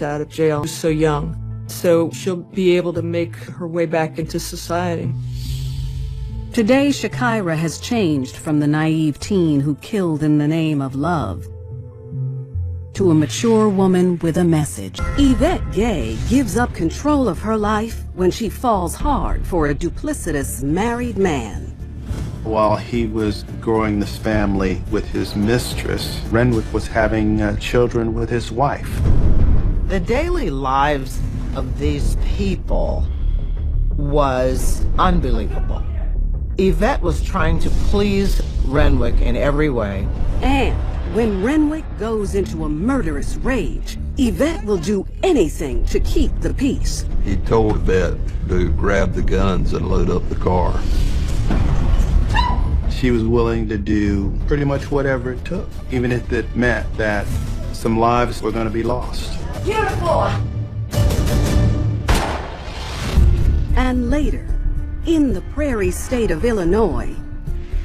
out of jail so young, so she'll be able to make her way back into society. Today, Shakira has changed from the naive teen who killed in the name of love to a mature woman with a message. Yvette Gay gives up control of her life when she falls hard for a duplicitous married man. While he was growing this family with his mistress, Renwick was having children with his wife. The daily lives of these people was unbelievable. Yvette was trying to please Renwick in every way. And when Renwick goes into a murderous rage, Yvette will do anything to keep the peace. He told Yvette to grab the guns and load up the car. She was willing to do pretty much whatever it took, even if it meant that some lives were going to be lost. Beautiful! And later, in the prairie state of Illinois,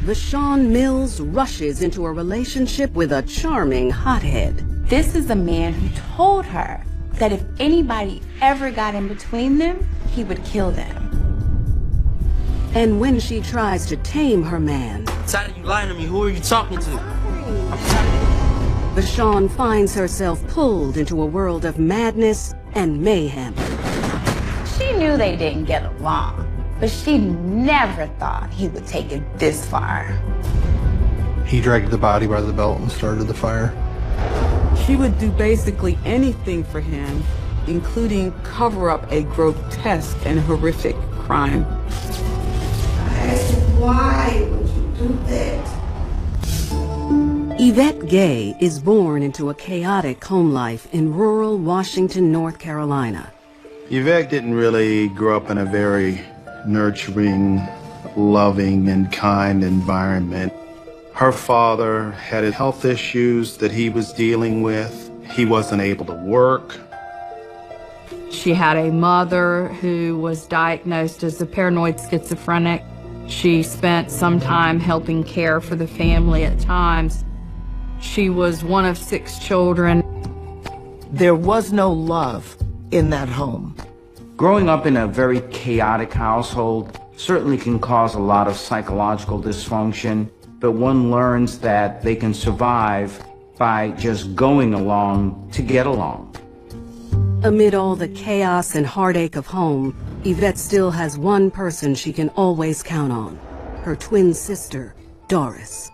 Vashon Mills rushes into a relationship with a charming hothead. This is a man who told her that if anybody ever got in between them, he would kill them. And when she tries to tame her man, Tired of you lying to me. Who are you talking to? Vashon finds herself pulled into a world of madness and mayhem. She knew they didn't get along, but she never thought he would take it this far. He dragged the body by the belt and started the fire. She would do basically anything for him, including cover up a grotesque and horrific crime. Why would you do that? Yvette Gay is born into a chaotic home life in rural Washington, North Carolina. Yvette didn't really grow up in a very nurturing, loving, and kind environment. Her father had health issues that he was dealing with. He wasn't able to work. She had a mother who was diagnosed as a paranoid schizophrenic. She spent some time helping care for the family at times. She was one of 6 children. There was no love in that home. Growing up in a very chaotic household certainly can cause a lot of psychological dysfunction, but one learns that they can survive by just going along to get along. Amid all the chaos and heartache of home, Yvette still has one person she can always count on, her twin sister, Doris.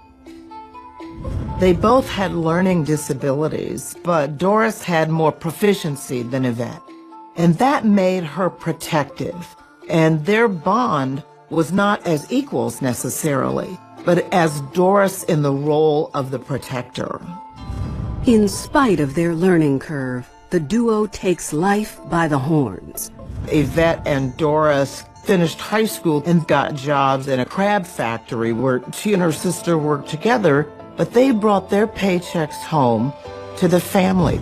They both had learning disabilities, but Doris had more proficiency than Yvette. And that made her protective. And their bond was not as equals necessarily, but as Doris in the role of the protector. In spite of their learning curve, the duo takes life by the horns. Yvette and Doris finished high school and got jobs in a crab factory where she and her sister worked together, but they brought their paychecks home to the family.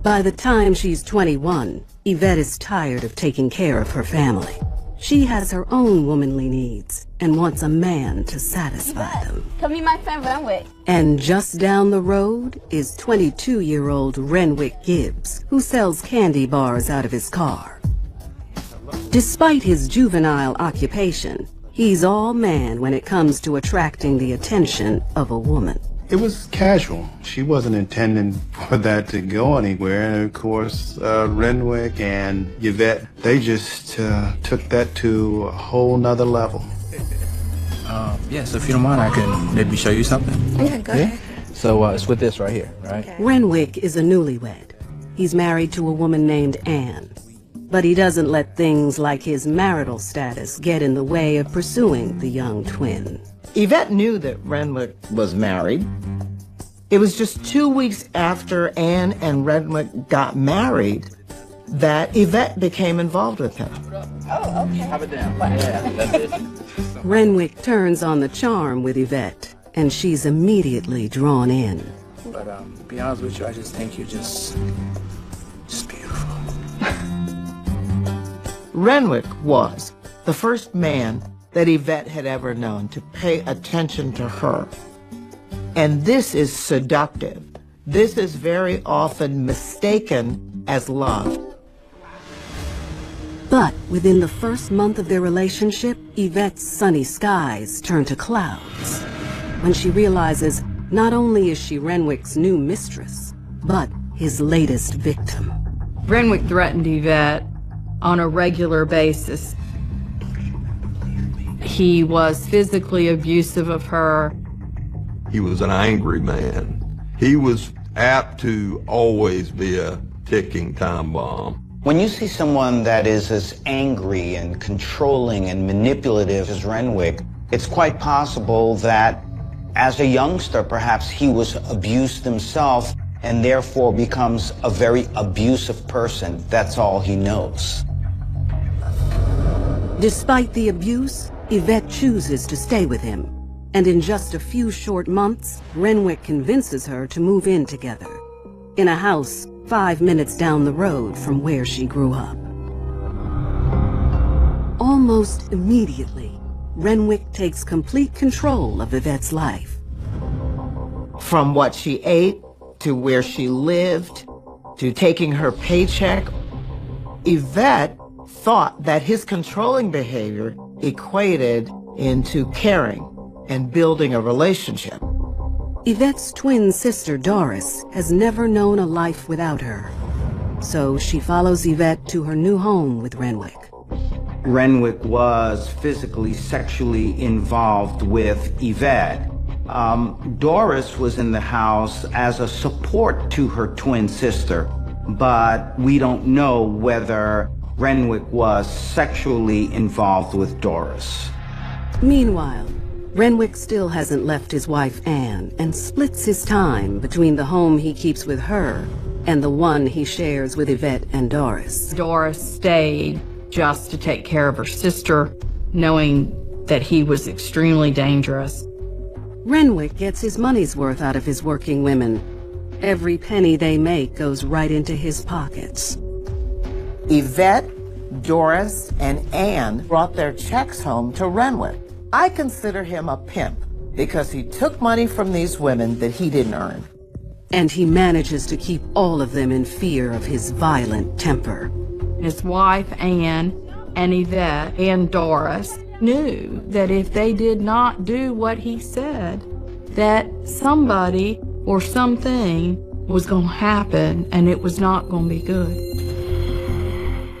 By the time she's 21, Yvette is tired of taking care of her family. She has her own womanly needs and wants a man to satisfy them. Come meet my friend Renwick. And just down the road is 22-year-old Renwick Gibbs, who sells candy bars out of his car. Despite his juvenile occupation, he's all man when it comes to attracting the attention of a woman. It was casual. She wasn't intending for that to go anywhere. And of course, Renwick and Yvette, they just took that to a whole nother level. Yes, if you don't mind, I can maybe show you something. Yeah, go ahead. So it's with this right here, right? Okay. Renwick is a newlywed. He's married to a woman named Anne. But he doesn't let things like his marital status get in the way of pursuing the young twin. Yvette knew that Renwick was married. It was just 2 weeks after Anne and Renwick got married that Yvette became involved with him. Oh, okay. Have it down. Yeah, that's it. Renwick turns on the charm with Yvette, and she's immediately drawn in. But to be honest with you, I just think you're just beautiful. Renwick was the first man that Yvette had ever known to pay attention to her. And this is seductive. This is very often mistaken as love. But within the first month of their relationship, Yvette's sunny skies turn to clouds when she realizes not only is she Renwick's new mistress, but his latest victim. Renwick threatened Yvette on a regular basis. He was physically abusive of her. He was an angry man. He was apt to always be a ticking time bomb. When you see someone that is as angry and controlling and manipulative as Renwick, it's quite possible that as a youngster, perhaps he was abused himself and therefore becomes a very abusive person. That's all he knows. Despite the abuse, Yvette chooses to stay with him. And in just a few short months, Renwick convinces her to move in together, in a house 5 minutes down the road from where she grew up. Almost immediately, Renwick takes complete control of Yvette's life. From what she ate, to where she lived, to taking her paycheck, Yvette thought that his controlling behavior equated into caring and building a relationship. Yvette's twin sister, Doris, has never known a life without her. So she follows Yvette to her new home with Renwick. Renwick was physically, sexually involved with Yvette. Doris was in the house as a support to her twin sister, but we don't know whether Renwick was sexually involved with Doris. Meanwhile, Renwick still hasn't left his wife Anne and splits his time between the home he keeps with her and the one he shares with Yvette and Doris. Doris stayed just to take care of her sister, knowing that he was extremely dangerous. Renwick gets his money's worth out of his working women. Every penny they make goes right into his pockets. Yvette, Doris, and Anne brought their checks home to Renwick. I consider him a pimp because he took money from these women that he didn't earn. And he manages to keep all of them in fear of his violent temper. His wife, Anne, and Yvette, and Doris knew that if they did not do what he said, that somebody or something was going to happen and it was not going to be good.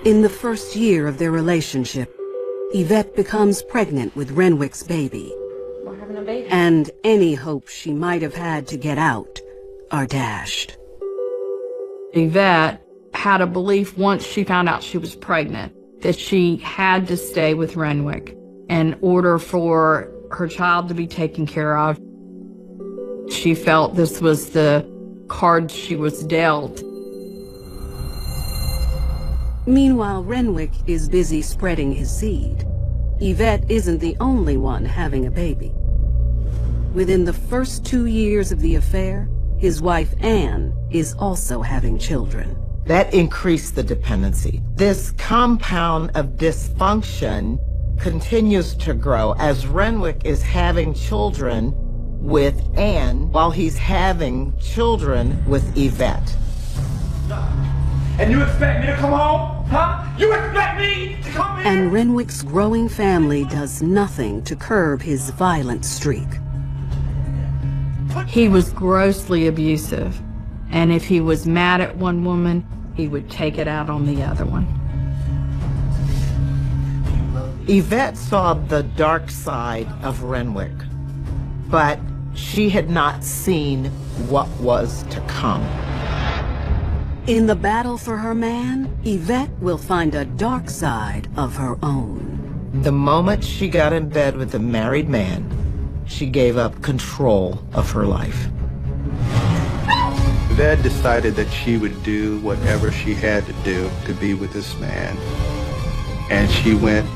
In the first year of their relationship, Yvette becomes pregnant with Renwick's baby. We're having a baby. And any hopes she might have had to get out are dashed. Yvette had a belief once she found out she was pregnant that she had to stay with Renwick in order for her child to be taken care of. She felt this was the card she was dealt. Meanwhile, Renwick is busy spreading his seed. Yvette isn't the only one having a baby. Within the first 2 years of the affair, his wife Anne is also having children. That increased the dependency. This compound of dysfunction continues to grow as Renwick is having children with Anne while he's having children with Yvette. And you expect me to come home? Huh? You expect me to come in? And Renwick's growing family does nothing to curb his violent streak. He was grossly abusive, and if he was mad at one woman, he would take it out on the other one. Yvette saw the dark side of Renwick, but she had not seen what was to come. In the battle for her man, Yvette will find a dark side of her own. The moment she got in bed with a married man, she gave up control of her life. Yvette decided that she would do whatever she had to do to be with this man. And she went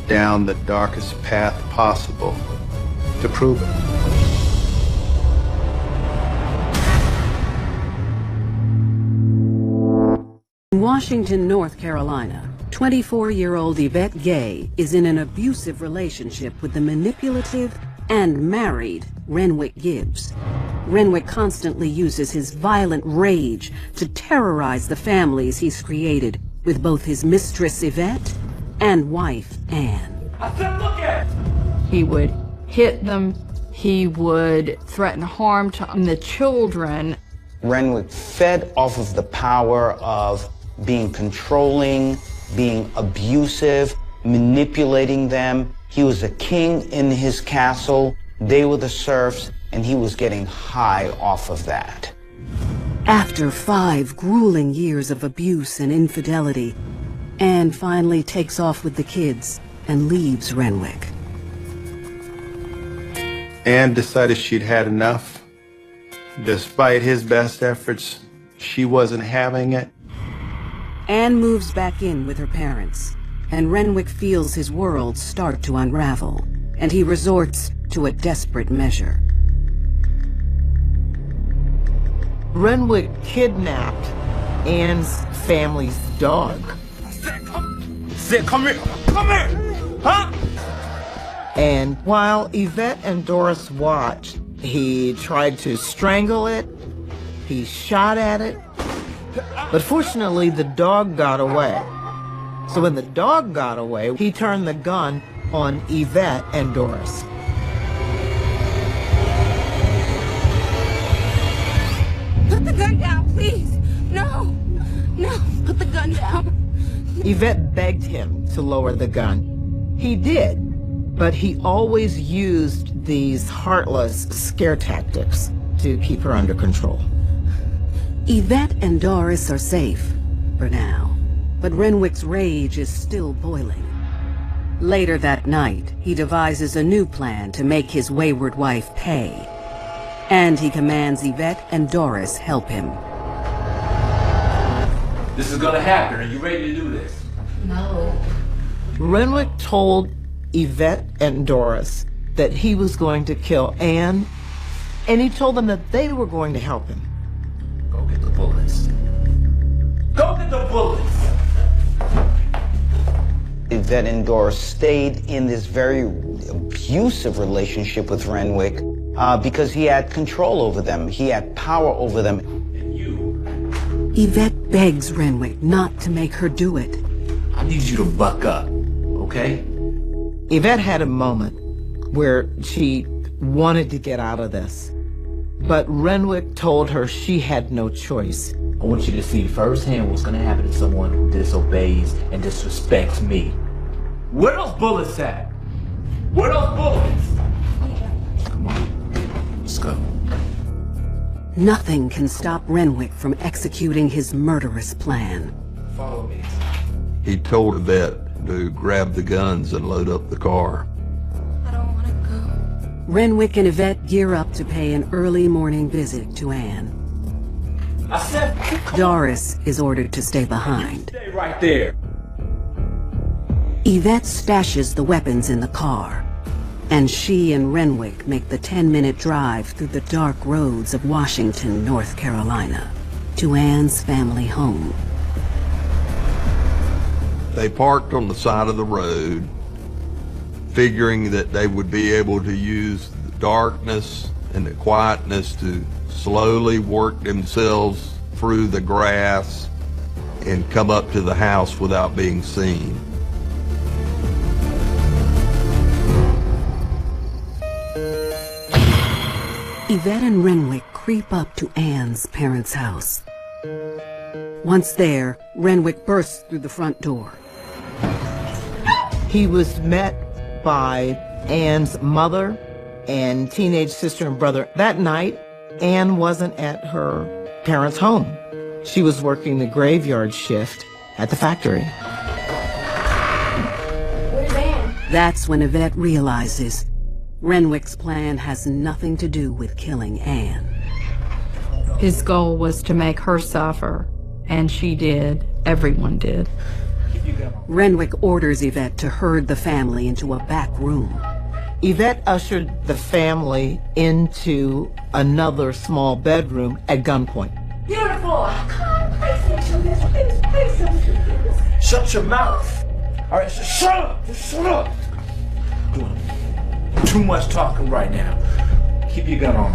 down the darkest path possible to prove it. In Washington, North Carolina, 24-year-old Yvette Gay is in an abusive relationship with the manipulative and married Renwick Gibbs. Renwick constantly uses his violent rage to terrorize the families he's created with both his mistress Yvette and wife Anne. I said, look at it. He would hit them. He would threaten harm to the children. Renwick fed off of the power of being controlling, being abusive, manipulating them. He was a king in his castle. They were the serfs, and he was getting high off of that. After 5 grueling years of abuse and infidelity, Anne finally takes off with the kids and leaves Renwick. Anne decided she'd had enough. Despite his best efforts, she wasn't having it. Anne moves back in with her parents, and Renwick feels his world start to unravel, and he resorts to a desperate measure. Renwick kidnapped Anne's family's dog. Sid, come here. Come here. Huh? And while Yvette and Doris watched, he tried to strangle it, he shot at it, but fortunately the dog got away. So when the dog got away, he turned the gun on Yvette and Doris. Put the gun down, please. No, put the gun down. Yvette begged him to lower the gun. He did, but he always used these heartless scare tactics to keep her under control. Yvette and Doris are safe, for now, but Renwick's rage is still boiling. Later that night, he devises a new plan to make his wayward wife pay. And he commands Yvette and Doris help him. This is gonna happen. Are you ready to do this? No. Renwick told Yvette and Doris that he was going to kill Anne, and he told them that they were going to help him. Go get the bullets. Go get the bullets! Yvette and Doris stayed in this very abusive relationship with Renwick because he had control over them. He had power over them. And you? Yvette begs Renwick not to make her do it. I need you to buck up, okay? Yvette had a moment where she wanted to get out of this, but Renwick told her she had no choice. I want you to see firsthand what's gonna happen to someone who disobeys and disrespects me. Where those bullets at? Where those bullets? Come on, let's go. Nothing can stop Renwick from executing his murderous plan. Follow me. He told Yvette to grab the guns and load up the car. I don't want to go. Renwick and Yvette gear up to pay an early morning visit to Anne. I said, Doris is ordered to stay behind. stay right there. Yvette stashes the weapons in the car, and she and Renwick make the 10-minute drive through the dark roads of Washington, North Carolina, to Anne's family home. They parked on the side of the road, figuring that they would be able to use the darkness and the quietness to slowly work themselves through the grass and come up to the house without being seen. Yvette and Renwick creep up to Anne's parents' house. Once there, Renwick bursts through the front door. He was met by Anne's mother and teenage sister and brother. That night, Anne wasn't at her parents' home. She was working the graveyard shift at the factory. Where's Anne? That's when Yvette realizes Renwick's plan has nothing to do with killing Anne. His goal was to make her suffer, and she did. Everyone did. Renwick orders Yvette to herd the family into a back room. Yvette ushered the family into another small bedroom at gunpoint. Beautiful. Come on, please. Shut your mouth. All right, shut up. Just shut up. Doing too much talking right now. Keep your gun on.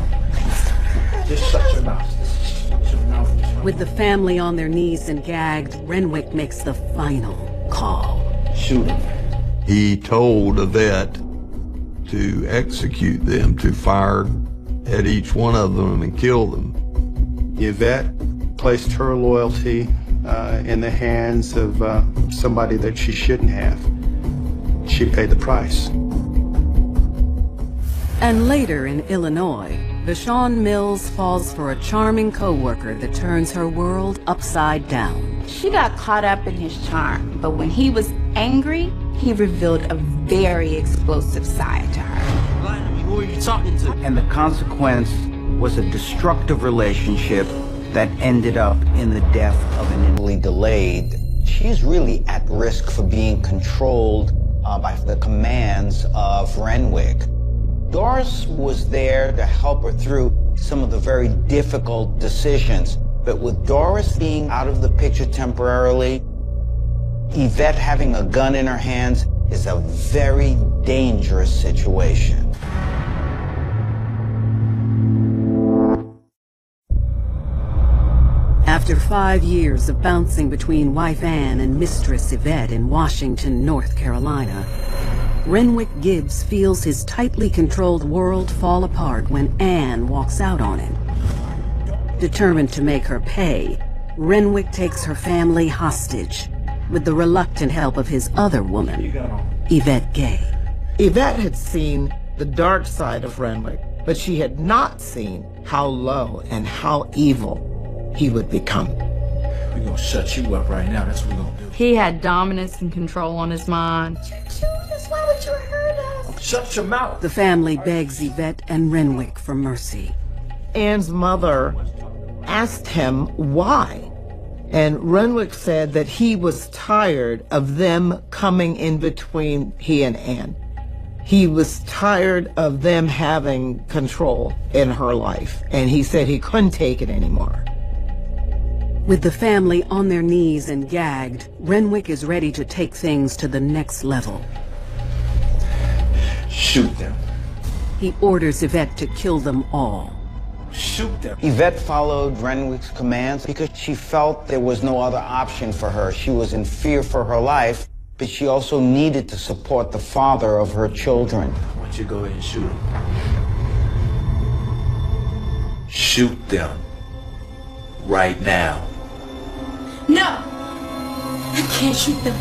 Just shut your mouth. Shut your mouth. With the family on their knees and gagged, Renwick makes the final call. Shoot him. He told Yvette to execute them, to fire at each one of them and kill them. Yvette placed her loyalty in the hands of somebody that she shouldn't have. She paid the price. And later in Illinois, Vashon Mills falls for a charming co-worker that turns her world upside down. She got caught up in his charm, but when he was angry, he revealed a very explosive side to her. Who are you talking to? And the consequence was a destructive relationship that ended up in the death of an Delayed. She's really at risk for being controlled by the commands of Renwick. Doris was there to help her through some of the very difficult decisions. But with Doris being out of the picture temporarily, Yvette having a gun in her hands is a very dangerous situation. After 5 years of bouncing between wife Anne and mistress Yvette in Washington, North Carolina, Renwick Gibbs feels his tightly controlled world fall apart when Anne walks out on him. Determined to make her pay, Renwick takes her family hostage with the reluctant help of his other woman, Yvette Gay. Yvette had seen the dark side of Renwick, but she had not seen how low and how evil he would become. We're gonna shut you up right now. That's what we're gonna do. He had dominance and control on his mind. Why would you hurt us? Shut your mouth. The family begs Yvette and Renwick for mercy. Anne's mother asked him why, and Renwick said that he was tired of them coming in between he and Anne. He was tired of them having control in her life, and he said he couldn't take it anymore. With the family on their knees and gagged, Renwick is ready to take things to the next level. Shoot them. He orders Yvette to kill them all. Shoot them. Yvette followed Renwick's commands because she felt there was no other option for her. She was in fear for her life, but she also needed to support the father of her children. I want you to go ahead and shoot them. Shoot them. Right now. No! I can't shoot them.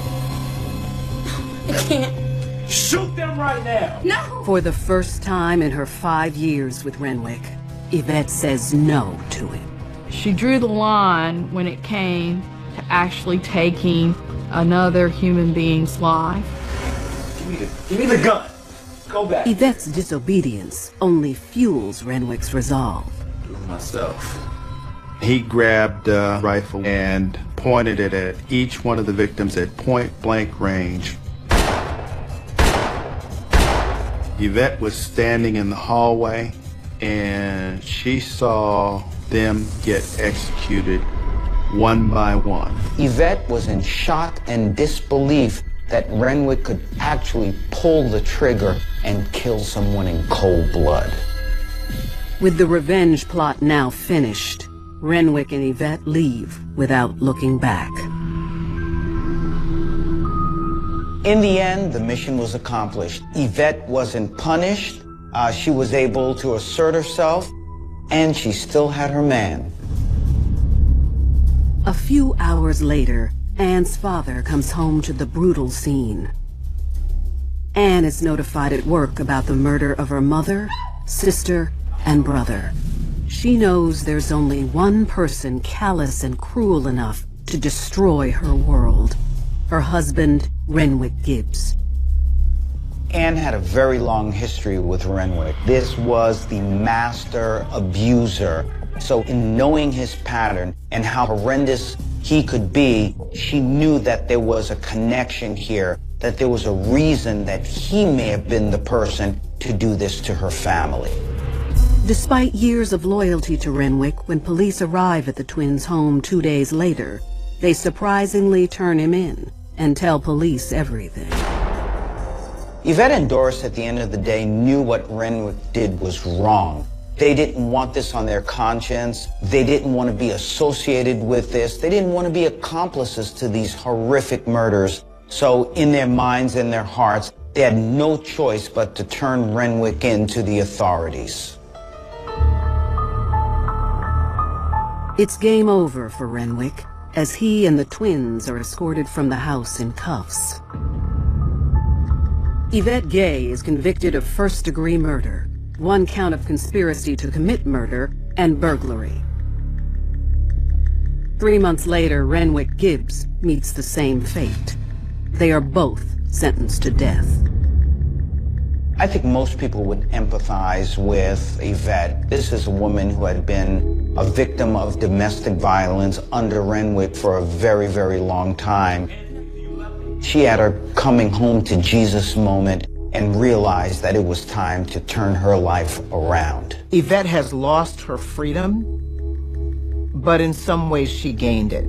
I can't. Shoot them right now! No! For the first time in her 5 years with Renwick, Yvette says no to him. She drew the line when it came to actually taking another human being's life. Give me the gun. Go back. Yvette's disobedience only fuels Renwick's resolve. Do it myself. He grabbed a rifle and pointed it at each one of the victims at point-blank range. Yvette was standing in the hallway, and she saw them get executed one by one. Yvette was in shock and disbelief that Renwick could actually pull the trigger and kill someone in cold blood. With the revenge plot now finished, Renwick and Yvette leave without looking back. In the end, the mission was accomplished. Yvette wasn't punished, she was able to assert herself, and she still had her man. A few hours later, Anne's father comes home to the brutal scene. Anne is notified at work about the murder of her mother, sister, and brother. She knows there's only one person callous and cruel enough to destroy her world. Her husband, Renwick Gibbs. Anne had a very long history with Renwick. This was the master abuser. So in knowing his pattern and how horrendous he could be, she knew that there was a connection here, that there was a reason that he may have been the person to do this to her family. Despite years of loyalty to Renwick, when police arrive at the twins' home 2 days later, they surprisingly turn him in and tell police everything. Yvette and Doris, at the end of the day, knew what Renwick did was wrong. They didn't want this on their conscience. They didn't want to be associated with this. They didn't want to be accomplices to these horrific murders. So in their minds and their hearts, they had no choice but to turn Renwick in to the authorities. It's game over for Renwick, as he and the twins are escorted from the house in cuffs. Yvette Gay is convicted of first-degree murder, 1 count of conspiracy to commit murder, and burglary. 3 months later, Renwick Gibbs meets the same fate. They are both sentenced to death. I think most people would empathize with Yvette. This is a woman who had been a victim of domestic violence under Renwick for a very, very long time. She had her coming home to Jesus moment and realized that it was time to turn her life around. Yvette has lost her freedom, but in some ways she gained it.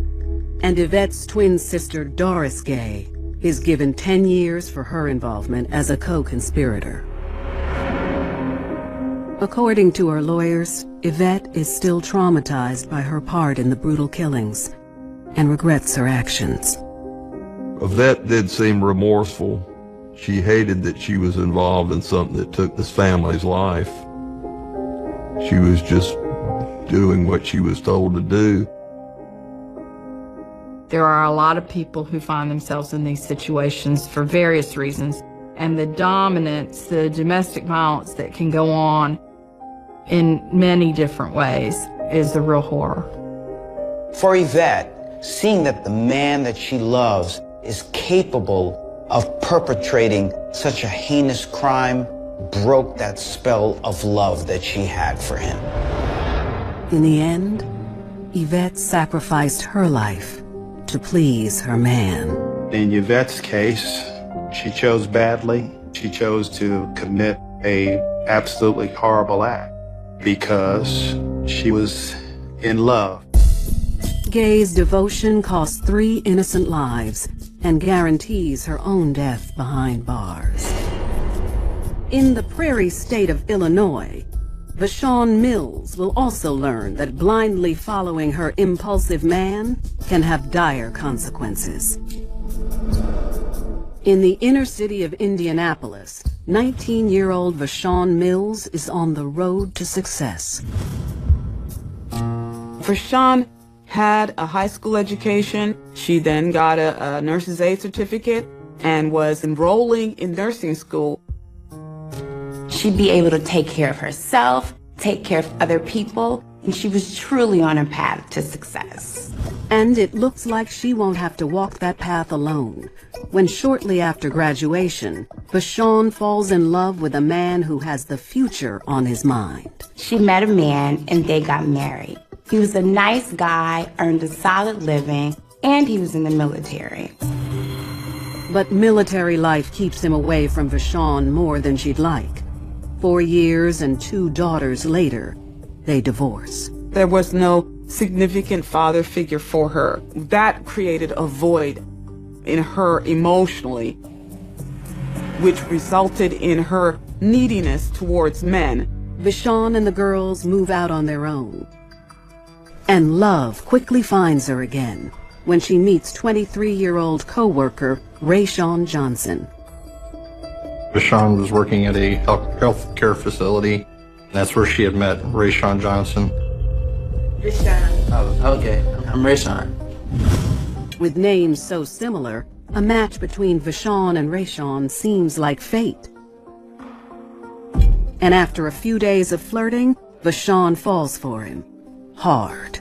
And Yvette's twin sister, Doris Gay, is given 10 years for her involvement as a co-conspirator. According to her lawyers, Yvette is still traumatized by her part in the brutal killings and regrets her actions. Yvette did seem remorseful. She hated that she was involved in something that took this family's life. She was just doing what she was told to do. There are a lot of people who find themselves in these situations for various reasons, and the dominance, the domestic violence that can go on in many different ways is a real horror. For Yvette, seeing that the man that she loves is capable of perpetrating such a heinous crime broke that spell of love that she had for him. In the end, Yvette sacrificed her life to please her man. In Yvette's case, she chose badly. She chose to commit a absolutely horrible act because she was in love. Gay's devotion cost 3 innocent lives and guarantees her own death behind bars. In the prairie state of Illinois, Vashon Mills will also learn that blindly following her impulsive man can have dire consequences. In the inner city of Indianapolis, 19-year-old Vashon Mills is on the road to success. Vashon had a high school education. She then got a nurse's aide certificate and was enrolling in nursing school. She'd be able to take care of herself, take care of other people, and she was truly on her path to success. And it looks like she won't have to walk that path alone, when shortly after graduation, Vashon falls in love with a man who has the future on his mind. She met a man and they got married. He was a nice guy, earned a solid living, and he was in the military. But military life keeps him away from Vashon more than she'd like. 4 years and 2 daughters later, they divorce. There was no significant father figure for her. That created a void in her emotionally, which resulted in her neediness towards men. Vashon and the girls move out on their own. And love quickly finds her again when she meets 23-year-old co-worker Rayshawn Johnson. Vashon was working at a health care facility. That's where she had met Rayshawn Johnson. Rayshawn. Oh, okay. I'm Rayshawn. With names so similar, a match between Vashon and Rayshawn seems like fate. And after a few days of flirting, Vashon falls for him. Hard.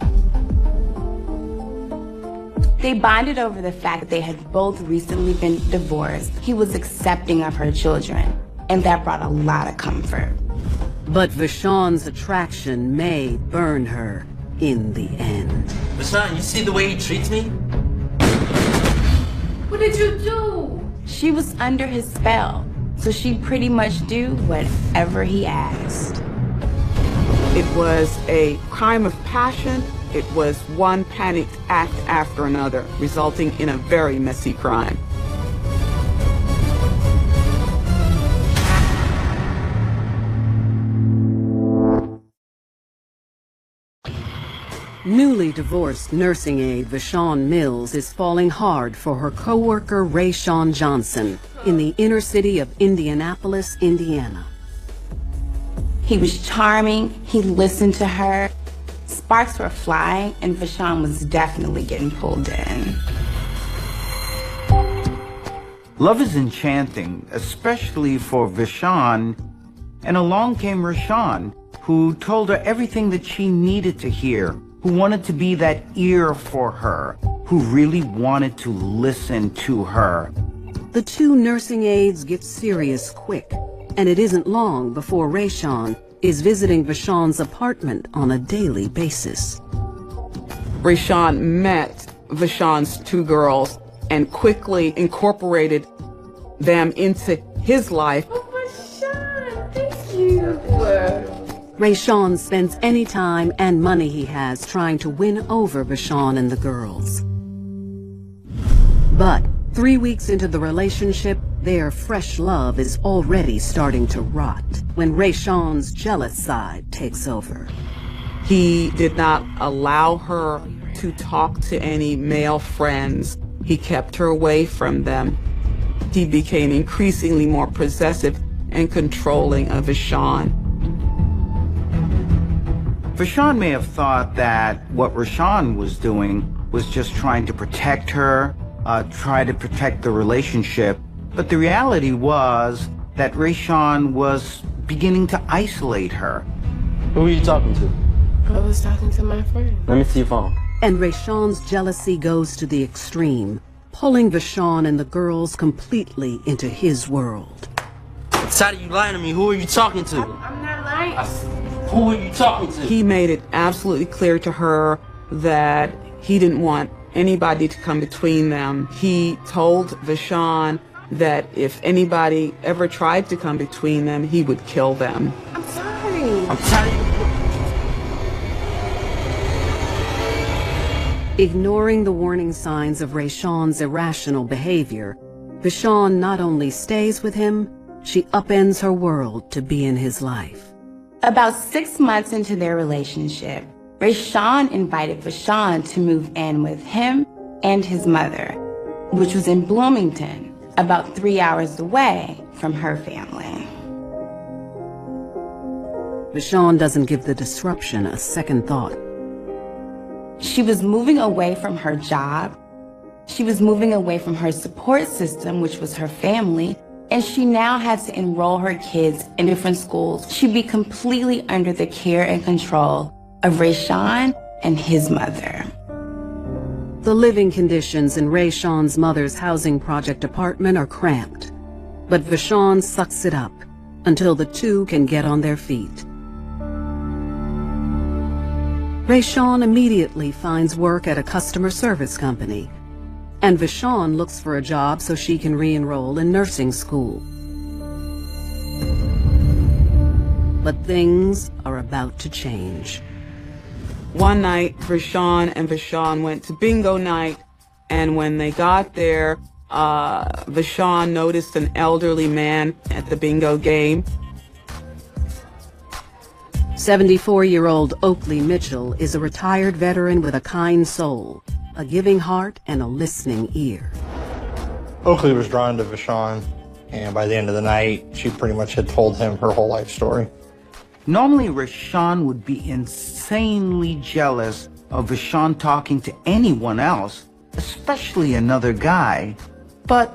They bonded over the fact that they had both recently been divorced. He was accepting of her children, and that brought a lot of comfort. But Vashon's attraction may burn her in the end. Vashon, you see the way he treats me? What did you do? She was under his spell, so she'd pretty much do whatever he asked. It was a crime of passion. It was one panicked act after another, resulting in a very messy crime. Newly divorced nursing aide Vashon Mills is falling hard for her co-worker Rayshawn Johnson in the inner city of Indianapolis, Indiana. He was charming, he listened to her. Sparks were flying, and Vashon was definitely getting pulled in. Love is enchanting, especially for Vashon, and along came Rashawn, who told her everything that she needed to hear, who wanted to be that ear for her, who really wanted to listen to her. The two nursing aides get serious quick, and it isn't long before Rayshawn is visiting Vashon's apartment on a daily basis. Rayshawn met Vashon's two girls and quickly incorporated them into his life. Oh, Vashon, thank you. Rayshawn spends any time and money he has trying to win over Vashon and the girls. But 3 weeks into the relationship, their fresh love is already starting to rot when Rayshawn's jealous side takes over. He did not allow her to talk to any male friends. He kept her away from them. He became increasingly more possessive and controlling of Vashon. Vashon may have thought that what Rashawn was doing was just trying to protect her, try to protect the relationship, but the reality was that Rayshawn was beginning to isolate her. Who were you talking to? I was talking to my friend. Let me see your phone. And Rayshawn's jealousy goes to the extreme, pulling Vashon and the girls completely into his world. I'm tired of you lying to me. Who are you talking to? I'm not lying. Who are you talking to? He made it absolutely clear to her that he didn't want anybody to come between them. He told Vashon that if anybody ever tried to come between them, he would kill them. I'm sorry. I'm tired of you. Ignoring the warning signs of Rayshawn's irrational behavior, Vashon not only stays with him, she upends her world to be in his life. About 6 months into their relationship, Rayshawn invited Vashon to move in with him and his mother, which was in Bloomington, about 3 hours away from her family. Vashon doesn't give the disruption a second thought. She was moving away from her job. She was moving away from her support system, which was her family, and she now had to enroll her kids in different schools. She'd be completely under the care and control of Rayshawn and his mother. The living conditions in Rayshawn's mother's housing project apartment are cramped, but Vashon sucks it up until the two can get on their feet. Rayshawn immediately finds work at a customer service company, and Vashon looks for a job so she can re-enroll in nursing school. But things are about to change. One night, Rayshawn and Vashon went to bingo night, and when they got there, Vashon noticed an elderly man at the bingo game. 74-year-old Oakley Mitchell is a retired veteran with a kind soul, a giving heart, and a listening ear. Oakley was drawn to Vashon, and by the end of the night, she pretty much had told him her whole life story. Normally, Rashawn would be insanely jealous of Vashon talking to anyone else, especially another guy. But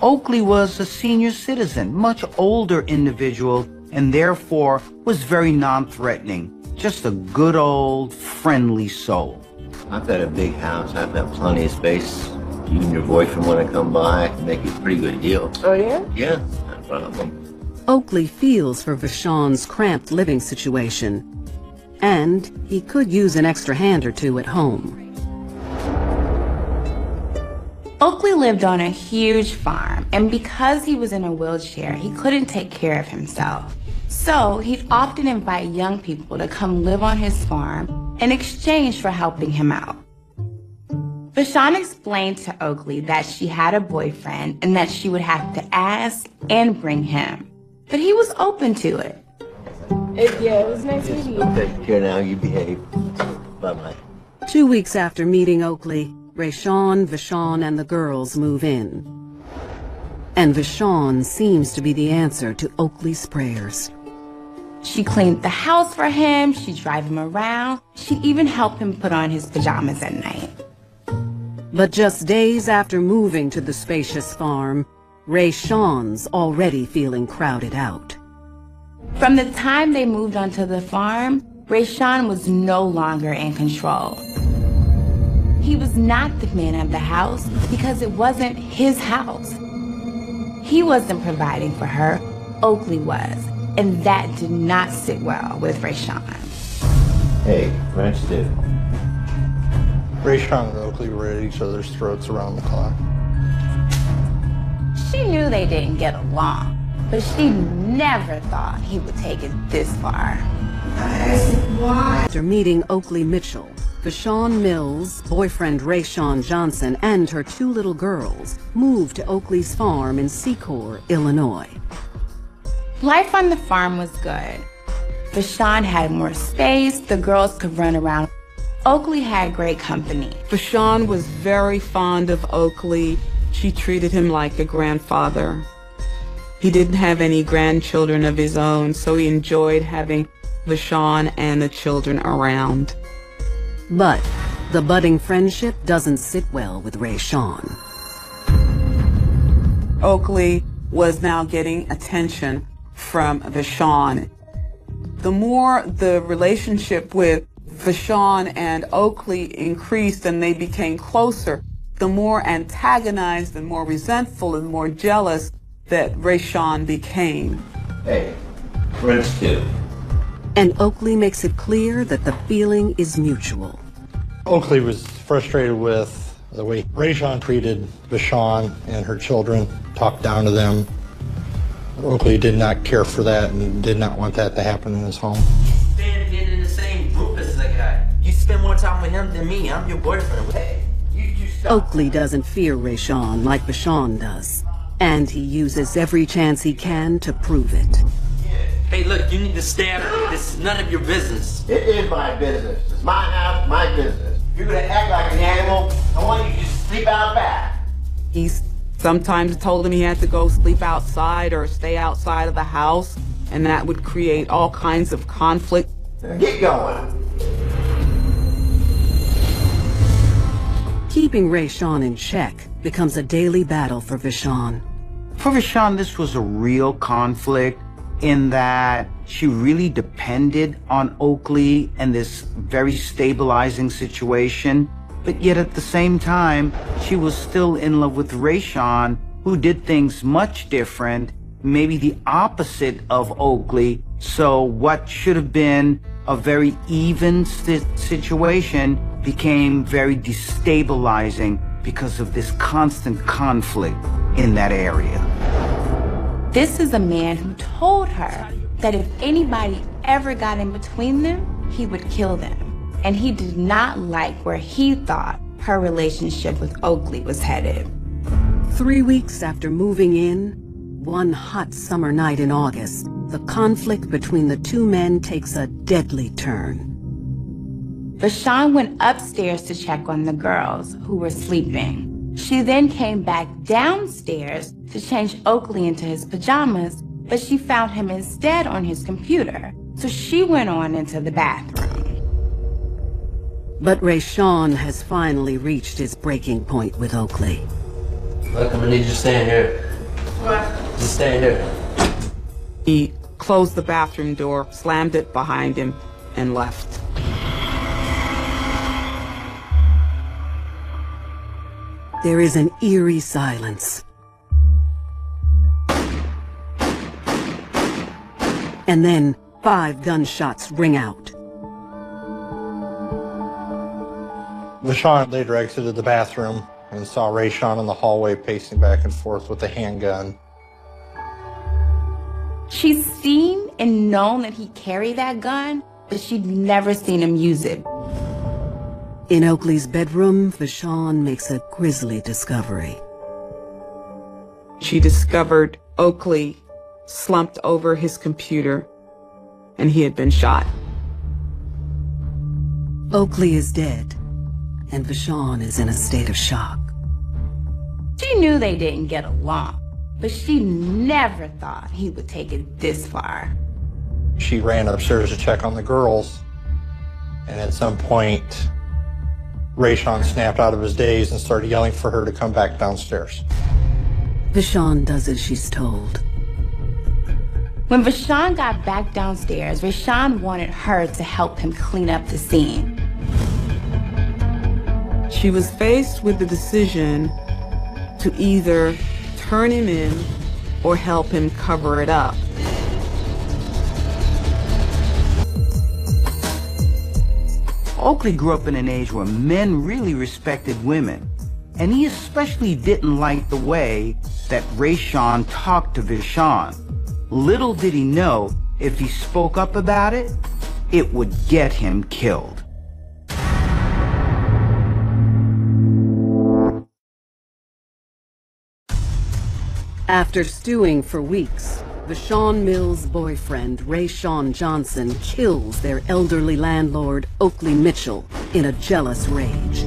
Oakley was a senior citizen, much older individual, and therefore was very non-threatening. Just a good old friendly soul. I've got a big house. I've got plenty of space. You and your boyfriend want to come by, I can make you a pretty good deal. Oh, yeah? Yeah, not a problem. Oakley feels for Vashon's cramped living situation, and he could use an extra hand or two at home. Oakley lived on a huge farm, and because he was in a wheelchair, he couldn't take care of himself. So he'd often invite young people to come live on his farm in exchange for helping him out. Vashon explained to Oakley that she had a boyfriend and that she would have to ask and bring him. But he was open to it. Yeah, it was nice meeting you. Okay, here now, you behave. Bye-bye. 2 weeks after meeting Oakley, Rayshawn, Vashon, and the girls move in. And Vashon seems to be the answer to Oakley's prayers. She cleaned the house for him, she'd drive him around, she'd even help him put on his pajamas at night. But just days after moving to the spacious farm, Rayshon's already feeling crowded out. From the time they moved onto the farm, Rayshawn was no longer in control. He was not the man of the house because it wasn't his house. He wasn't providing for her, Oakley was, and that did not sit well with Rayshawn. Hey, French dip. Rayshawn and Oakley were at each other's throats around the clock. She knew they didn't get along, but she never thought he would take it this far. After meeting Oakley Mitchell, Vashon Mills, boyfriend Rayshawn Johnson, and her 2 little girls moved to Oakley's farm in Secor, Illinois. Life on the farm was good. Vashon had more space, the girls could run around. Oakley had great company. Vashon was very fond of Oakley. She treated him like a grandfather. He didn't have any grandchildren of his own, so he enjoyed having Vashon and the children around. But the budding friendship doesn't sit well with Rayshawn. Oakley was now getting attention from Vashon. The more the relationship with Vashon and Oakley increased and they became closer, the more antagonized and more resentful and more jealous that Rayshawn became. Hey, French too. And Oakley makes it clear that the feeling is mutual. Oakley was frustrated with the way Rayshawn treated Vashon and her children, talked down to them. Oakley did not care for that and did not want that to happen in his home. Staying in the same group as that guy. You spend more time with him than me. I'm your boyfriend. Hey, you stop. Oakley doesn't fear Rayshawn like Vashon does, and he uses every chance he can to prove it. Hey, look, you need to stay out of it. This is none of your business. It is my business. It's my house, my business. If you're gonna act like an animal, I want you to just sleep out back. He sometimes told him he had to go sleep outside or stay outside of the house, and that would create all kinds of conflict. Get going. Keeping Rayshawn in check becomes a daily battle for Vashon. For Vashon, this was a real conflict in that she really depended on Oakley and this very stabilizing situation. But yet at the same time, she was still in love with Rayshawn, who did things much different, maybe the opposite of Oakley. So what should have been a very even situation became very destabilizing because of this constant conflict in that area. This is a man who told her that if anybody ever got in between them, he would kill them. And he did not like where he thought her relationship with Oakley was headed. 3 weeks after moving in, one hot summer night in August, the conflict between the 2 men takes a deadly turn. Vashon went upstairs to check on the girls who were sleeping. She then came back downstairs to change Oakley into his pajamas, but she found him instead on his computer. So she went on into the bathroom. But Rayshawn has finally reached his breaking point with Oakley. Look, I'm gonna need you to stay in here. What? Just stay in here. He closed the bathroom door, slammed it behind him, and left. There is an eerie silence. And then 5 gunshots ring out. Vashon later exited the bathroom and saw Rayshawn in the hallway pacing back and forth with a handgun. She's seen and known that he carried that gun, but she'd never seen him use it. In Oakley's bedroom, Vashon makes a grisly discovery. She discovered Oakley slumped over his computer, and he had been shot. Oakley is dead, and Vashon is in a state of shock. She knew they didn't get along, but she never thought he would take it this far. She ran upstairs to check on the girls, and at some point, Rayshawn snapped out of his daze and started yelling for her to come back downstairs. Vashon does as she's told. When Vashon got back downstairs, Rayshawn wanted her to help him clean up the scene. She was faced with the decision to either turn him in or help him cover it up. Oakley grew up in an age where men really respected women, and he especially didn't like the way that Rayshawn talked to Vashon. Little did he know, if he spoke up about it, it would get him killed. After stewing for weeks, Vashon Mills' boyfriend, Rayshawn Johnson, kills their elderly landlord, Oakley Mitchell, in a jealous rage.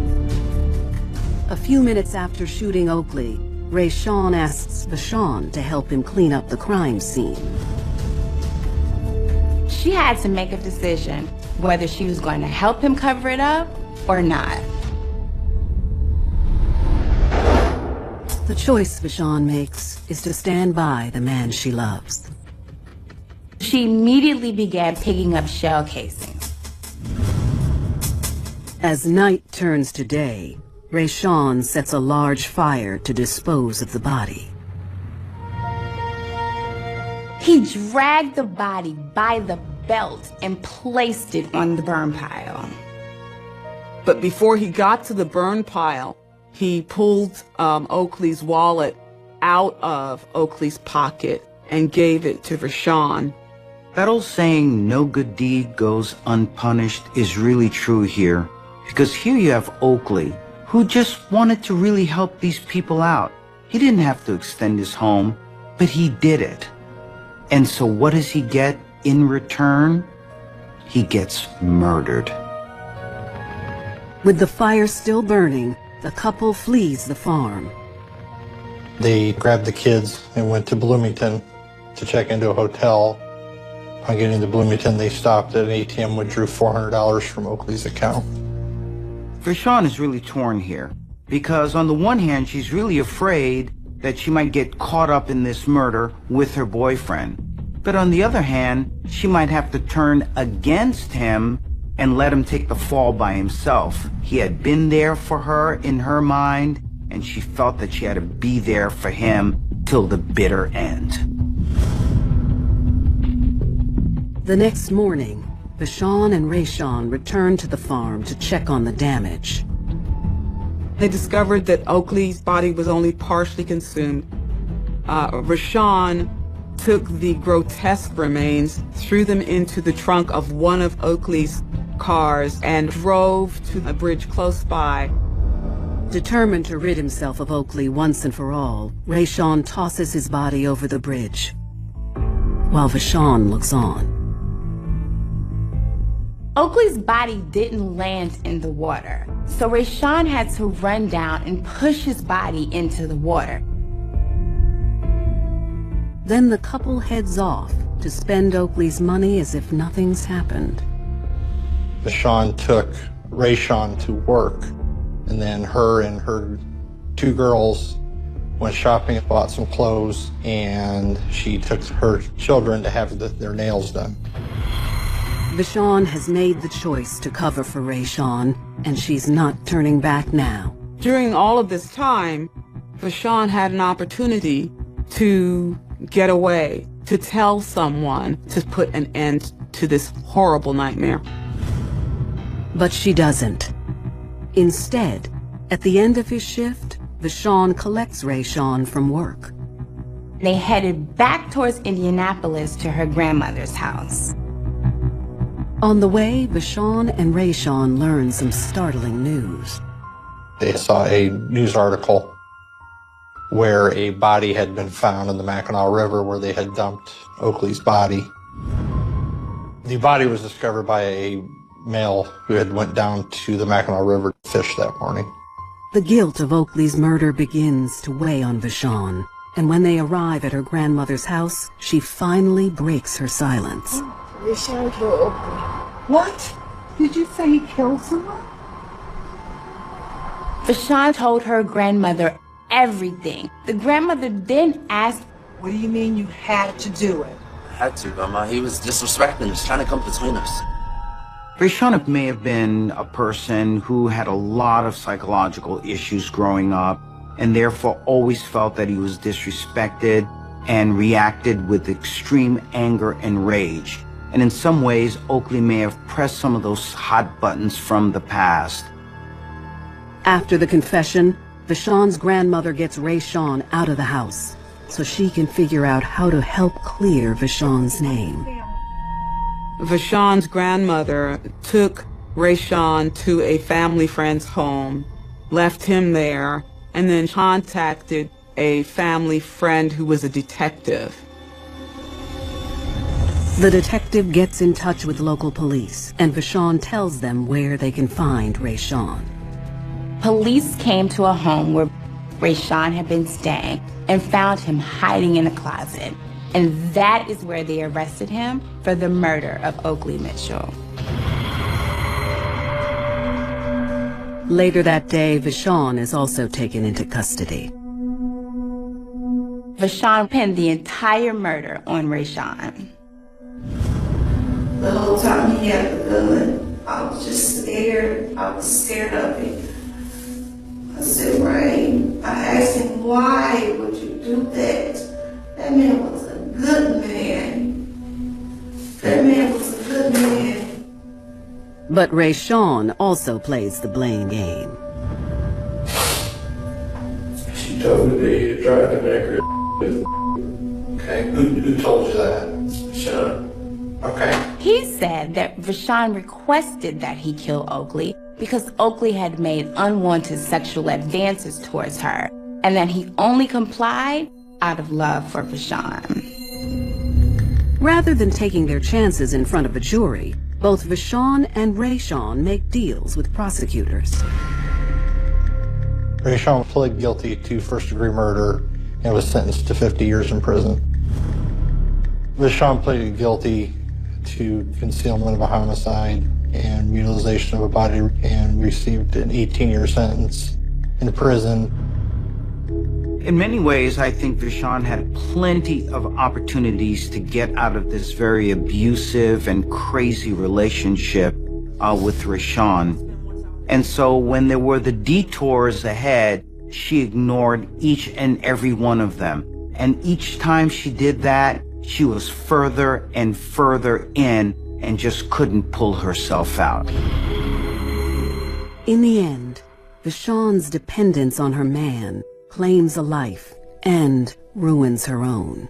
A few minutes after shooting Oakley, Rayshawn asks Vashon to help him clean up the crime scene. She had to make a decision whether she was going to help him cover it up or not. The choice Vashon makes is to stand by the man she loves. She immediately began picking up shell casings. As night turns to day, Rayshawn sets a large fire to dispose of the body. He dragged the body by the belt and placed it on the burn pile. But before he got to the burn pile, he pulled Oakley's wallet out of Oakley's pocket and gave it to Vashon. That old saying, no good deed goes unpunished, is really true here. Because here you have Oakley, who just wanted to really help these people out. He didn't have to extend his home, but he did it. And so what does he get in return? He gets murdered. With the fire still burning, the couple flees the farm. They grabbed the kids and went to Bloomington to check into a hotel. Upon getting to Bloomington, they stopped at an ATM, withdrew $400 from Oakley's account. Vashon is really torn here, because on the one hand, she's really afraid that she might get caught up in this murder with her boyfriend. But on the other hand, she might have to turn against him and let him take the fall by himself. He had been there for her in her mind, and she felt that she had to be there for him till the bitter end. The next morning, Vashon and Rayshawn returned to the farm to check on the damage. They discovered that Oakley's body was only partially consumed. Vashon took the grotesque remains, threw them into the trunk of one of Oakley's cars, and drove to a bridge close by. Determined to rid himself of Oakley once and for all, Rayshawn tosses his body over the bridge, while Vashon looks on. Oakley's body didn't land in the water, so Rayshawn had to run down and push his body into the water. Then the couple heads off to spend Oakley's money as if nothing's happened. Vashon took Rayshawn to work, and then her and her two girls went shopping and bought some clothes, and she took her children to have their nails done. Vashon has made the choice to cover for Rayshawn, and she's not turning back now. During all of this time, Vashon had an opportunity to get away, to tell someone to put an end to this horrible nightmare. But she doesn't. Instead, at the end of his shift, Vashon collects Rayshawn from work. They headed back towards Indianapolis to her grandmother's house. On the way, Vashon and Rayshawn learn some startling news. They saw a news article where a body had been found in the Mackinac River where they had dumped Oakley's body. The body was discovered by a male who had went down to the Mackinac River to fish that morning. The guilt of Oakley's murder begins to weigh on Vashon, and when they arrive at her grandmother's house, she finally breaks her silence. Vashon killed Oakley. What? Did you say he killed someone? Vashon told her grandmother everything. The grandmother then asked, "What do you mean you had to do it?" I had to, Grandma. He was disrespecting us, trying to come between us. Rayshon may have been a person who had a lot of psychological issues growing up and therefore always felt that he was disrespected and reacted with extreme anger and rage. And in some ways, Oakley may have pressed some of those hot buttons from the past. After the confession, Vashon's grandmother gets Rayshon out of the house so she can figure out how to help clear Vashon's name. Vashon's grandmother took Rayshon to a family friend's home, left him there, and then contacted a family friend who was a detective. The detective gets in touch with local police, and Vashon tells them where they can find Rayshon. Police came to a home where Rayshon had been staying and found him hiding in a closet. And that is where they arrested him for the murder of Oakley Mitchell. Later that day, Vashon is also taken into custody. Vashon pinned the entire murder on Rayshon. The whole time he had the gun, I was just scared. I was scared of it. I said, Ray, I asked him, why would you do that? That man was a good man. That man was a good man. But Rayshon also plays the blame game. She told me that he tried to make her. Okay, who told you that? Shut up. Okay. He said that Vashon requested that he kill Oakley because Oakley had made unwanted sexual advances towards her, and that he only complied out of love for Vashon. Rather than taking their chances in front of a jury, both Vashon and Rayshon make deals with prosecutors. Rayshon pled guilty to first-degree murder and was sentenced to 50 years in prison. Vashon pleaded guilty to concealment of a homicide and mutilation of a body and received an 18-year sentence in prison. In many ways, I think Vashon had plenty of opportunities to get out of this very abusive and crazy relationship with Rayshon. And so when there were the detours ahead, she ignored each and every one of them. And each time she did that, she was further and further in and just couldn't pull herself out. In the end, Vashon's dependence on her man claims a life and ruins her own.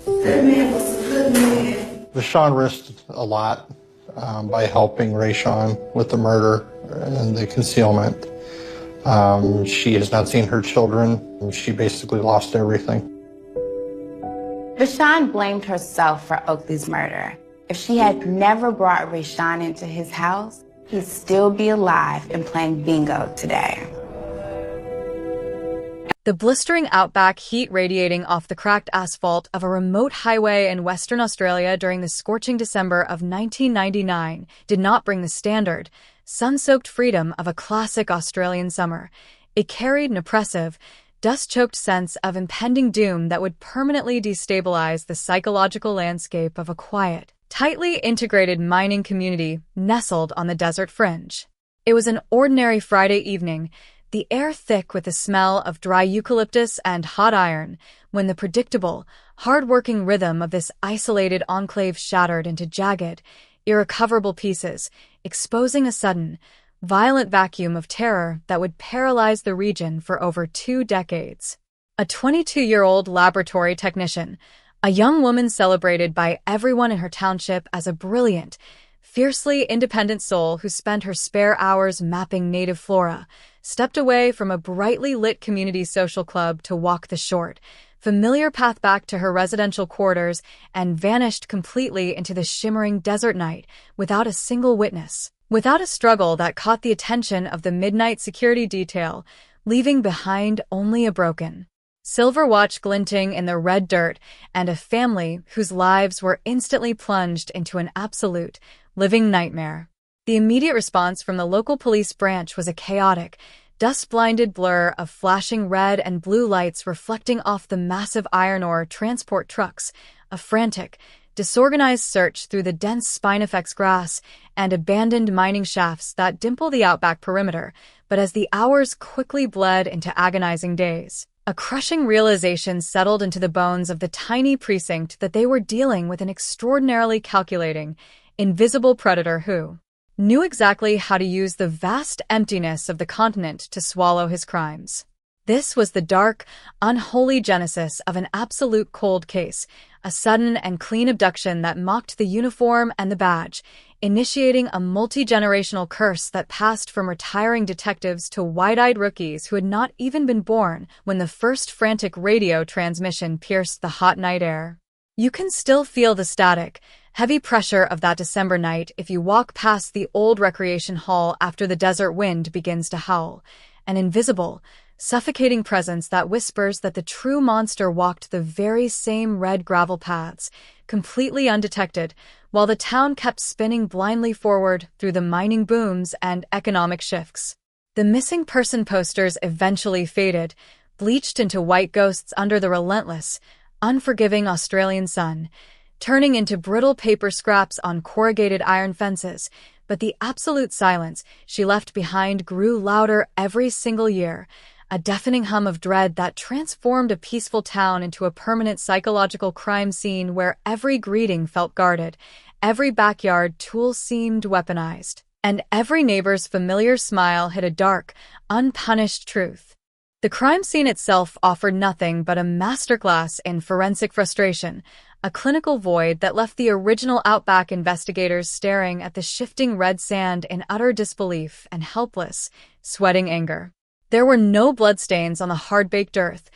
That man was a good man. Vashon risked a lot by helping Rayshon with the murder and the concealment. She has not seen her children. She basically lost everything. Vashon blamed herself for Oakley's murder. If she had never brought Rayshon into his house, he'd still be alive and playing bingo today. The blistering outback heat radiating off the cracked asphalt of a remote highway in Western Australia during the scorching December of 1999 did not bring the standard, sun-soaked freedom of a classic Australian summer. It carried an oppressive, dust-choked sense of impending doom that would permanently destabilize the psychological landscape of a quiet, tightly integrated mining community nestled on the desert fringe. It was an ordinary Friday evening, the air thick with the smell of dry eucalyptus and hot iron, when the predictable, hard-working rhythm of this isolated enclave shattered into jagged, irrecoverable pieces, exposing a sudden, violent vacuum of terror that would paralyze the region for over 2 decades. A 22-year-old laboratory technician, a young woman celebrated by everyone in her township as a brilliant, fiercely independent soul who spent her spare hours mapping native flora, stepped away from a brightly lit community social club to walk the short, familiar path back to her residential quarters, and vanished completely into the shimmering desert night without a single witness. Without a struggle that caught the attention of the midnight security detail, leaving behind only a broken silver watch glinting in the red dirt and a family whose lives were instantly plunged into an absolute, living nightmare. The immediate response from the local police branch was a chaotic, dust-blinded blur of flashing red and blue lights reflecting off the massive iron ore transport trucks, a frantic, disorganized search through the dense Spinifex grass and abandoned mining shafts that dimple the outback perimeter. But as the hours quickly bled into agonizing days, a crushing realization settled into the bones of the tiny precinct that they were dealing with an extraordinarily calculating, invisible predator who knew exactly how to use the vast emptiness of the continent to swallow his crimes. This was the dark, unholy genesis of an absolute cold case, a sudden and clean abduction that mocked the uniform and the badge, initiating a multi-generational curse that passed from retiring detectives to wide-eyed rookies who had not even been born when the first frantic radio transmission pierced the hot night air. You can still feel the static, heavy pressure of that December night if you walk past the old recreation hall after the desert wind begins to howl, an invisible, suffocating presence that whispers that the true monster walked the very same red gravel paths, completely undetected, while the town kept spinning blindly forward through the mining booms and economic shifts. The missing person posters eventually faded, bleached into white ghosts under the relentless, unforgiving Australian sun, turning into brittle paper scraps on corrugated iron fences, but the absolute silence she left behind grew louder every single year, a deafening hum of dread that transformed a peaceful town into a permanent psychological crime scene where every greeting felt guarded, every backyard tool seemed weaponized, and every neighbor's familiar smile hid a dark, unpunished truth. The crime scene itself offered nothing but a masterclass in forensic frustration, a clinical void that left the original Outback investigators staring at the shifting red sand in utter disbelief and helpless, sweating anger. There were no bloodstains on the hard-baked earth,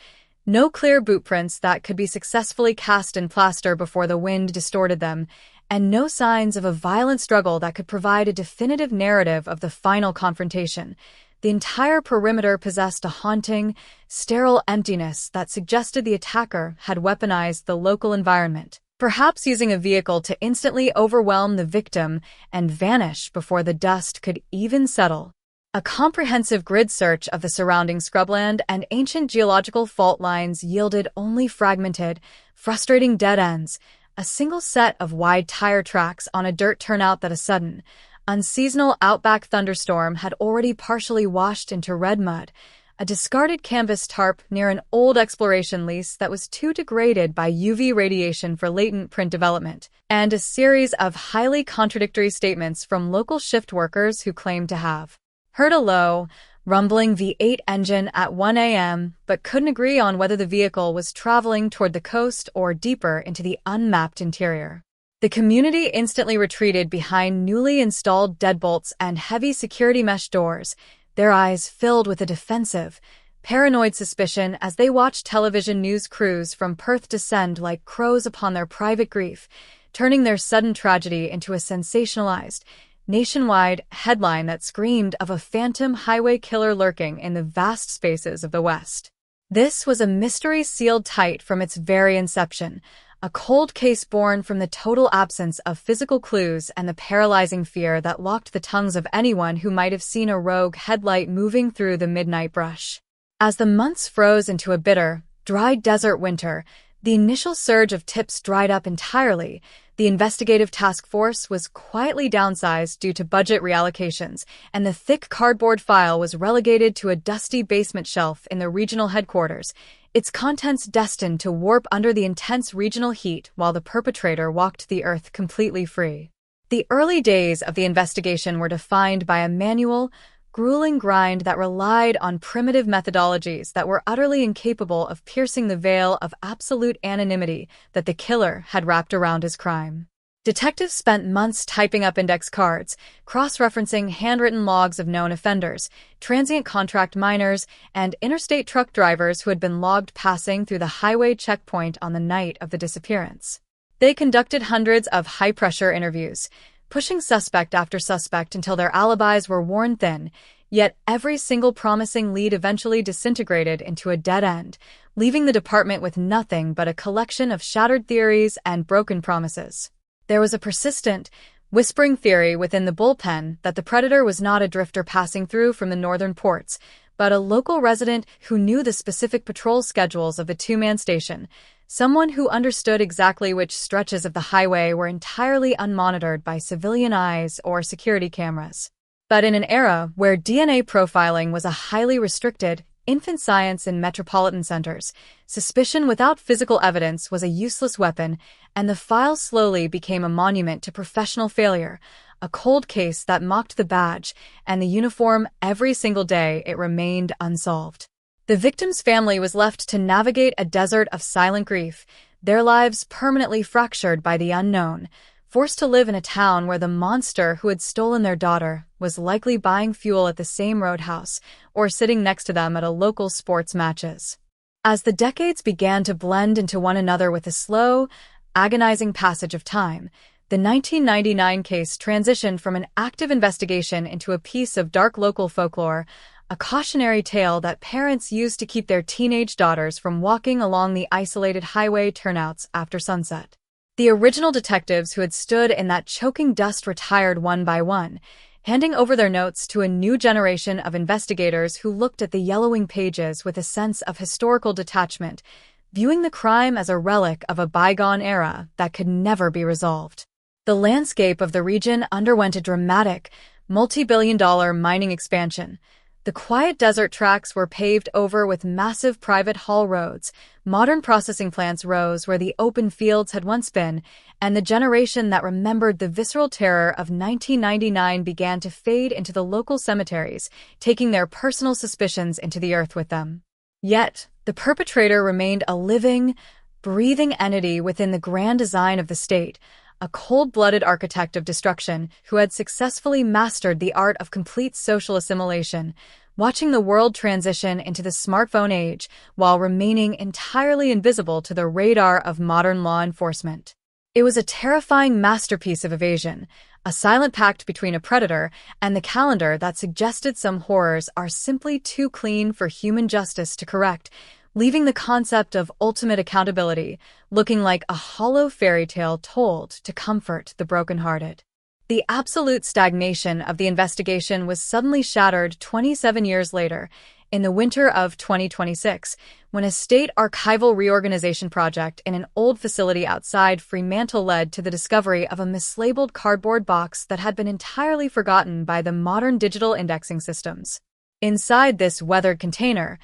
no clear boot prints that could be successfully cast in plaster before the wind distorted them, and no signs of a violent struggle that could provide a definitive narrative of the final confrontation. The entire perimeter possessed a haunting, sterile emptiness that suggested the attacker had weaponized the local environment, perhaps using a vehicle to instantly overwhelm the victim and vanish before the dust could even settle. A comprehensive grid search of the surrounding scrubland and ancient geological fault lines yielded only fragmented, frustrating dead ends, a single set of wide tire tracks on a dirt turnout that a sudden, unseasonal outback thunderstorm had already partially washed into red mud, a discarded canvas tarp near an old exploration lease that was too degraded by UV radiation for latent print development, and a series of highly contradictory statements from local shift workers who claimed to have heard a low, rumbling V8 engine at 1 a.m., but couldn't agree on whether the vehicle was traveling toward the coast or deeper into the unmapped interior. The community instantly retreated behind newly installed deadbolts and heavy security mesh doors, their eyes filled with a defensive, paranoid suspicion as they watched television news crews from Perth descend like crows upon their private grief, turning their sudden tragedy into a sensationalized, nationwide headline that screamed of a phantom highway killer lurking in the vast spaces of the West. This was a mystery sealed tight from its very inception, a cold case born from the total absence of physical clues and the paralyzing fear that locked the tongues of anyone who might have seen a rogue headlight moving through the midnight brush. As the months froze into a bitter, dry desert winter, the initial surge of tips dried up entirely. The investigative task force was quietly downsized due to budget reallocations, and the thick cardboard file was relegated to a dusty basement shelf in the regional headquarters, its contents destined to warp under the intense regional heat while the perpetrator walked the earth completely free. The early days of the investigation were defined by a manual, grueling grind that relied on primitive methodologies that were utterly incapable of piercing the veil of absolute anonymity that the killer had wrapped around his crime. Detectives spent months typing up index cards, cross-referencing handwritten logs of known offenders, transient contract miners, and interstate truck drivers who had been logged passing through the highway checkpoint on the night of the disappearance. They conducted hundreds of high-pressure interviews, pushing suspect after suspect until their alibis were worn thin, yet every single promising lead eventually disintegrated into a dead end, leaving the department with nothing but a collection of shattered theories and broken promises. There was a persistent, whispering theory within the bullpen that the predator was not a drifter passing through from the northern ports, but a local resident who knew the specific patrol schedules of the two-man station, someone who understood exactly which stretches of the highway were entirely unmonitored by civilian eyes or security cameras. But in an era where DNA profiling was a highly restricted, infant science in metropolitan centers, suspicion without physical evidence was a useless weapon, and the file slowly became a monument to professional failure, a cold case that mocked the badge and the uniform every single day it remained unsolved. The victim's family was left to navigate a desert of silent grief, their lives permanently fractured by the unknown, forced to live in a town where the monster who had stolen their daughter was likely buying fuel at the same roadhouse or sitting next to them at a local sports matches. As the decades began to blend into one another with a slow, agonizing passage of time, the 1999 case transitioned from an active investigation into a piece of dark local folklore, a cautionary tale that parents used to keep their teenage daughters from walking along the isolated highway turnouts after sunset. The original detectives who had stood in that choking dust retired one by one, handing over their notes to a new generation of investigators who looked at the yellowing pages with a sense of historical detachment, viewing the crime as a relic of a bygone era that could never be resolved. The landscape of the region underwent a dramatic, multi-billion-dollar mining expansion. The quiet desert tracts were paved over with massive private haul roads, modern processing plants rose where the open fields had once been, and the generation that remembered the visceral terror of 1999 began to fade into the local cemeteries, taking their personal suspicions into the earth with them. Yet, the perpetrator remained a living, breathing entity within the grand design of the state, a cold-blooded architect of destruction who had successfully mastered the art of complete social assimilation, watching the world transition into the smartphone age while remaining entirely invisible to the radar of modern law enforcement. It was a terrifying masterpiece of evasion, a silent pact between a predator and the calendar that suggested some horrors are simply too clean for human justice to correct, leaving the concept of ultimate accountability looking like a hollow fairy tale told to comfort the brokenhearted. The absolute stagnation of the investigation was suddenly shattered 27 years later, in the winter of 2026, when a state archival reorganization project in an old facility outside Fremantle led to the discovery of a mislabeled cardboard box that had been entirely forgotten by the modern digital indexing systems. Inside this weathered container,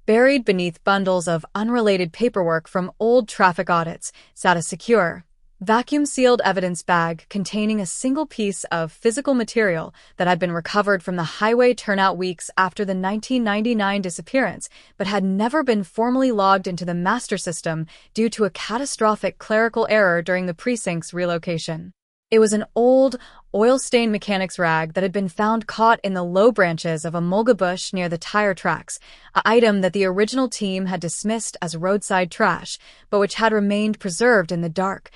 buried beneath bundles of unrelated paperwork from old traffic audits, sat a secure, vacuum-sealed evidence bag containing a single piece of physical material that had been recovered from the highway turnout weeks after the 1999 disappearance, but had never been formally logged into the master system due to a catastrophic clerical error during the precinct's relocation. It was an old, oil-stained mechanic's rag that had been found caught in the low branches of a mulga bush near the tire tracks, an item that the original team had dismissed as roadside trash, but which had remained preserved in the dark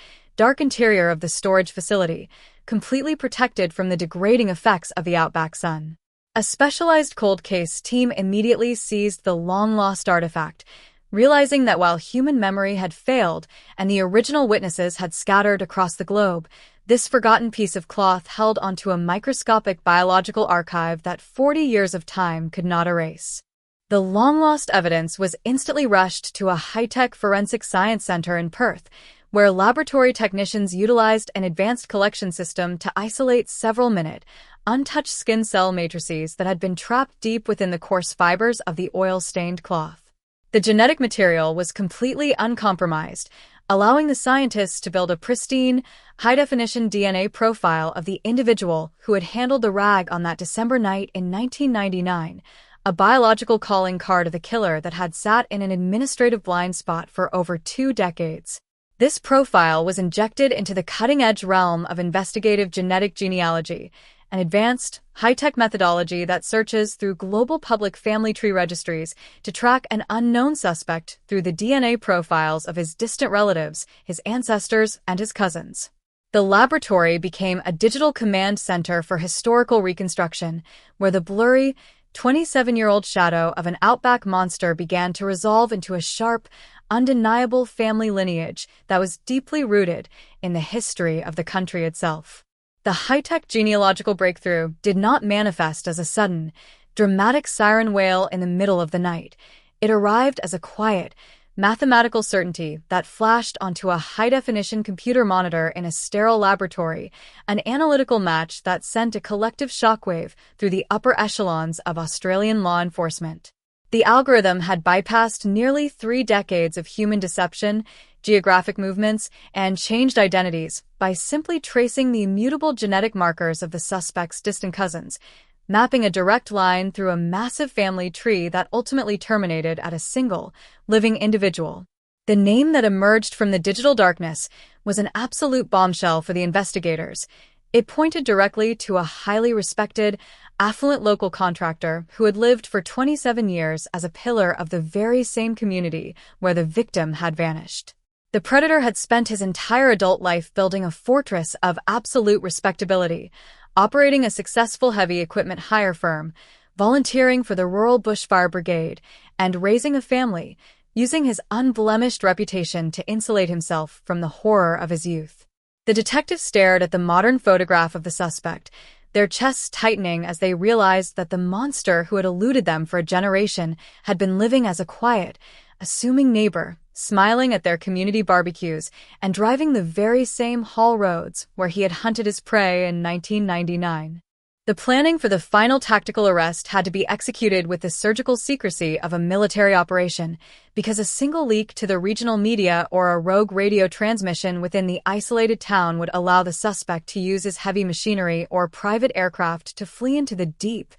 interior of the storage facility, completely protected from the degrading effects of the outback sun. A specialized cold case team immediately seized the long-lost artifact, realizing that while human memory had failed and the original witnesses had scattered across the globe, this forgotten piece of cloth held onto a microscopic biological archive that 40 years of time could not erase. The long-lost evidence was instantly rushed to a high-tech forensic science center in Perth, where laboratory technicians utilized an advanced collection system to isolate several minute, untouched skin cell matrices that had been trapped deep within the coarse fibers of the oil-stained cloth. The genetic material was completely uncompromised, allowing the scientists to build a pristine, high-definition DNA profile of the individual who had handled the rag on that December night in 1999, a biological calling card of the killer that had sat in an administrative blind spot for over 2 decades. This profile was injected into the cutting-edge realm of investigative genetic genealogy, an advanced, high-tech methodology that searches through global public family tree registries to track an unknown suspect through the DNA profiles of his distant relatives, his ancestors, and his cousins. The laboratory became a digital command center for historical reconstruction, where the blurry, 27-year-old shadow of an outback monster began to resolve into a sharp, undeniable family lineage that was deeply rooted in the history of the country itself. The high-tech genealogical breakthrough did not manifest as a sudden, dramatic siren wail in the middle of the night. It arrived as a quiet, mathematical certainty that flashed onto a high-definition computer monitor in a sterile laboratory, an analytical match that sent a collective shockwave through the upper echelons of Australian law enforcement. The algorithm had bypassed nearly 3 decades of human deception, geographic movements, and changed identities by simply tracing the immutable genetic markers of the suspect's distant cousins, mapping a direct line through a massive family tree that ultimately terminated at a single, living individual. The name that emerged from the digital darkness was an absolute bombshell for the investigators. It pointed directly to a highly respected, affluent local contractor who had lived for 27 years as a pillar of the very same community where the victim had vanished. The predator had spent his entire adult life building a fortress of absolute respectability, operating a successful heavy equipment hire firm, volunteering for the Rural Bushfire Brigade, and raising a family, using his unblemished reputation to insulate himself from the horror of his youth. The detectives stared at the modern photograph of the suspect, their chests tightening as they realized that the monster who had eluded them for a generation had been living as a quiet, assuming neighbor, smiling at their community barbecues and driving the very same haul roads where he had hunted his prey in 1999. The planning for the final tactical arrest had to be executed with the surgical secrecy of a military operation, because a single leak to the regional media or a rogue radio transmission within the isolated town would allow the suspect to use his heavy machinery or private aircraft to flee into the deep,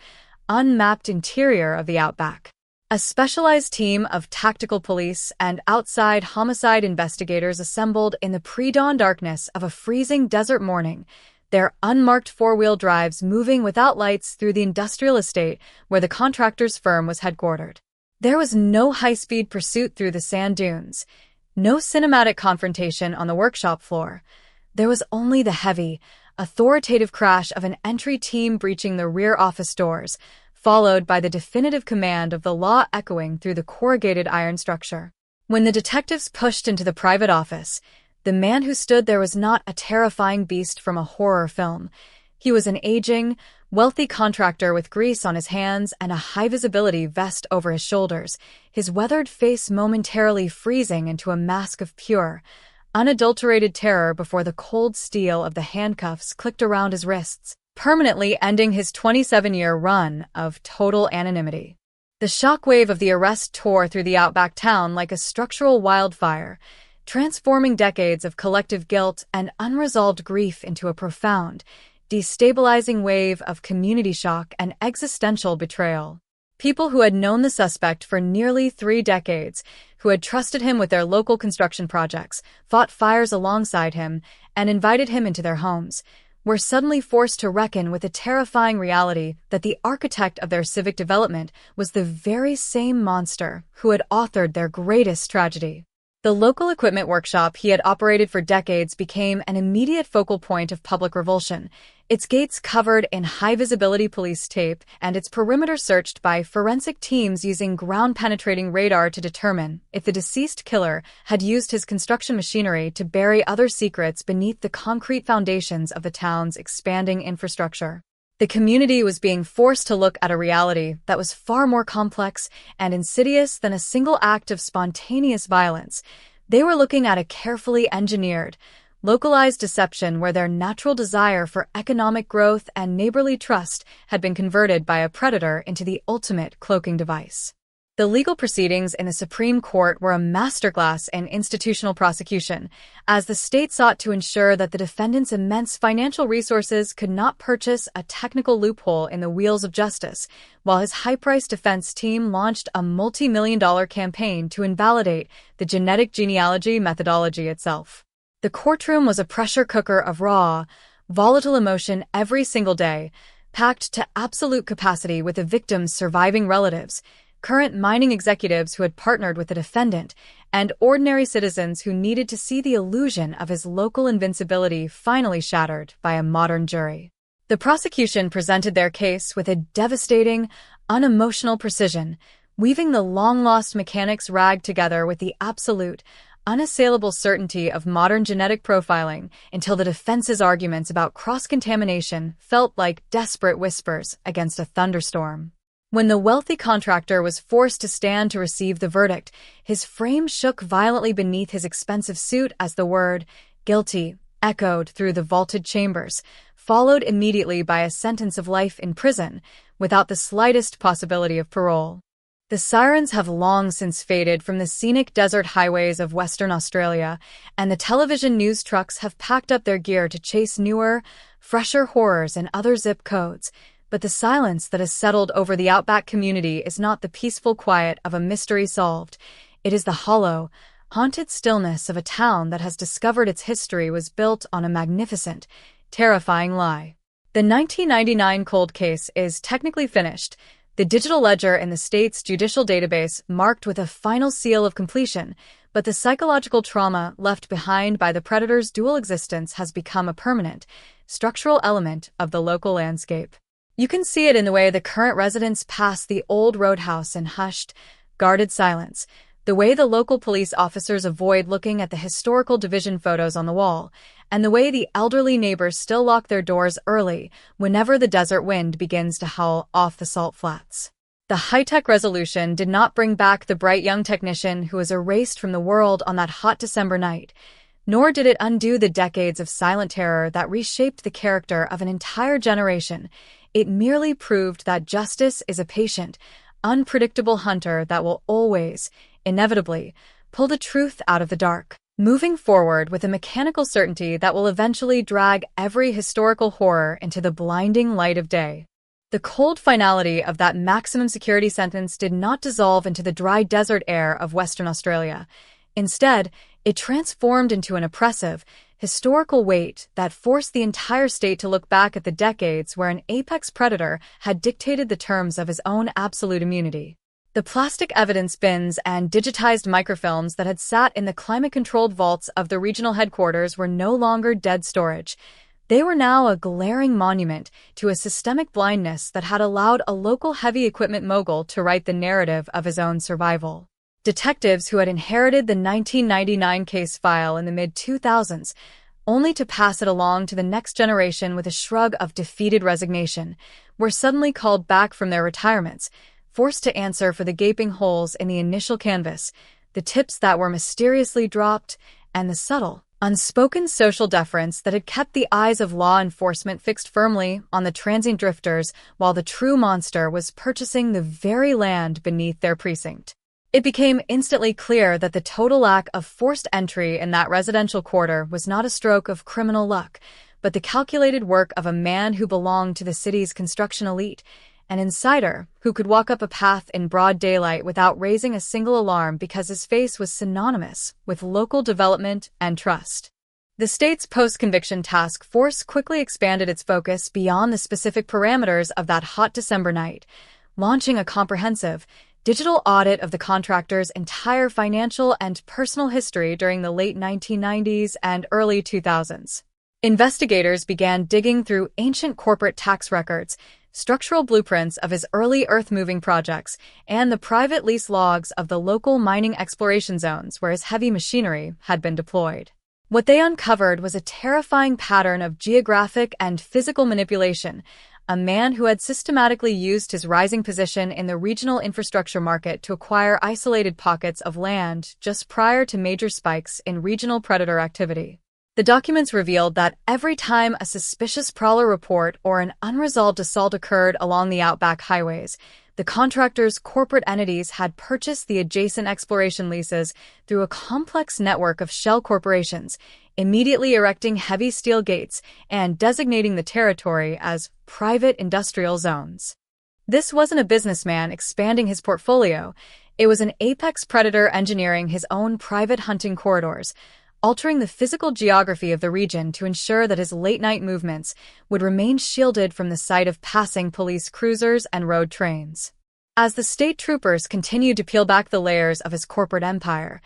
unmapped interior of the outback. A specialized team of tactical police and outside homicide investigators assembled in the pre-dawn darkness of a freezing desert morning, their unmarked four-wheel drives moving without lights through the industrial estate where the contractor's firm was headquartered. There was no high-speed pursuit through the sand dunes, no cinematic confrontation on the workshop floor. There was only the heavy, authoritative crash of an entry team breaching the rear office doors, followed by the definitive command of the law echoing through the corrugated iron structure. When the detectives pushed into the private office, the man who stood there was not a terrifying beast from a horror film. He was an aging, wealthy contractor with grease on his hands and a high-visibility vest over his shoulders, his weathered face momentarily freezing into a mask of pure, unadulterated terror before the cold steel of the handcuffs clicked around his wrists, permanently ending his 27-year run of total anonymity. The shockwave of the arrest tore through the outback town like a structural wildfire, transforming decades of collective guilt and unresolved grief into a profound, destabilizing wave of community shock and existential betrayal. People who had known the suspect for nearly 3 decades, who had trusted him with their local construction projects, fought fires alongside him, and invited him into their homes, were suddenly forced to reckon with the terrifying reality that the architect of their civic development was the very same monster who had authored their greatest tragedy. The local equipment workshop he had operated for decades became an immediate focal point of public revulsion, its gates covered in high-visibility police tape and its perimeter searched by forensic teams using ground-penetrating radar to determine if the deceased killer had used his construction machinery to bury other secrets beneath the concrete foundations of the town's expanding infrastructure. The community was being forced to look at a reality that was far more complex and insidious than a single act of spontaneous violence. They were looking at a carefully engineered, localized deception where their natural desire for economic growth and neighborly trust had been converted by a predator into the ultimate cloaking device. The legal proceedings in the Supreme Court were a masterclass in institutional prosecution, as the state sought to ensure that the defendant's immense financial resources could not purchase a technical loophole in the wheels of justice, while his high-priced defense team launched a multi-million-dollar campaign to invalidate the genetic genealogy methodology itself. The courtroom was a pressure cooker of raw, volatile emotion every single day, packed to absolute capacity with the victim's surviving relatives, current mining executives who had partnered with the defendant, and ordinary citizens who needed to see the illusion of his local invincibility finally shattered by a modern jury. The prosecution presented their case with a devastating, unemotional precision, weaving the long-lost mechanics rag together with the absolute, unassailable certainty of modern genetic profiling until the defense's arguments about cross-contamination felt like desperate whispers against a thunderstorm. When the wealthy contractor was forced to stand to receive the verdict, his frame shook violently beneath his expensive suit as the word "guilty" echoed through the vaulted chambers, followed immediately by a sentence of life in prison, without the slightest possibility of parole. The sirens have long since faded from the scenic desert highways of Western Australia, and the television news trucks have packed up their gear to chase newer, fresher horrors in other zip codes. But the silence that has settled over the outback community is not the peaceful quiet of a mystery solved. It is the hollow, haunted stillness of a town that has discovered its history was built on a magnificent, terrifying lie. The 1999 cold case is technically finished, the digital ledger in the state's judicial database marked with a final seal of completion, but the psychological trauma left behind by the predator's dual existence has become a permanent, structural element of the local landscape. You can see it in the way the current residents pass the old roadhouse in hushed, guarded silence, the way the local police officers avoid looking at the historical division photos on the wall, and the way the elderly neighbors still lock their doors early whenever the desert wind begins to howl off the salt flats. The high-tech resolution did not bring back the bright young technician who was erased from the world on that hot December night, nor did it undo the decades of silent terror that reshaped the character of an entire generation. It merely proved that justice is a patient, unpredictable hunter that will always, inevitably, pull the truth out of the dark, moving forward with a mechanical certainty that will eventually drag every historical horror into the blinding light of day. The cold finality of that maximum security sentence did not dissolve into the dry desert air of Western Australia. Instead, it transformed into an oppressive, historical weight that forced the entire state to look back at the decades where an apex predator had dictated the terms of his own absolute immunity. The plastic evidence bins and digitized microfilms that had sat in the climate-controlled vaults of the regional headquarters were no longer dead storage. They were now a glaring monument to a systemic blindness that had allowed a local heavy equipment mogul to write the narrative of his own survival. Detectives who had inherited the 1999 case file in the mid-2000s, only to pass it along to the next generation with a shrug of defeated resignation, were suddenly called back from their retirements, forced to answer for the gaping holes in the initial canvas, the tips that were mysteriously dropped, and the subtle, unspoken social deference that had kept the eyes of law enforcement fixed firmly on the transient drifters while the true monster was purchasing the very land beneath their precinct. It became instantly clear that the total lack of forced entry in that residential quarter was not a stroke of criminal luck, but the calculated work of a man who belonged to the city's construction elite, an insider who could walk up a path in broad daylight without raising a single alarm because his face was synonymous with local development and trust. The state's post-conviction task force quickly expanded its focus beyond the specific parameters of that hot December night, launching a comprehensive, digital audit of the contractor's entire financial and personal history during the late 1990s and early 2000s. Investigators began digging through ancient corporate tax records, structural blueprints of his early earth-moving projects, and the private lease logs of the local mining exploration zones where his heavy machinery had been deployed. What they uncovered was a terrifying pattern of geographic and physical manipulation, a man who had systematically used his rising position in the regional infrastructure market to acquire isolated pockets of land just prior to major spikes in regional predator activity. The documents revealed that every time a suspicious prowler report or an unresolved assault occurred along the outback highways, the contractor's corporate entities had purchased the adjacent exploration leases through a complex network of shell corporations, immediately erecting heavy steel gates and designating the territory as private industrial zones. This wasn't a businessman expanding his portfolio. It was an apex predator engineering his own private hunting corridors, altering the physical geography of the region to ensure that his late-night movements would remain shielded from the sight of passing police cruisers and road trains. As the state troopers continued to peel back the layers of his corporate empire,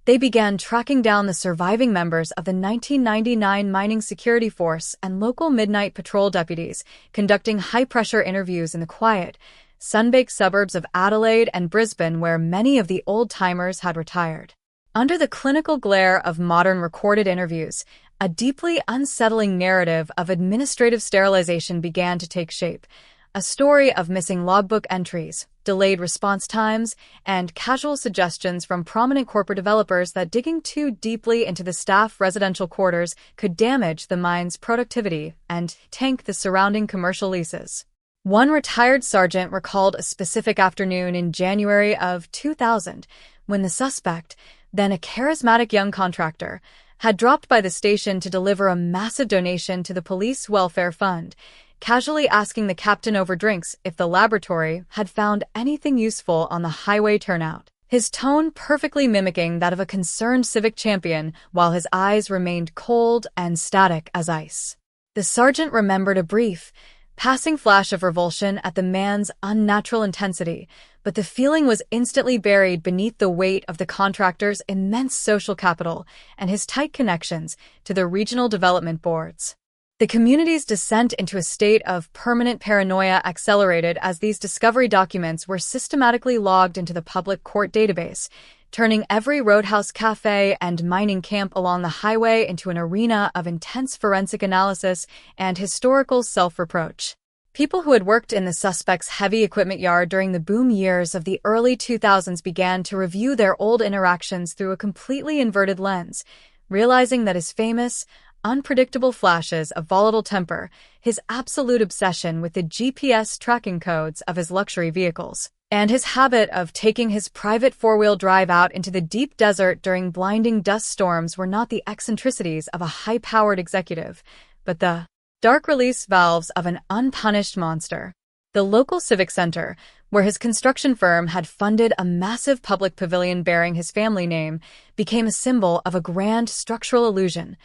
they began tracking down the surviving members of the 1999 Mining Security Force and local midnight patrol deputies, conducting high-pressure interviews in the quiet, sun-baked suburbs of Adelaide and Brisbane where many of the old-timers had retired. Under the clinical glare of modern recorded interviews, a deeply unsettling narrative of administrative sterilization began to take shape, a story of missing logbook entries, delayed response times, and casual suggestions from prominent corporate developers that digging too deeply into the staff residential quarters could damage the mine's productivity and tank the surrounding commercial leases. One retired sergeant recalled a specific afternoon in January of 2000 when the suspect, then a charismatic young contractor, had dropped by the station to deliver a massive donation to the police welfare fund, casually asking the captain over drinks if the laboratory had found anything useful on the highway turnout, his tone perfectly mimicking that of a concerned civic champion while his eyes remained cold and static as ice. The sergeant remembered a brief, passing flash of revulsion at the man's unnatural intensity, but the feeling was instantly buried beneath the weight of the contractor's immense social capital and his tight connections to the regional development boards. The community's descent into a state of permanent paranoia accelerated as these discovery documents were systematically logged into the public court database, turning every roadhouse cafe and mining camp along the highway into an arena of intense forensic analysis and historical self-reproach. People who had worked in the suspect's heavy equipment yard during the boom years of the early 2000s began to review their old interactions through a completely inverted lens, realizing that his famous, unpredictable flashes of volatile temper, his absolute obsession with the GPS tracking codes of his luxury vehicles, and his habit of taking his private four-wheel drive out into the deep desert during blinding dust storms were not the eccentricities of a high-powered executive, but the dark release valves of an unpunished monster. The local civic center, where his construction firm had funded a massive public pavilion bearing his family name, became a symbol of a grand structural illusion.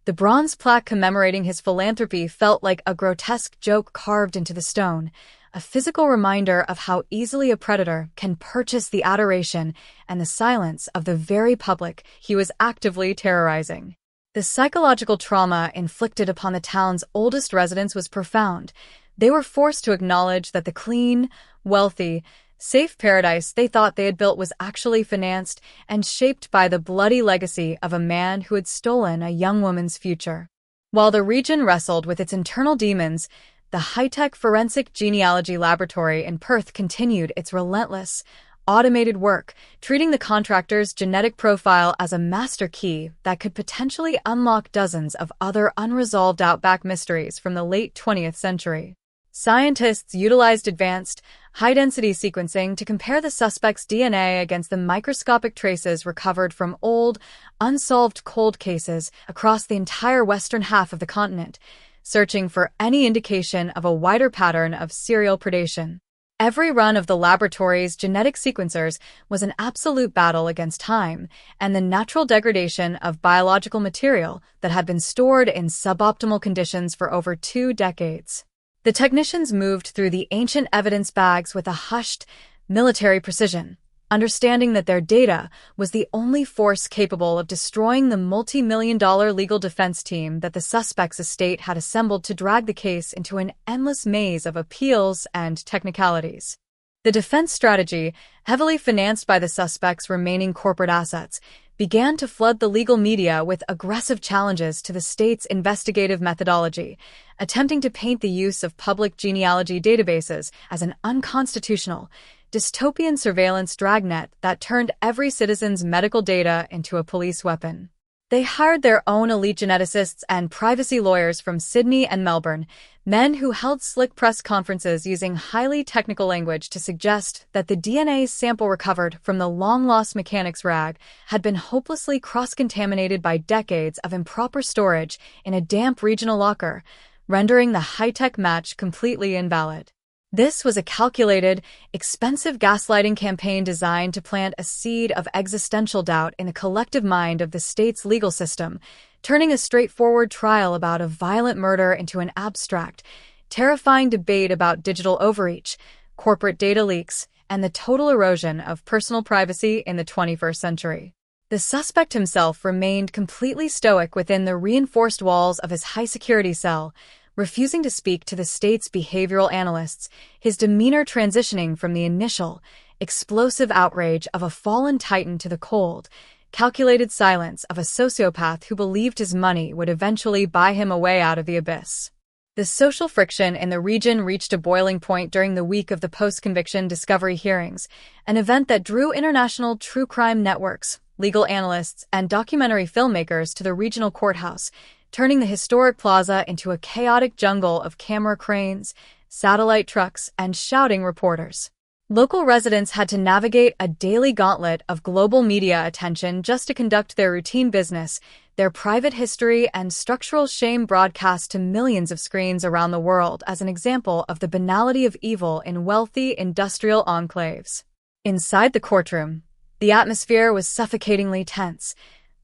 The bronze plaque commemorating his philanthropy felt like a grotesque joke carved into the stone, a physical reminder of how easily a predator can purchase the adoration and the silence of the very public he was actively terrorizing. The psychological trauma inflicted upon the town's oldest residents was profound. They were forced to acknowledge that the clean, wealthy, safe paradise they thought they had built was actually financed and shaped by the bloody legacy of a man who had stolen a young woman's future. While the region wrestled with its internal demons, the high-tech forensic genealogy laboratory in Perth continued its relentless, automated work, treating the contractor's genetic profile as a master key that could potentially unlock dozens of other unresolved outback mysteries from the late 20th century. Scientists utilized advanced, high-density sequencing to compare the suspect's DNA against the microscopic traces recovered from old, unsolved cold cases across the entire western half of the continent, searching for any indication of a wider pattern of serial predation. Every run of the laboratory's genetic sequencers was an absolute battle against time and the natural degradation of biological material that had been stored in suboptimal conditions for over 2 decades. The technicians moved through the ancient evidence bags with a hushed, military precision, understanding that their data was the only force capable of destroying the multi-million-dollar legal defense team that the suspect's estate had assembled to drag the case into an endless maze of appeals and technicalities. The defense strategy, heavily financed by the suspect's remaining corporate assets, began to flood the legal media with aggressive challenges to the state's investigative methodology, attempting to paint the use of public genealogy databases as an unconstitutional, dystopian surveillance dragnet that turned every citizen's medical data into a police weapon. They hired their own elite geneticists and privacy lawyers from Sydney and Melbourne, Men who held slick press conferences using highly technical language to suggest that the DNA sample recovered from the long-lost mechanics rag had been hopelessly cross-contaminated by decades of improper storage in a damp regional locker, rendering the high-tech match completely invalid. This was a calculated, expensive gaslighting campaign designed to plant a seed of existential doubt in the collective mind of the state's legal system, turning a straightforward trial about a violent murder into an abstract, terrifying debate about digital overreach, corporate data leaks, and the total erosion of personal privacy in the 21st century. The suspect himself remained completely stoic within the reinforced walls of his high-security cell, refusing to speak to the state's behavioral analysts, his demeanor transitioning from the initial, explosive outrage of a fallen titan to the cold, calculated silence of a sociopath who believed his money would eventually buy him a way out of the abyss. The social friction in the region reached a boiling point during the week of the post-conviction discovery hearings, an event that drew international true crime networks, legal analysts, and documentary filmmakers to the regional courthouse, turning the historic plaza into a chaotic jungle of camera cranes, satellite trucks, and shouting reporters. Local residents had to navigate a daily gauntlet of global media attention just to conduct their routine business, their private history and structural shame broadcast to millions of screens around the world as an example of the banality of evil in wealthy industrial enclaves. Inside the courtroom, the atmosphere was suffocatingly tense.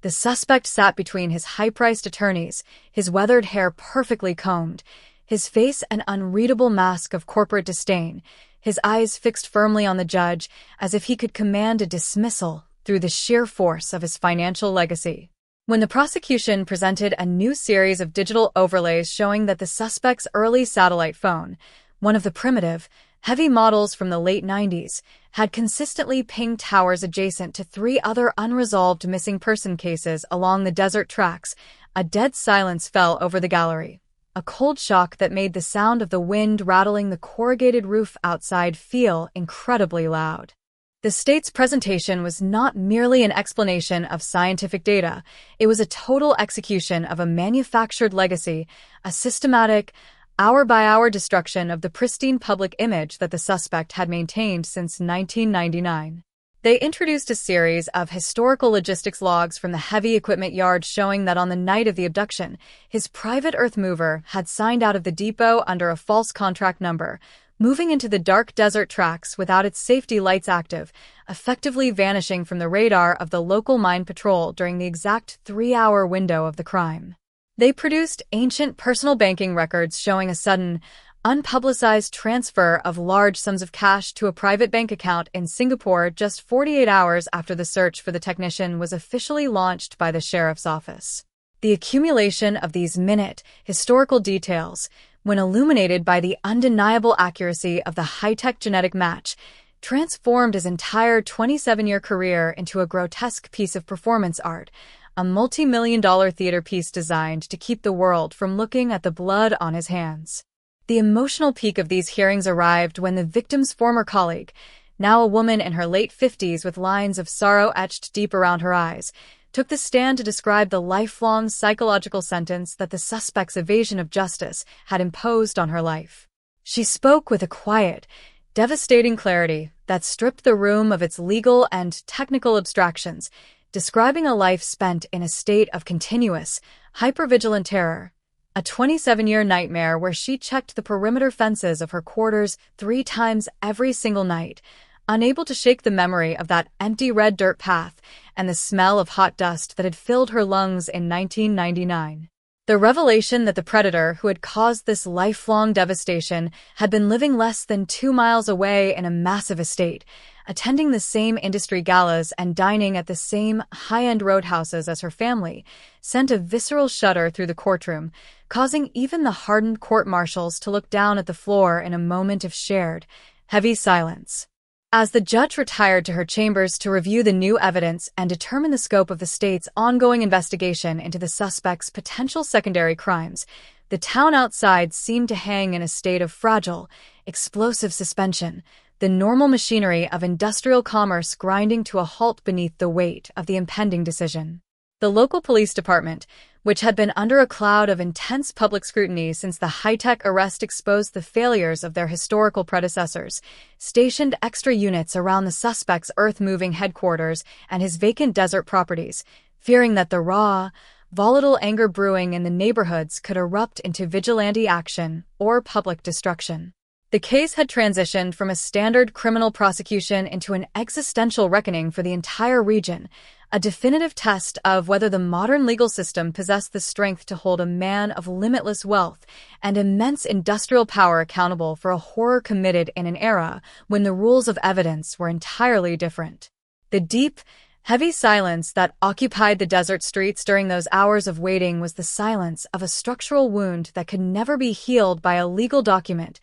The suspect sat between his high-priced attorneys, his weathered hair perfectly combed, his face an unreadable mask of corporate disdain, his eyes fixed firmly on the judge as if he could command a dismissal through the sheer force of his financial legacy. When the prosecution presented a new series of digital overlays showing that the suspect's early satellite phone, one of the primitive, heavy models from the late 90s, had consistently pinged towers adjacent to 3 other unresolved missing person cases along the desert tracks, a dead silence fell over the gallery. A cold shock that made the sound of the wind rattling the corrugated roof outside feel incredibly loud. The state's presentation was not merely an explanation of scientific data, it was a total execution of a manufactured legacy, a systematic, hour-by-hour destruction of the pristine public image that the suspect had maintained since 1999. They introduced a series of historical logistics logs from the heavy equipment yard showing that on the night of the abduction, his private earth mover had signed out of the depot under a false contract number, moving into the dark desert tracks without its safety lights active, effectively vanishing from the radar of the local mine patrol during the exact 3-hour window of the crime. They produced ancient personal banking records showing a sudden, unpublicized transfer of large sums of cash to a private bank account in Singapore just 48 hours after the search for the technician was officially launched by the sheriff's office. The accumulation of these minute, historical details, when illuminated by the undeniable accuracy of the high-tech genetic match, transformed his entire 27-year career into a grotesque piece of performance art, a multi-million-dollar theater piece designed to keep the world from looking at the blood on his hands. The emotional peak of these hearings arrived when the victim's former colleague, now a woman in her late 50s with lines of sorrow etched deep around her eyes, took the stand to describe the lifelong psychological sentence that the suspect's evasion of justice had imposed on her life. She spoke with a quiet, devastating clarity that stripped the room of its legal and technical abstractions, describing a life spent in a state of continuous, hypervigilant terror. A 27-year nightmare where she checked the perimeter fences of her quarters 3 times every single night, unable to shake the memory of that empty red dirt path and the smell of hot dust that had filled her lungs in 1999. The revelation that the predator who had caused this lifelong devastation had been living less than 2 miles away in a massive estate, attending the same industry galas and dining at the same high-end roadhouses as her family, sent a visceral shudder through the courtroom, causing even the hardened court marshals to look down at the floor in a moment of shared, heavy silence. As the judge retired to her chambers to review the new evidence and determine the scope of the state's ongoing investigation into the suspect's potential secondary crimes, the town outside seemed to hang in a state of fragile, explosive suspension, the normal machinery of industrial commerce grinding to a halt beneath the weight of the impending decision. The local police department, which had been under a cloud of intense public scrutiny since the high-tech arrest exposed the failures of their historical predecessors, stationed extra units around the suspect's earth-moving headquarters and his vacant desert properties, fearing that the raw, volatile anger brewing in the neighborhoods could erupt into vigilante action or public destruction. The case had transitioned from a standard criminal prosecution into an existential reckoning for the entire region, a definitive test of whether the modern legal system possessed the strength to hold a man of limitless wealth and immense industrial power accountable for a horror committed in an era when the rules of evidence were entirely different. The deep, heavy silence that occupied the desert streets during those hours of waiting was the silence of a structural wound that could never be healed by a legal document,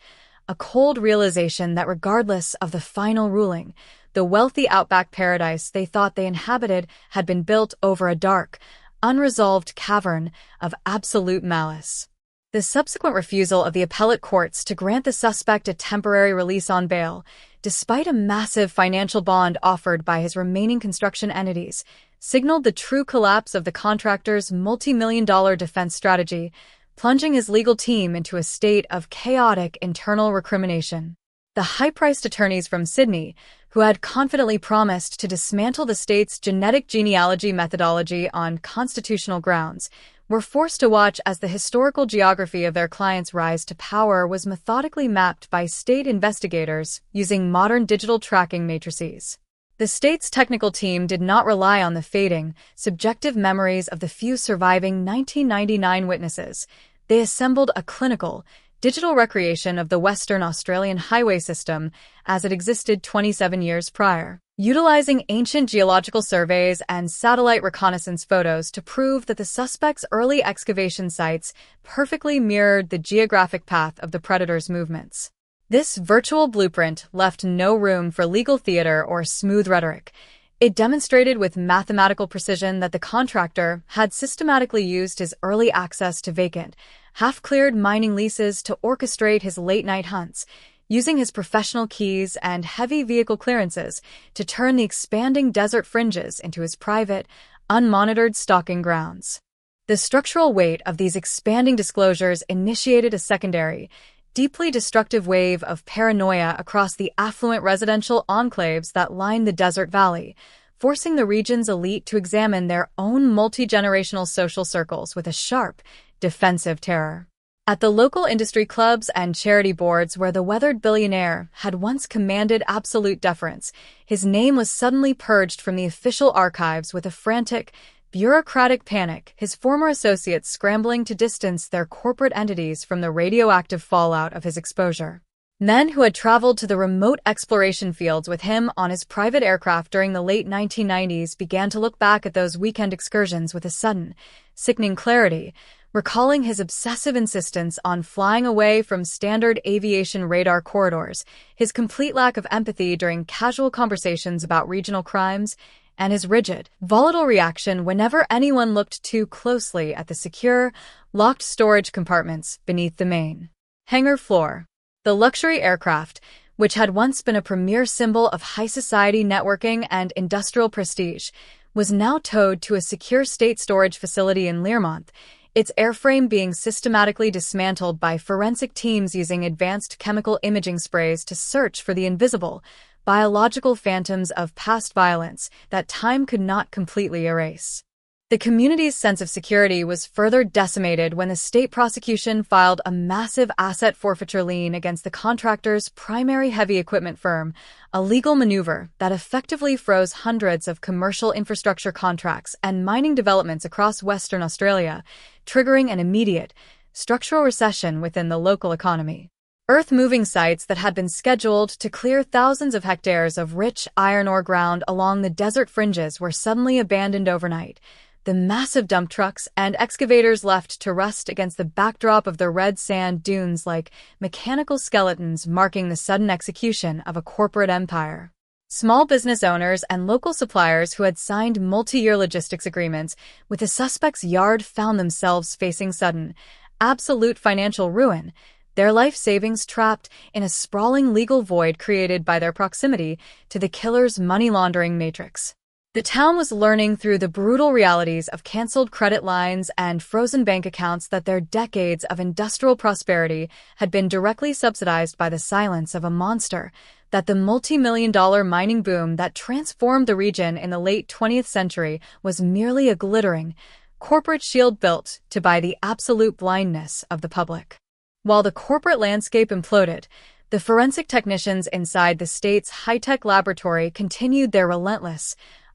a cold realization that regardless of the final ruling, the wealthy outback paradise they thought they inhabited had been built over a dark, unresolved cavern of absolute malice. The subsequent refusal of the appellate courts to grant the suspect a temporary release on bail, despite a massive financial bond offered by his remaining construction entities, signaled the true collapse of the contractor's multi-million-dollar defense strategy, plunging his legal team into a state of chaotic internal recrimination. The high-priced attorneys from Sydney, who had confidently promised to dismantle the state's genetic genealogy methodology on constitutional grounds, were forced to watch as the historical geography of their client's rise to power was methodically mapped by state investigators using modern digital tracking matrices. The state's technical team did not rely on the fading, subjective memories of the few surviving 1999 witnesses. They assembled a clinical, digital recreation of the Western Australian highway system as it existed 27 years prior, utilizing ancient geological surveys and satellite reconnaissance photos to prove that the suspect's early excavation sites perfectly mirrored the geographic path of the predator's movements. This virtual blueprint left no room for legal theater or smooth rhetoric. It demonstrated with mathematical precision that the contractor had systematically used his early access to vacant, half-cleared mining leases to orchestrate his late-night hunts, using his professional keys and heavy vehicle clearances to turn the expanding desert fringes into his private, unmonitored stalking grounds. The structural weight of these expanding disclosures initiated a secondary, deeply destructive wave of paranoia across the affluent residential enclaves that line the desert valley, forcing the region's elite to examine their own multi-generational social circles with a sharp, defensive terror. At the local industry clubs and charity boards where the weathered billionaire had once commanded absolute deference, his name was suddenly purged from the official archives with a frantic, bureaucratic panic, his former associates scrambling to distance their corporate entities from the radioactive fallout of his exposure. Men who had traveled to the remote exploration fields with him on his private aircraft during the late 1990s began to look back at those weekend excursions with a sudden, sickening clarity, recalling his obsessive insistence on flying away from standard aviation radar corridors, his complete lack of empathy during casual conversations about regional crimes, and his rigid, volatile reaction whenever anyone looked too closely at the secure, locked storage compartments beneath the main hangar floor. The luxury aircraft, which had once been a premier symbol of high society networking and industrial prestige, was now towed to a secure state storage facility in Learmonth, its airframe being systematically dismantled by forensic teams using advanced chemical imaging sprays to search for the invisible, biological phantoms of past violence that time could not completely erase. The community's sense of security was further decimated when the state prosecution filed a massive asset forfeiture lien against the contractor's primary heavy equipment firm, a legal maneuver that effectively froze hundreds of commercial infrastructure contracts and mining developments across Western Australia, triggering an immediate, structural recession within the local economy. Earth-moving sites that had been scheduled to clear thousands of hectares of rich iron ore ground along the desert fringes were suddenly abandoned overnight, the massive dump trucks and excavators left to rust against the backdrop of the red sand dunes like mechanical skeletons marking the sudden execution of a corporate empire. Small business owners and local suppliers who had signed multi-year logistics agreements with the suspect's yard found themselves facing sudden, absolute financial ruin, their life savings trapped in a sprawling legal void created by their proximity to the killer's money laundering matrix. The town was learning through the brutal realities of canceled credit lines and frozen bank accounts that their decades of industrial prosperity had been directly subsidized by the silence of a monster, that the multi-million-dollar mining boom that transformed the region in the late 20th century was merely a glittering, corporate shield built to buy the absolute blindness of the public. While the corporate landscape imploded, the forensic technicians inside the state's high-tech laboratory continued their relentless,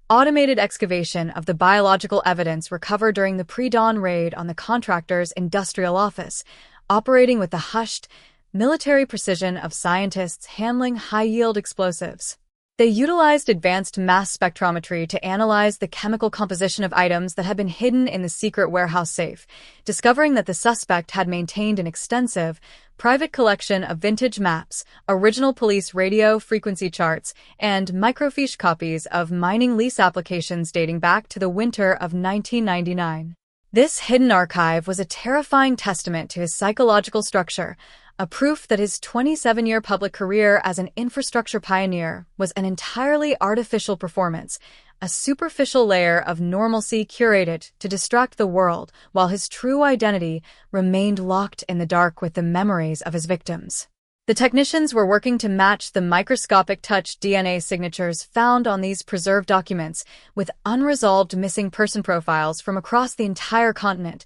automated excavation of the biological evidence recovered during the pre-dawn raid on the contractor's industrial office, operating with the hushed, military precision of scientists handling high-yield explosives. They utilized advanced mass spectrometry to analyze the chemical composition of items that had been hidden in the secret warehouse safe, discovering that the suspect had maintained an extensive, private collection of vintage maps, original police radio frequency charts, and microfiche copies of mining lease applications dating back to the winter of 1999. This hidden archive was a terrifying testament to his psychological structure, a proof that his 27-year public career as an infrastructure pioneer was an entirely artificial performance, a superficial layer of normalcy curated to distract the world, while his true identity remained locked in the dark with the memories of his victims. The technicians were working to match the microscopic touch DNA signatures found on these preserved documents with unresolved missing person profiles from across the entire continent,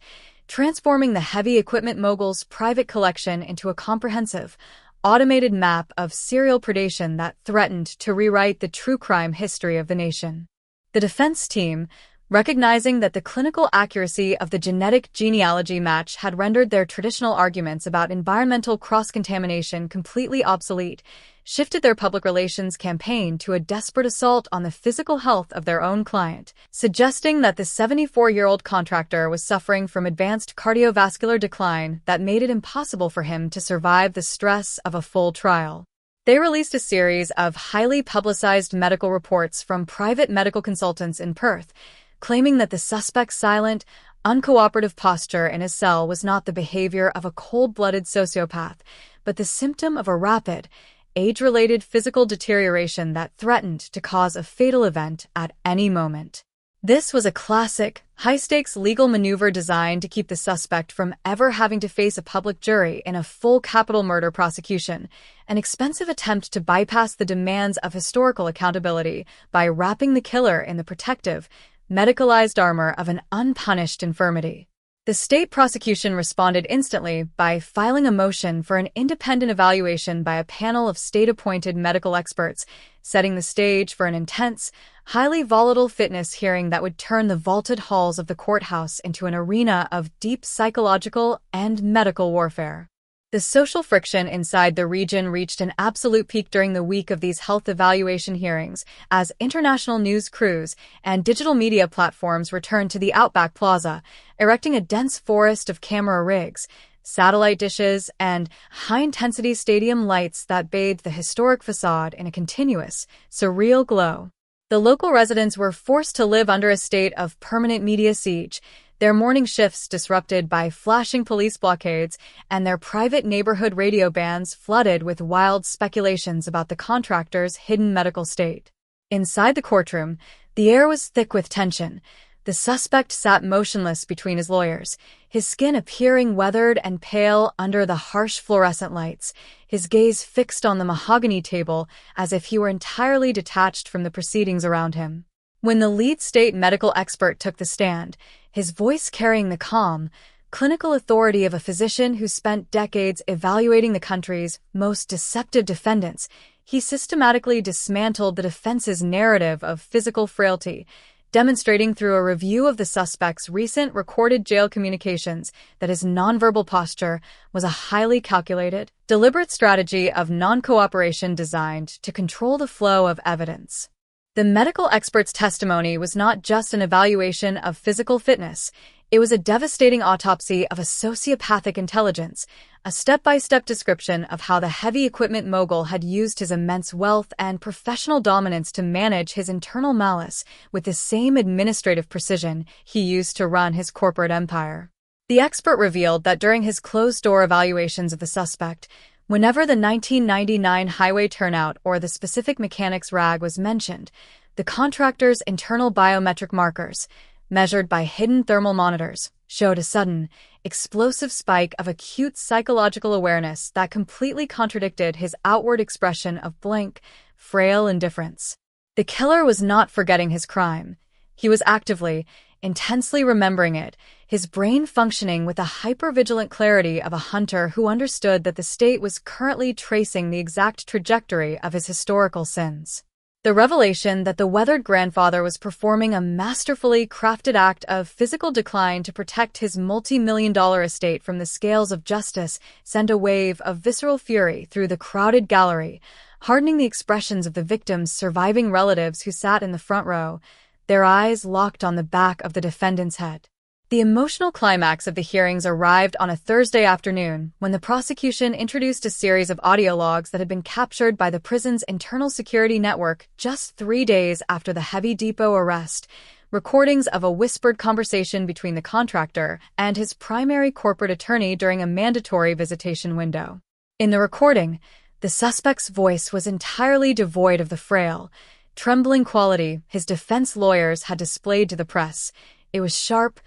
transforming the heavy equipment mogul's private collection into a comprehensive, automated map of serial predation that threatened to rewrite the true crime history of the nation. The defense team, recognizing that the clinical accuracy of the genetic genealogy match had rendered their traditional arguments about environmental cross-contamination completely obsolete, shifted their public relations campaign to a desperate assault on the physical health of their own client, suggesting that the 74-year-old contractor was suffering from advanced cardiovascular decline that made it impossible for him to survive the stress of a full trial. They released a series of highly publicized medical reports from private medical consultants in Perth, claiming that the suspect's silent, uncooperative posture in his cell was not the behavior of a cold-blooded sociopath, but the symptom of a rapid, age-related physical deterioration that threatened to cause a fatal event at any moment. This was a classic, high-stakes legal maneuver designed to keep the suspect from ever having to face a public jury in a full capital murder prosecution, an expensive attempt to bypass the demands of historical accountability by wrapping the killer in the protective, medicalized armor of an unpunished infirmity. The state prosecution responded instantly by filing a motion for an independent evaluation by a panel of state-appointed medical experts, setting the stage for an intense, highly volatile fitness hearing that would turn the vaulted halls of the courthouse into an arena of deep psychological and medical warfare. The social friction inside the region reached an absolute peak during the week of these health evaluation hearings, as international news crews and digital media platforms returned to the Outback Plaza, erecting a dense forest of camera rigs, satellite dishes, and high-intensity stadium lights that bathed the historic facade in a continuous, surreal glow. The local residents were forced to live under a state of permanent media siege, their morning shifts disrupted by flashing police blockades, and their private neighborhood radio bands flooded with wild speculations about the contractor's hidden medical state. Inside the courtroom, the air was thick with tension. The suspect sat motionless between his lawyers, his skin appearing weathered and pale under the harsh fluorescent lights, his gaze fixed on the mahogany table as if he were entirely detached from the proceedings around him. When the lead state medical expert took the stand, his voice carrying the calm, clinical authority of a physician who spent decades evaluating the country's most deceptive defendants, he systematically dismantled the defense's narrative of physical frailty, demonstrating through a review of the suspect's recent recorded jail communications that his nonverbal posture was a highly calculated, deliberate strategy of non-cooperation designed to control the flow of evidence. The medical expert's testimony was not just an evaluation of physical fitness, it was a devastating autopsy of a sociopathic intelligence, a step-by-step description of how the heavy equipment mogul had used his immense wealth and professional dominance to manage his internal malice with the same administrative precision he used to run his corporate empire. The expert revealed that during his closed-door evaluations of the suspect, whenever the 1999 highway turnout or the specific mechanics rag was mentioned, The contractor's internal biometric markers, measured by hidden thermal monitors, showed a sudden, explosive spike of acute psychological awareness that completely contradicted his outward expression of blank, frail indifference. The killer was not forgetting his crime. He was actively, intensely remembering it, his brain functioning with the hypervigilant clarity of a hunter who understood that the state was currently tracing the exact trajectory of his historical sins. The revelation that the weathered grandfather was performing a masterfully crafted act of physical decline to protect his multi-million-dollar estate from the scales of justice sent a wave of visceral fury through the crowded gallery, hardening the expressions of the victim's surviving relatives who sat in the front row, their eyes locked on the back of the defendant's head. The emotional climax of the hearings arrived on a Thursday afternoon when the prosecution introduced a series of audio logs that had been captured by the prison's internal security network just 3 days after the Heavy Depot arrest, recordings of a whispered conversation between the contractor and his primary corporate attorney during a mandatory visitation window. In the recording, the suspect's voice was entirely devoid of the frail, trembling quality his defense lawyers had displayed to the press. It was sharp,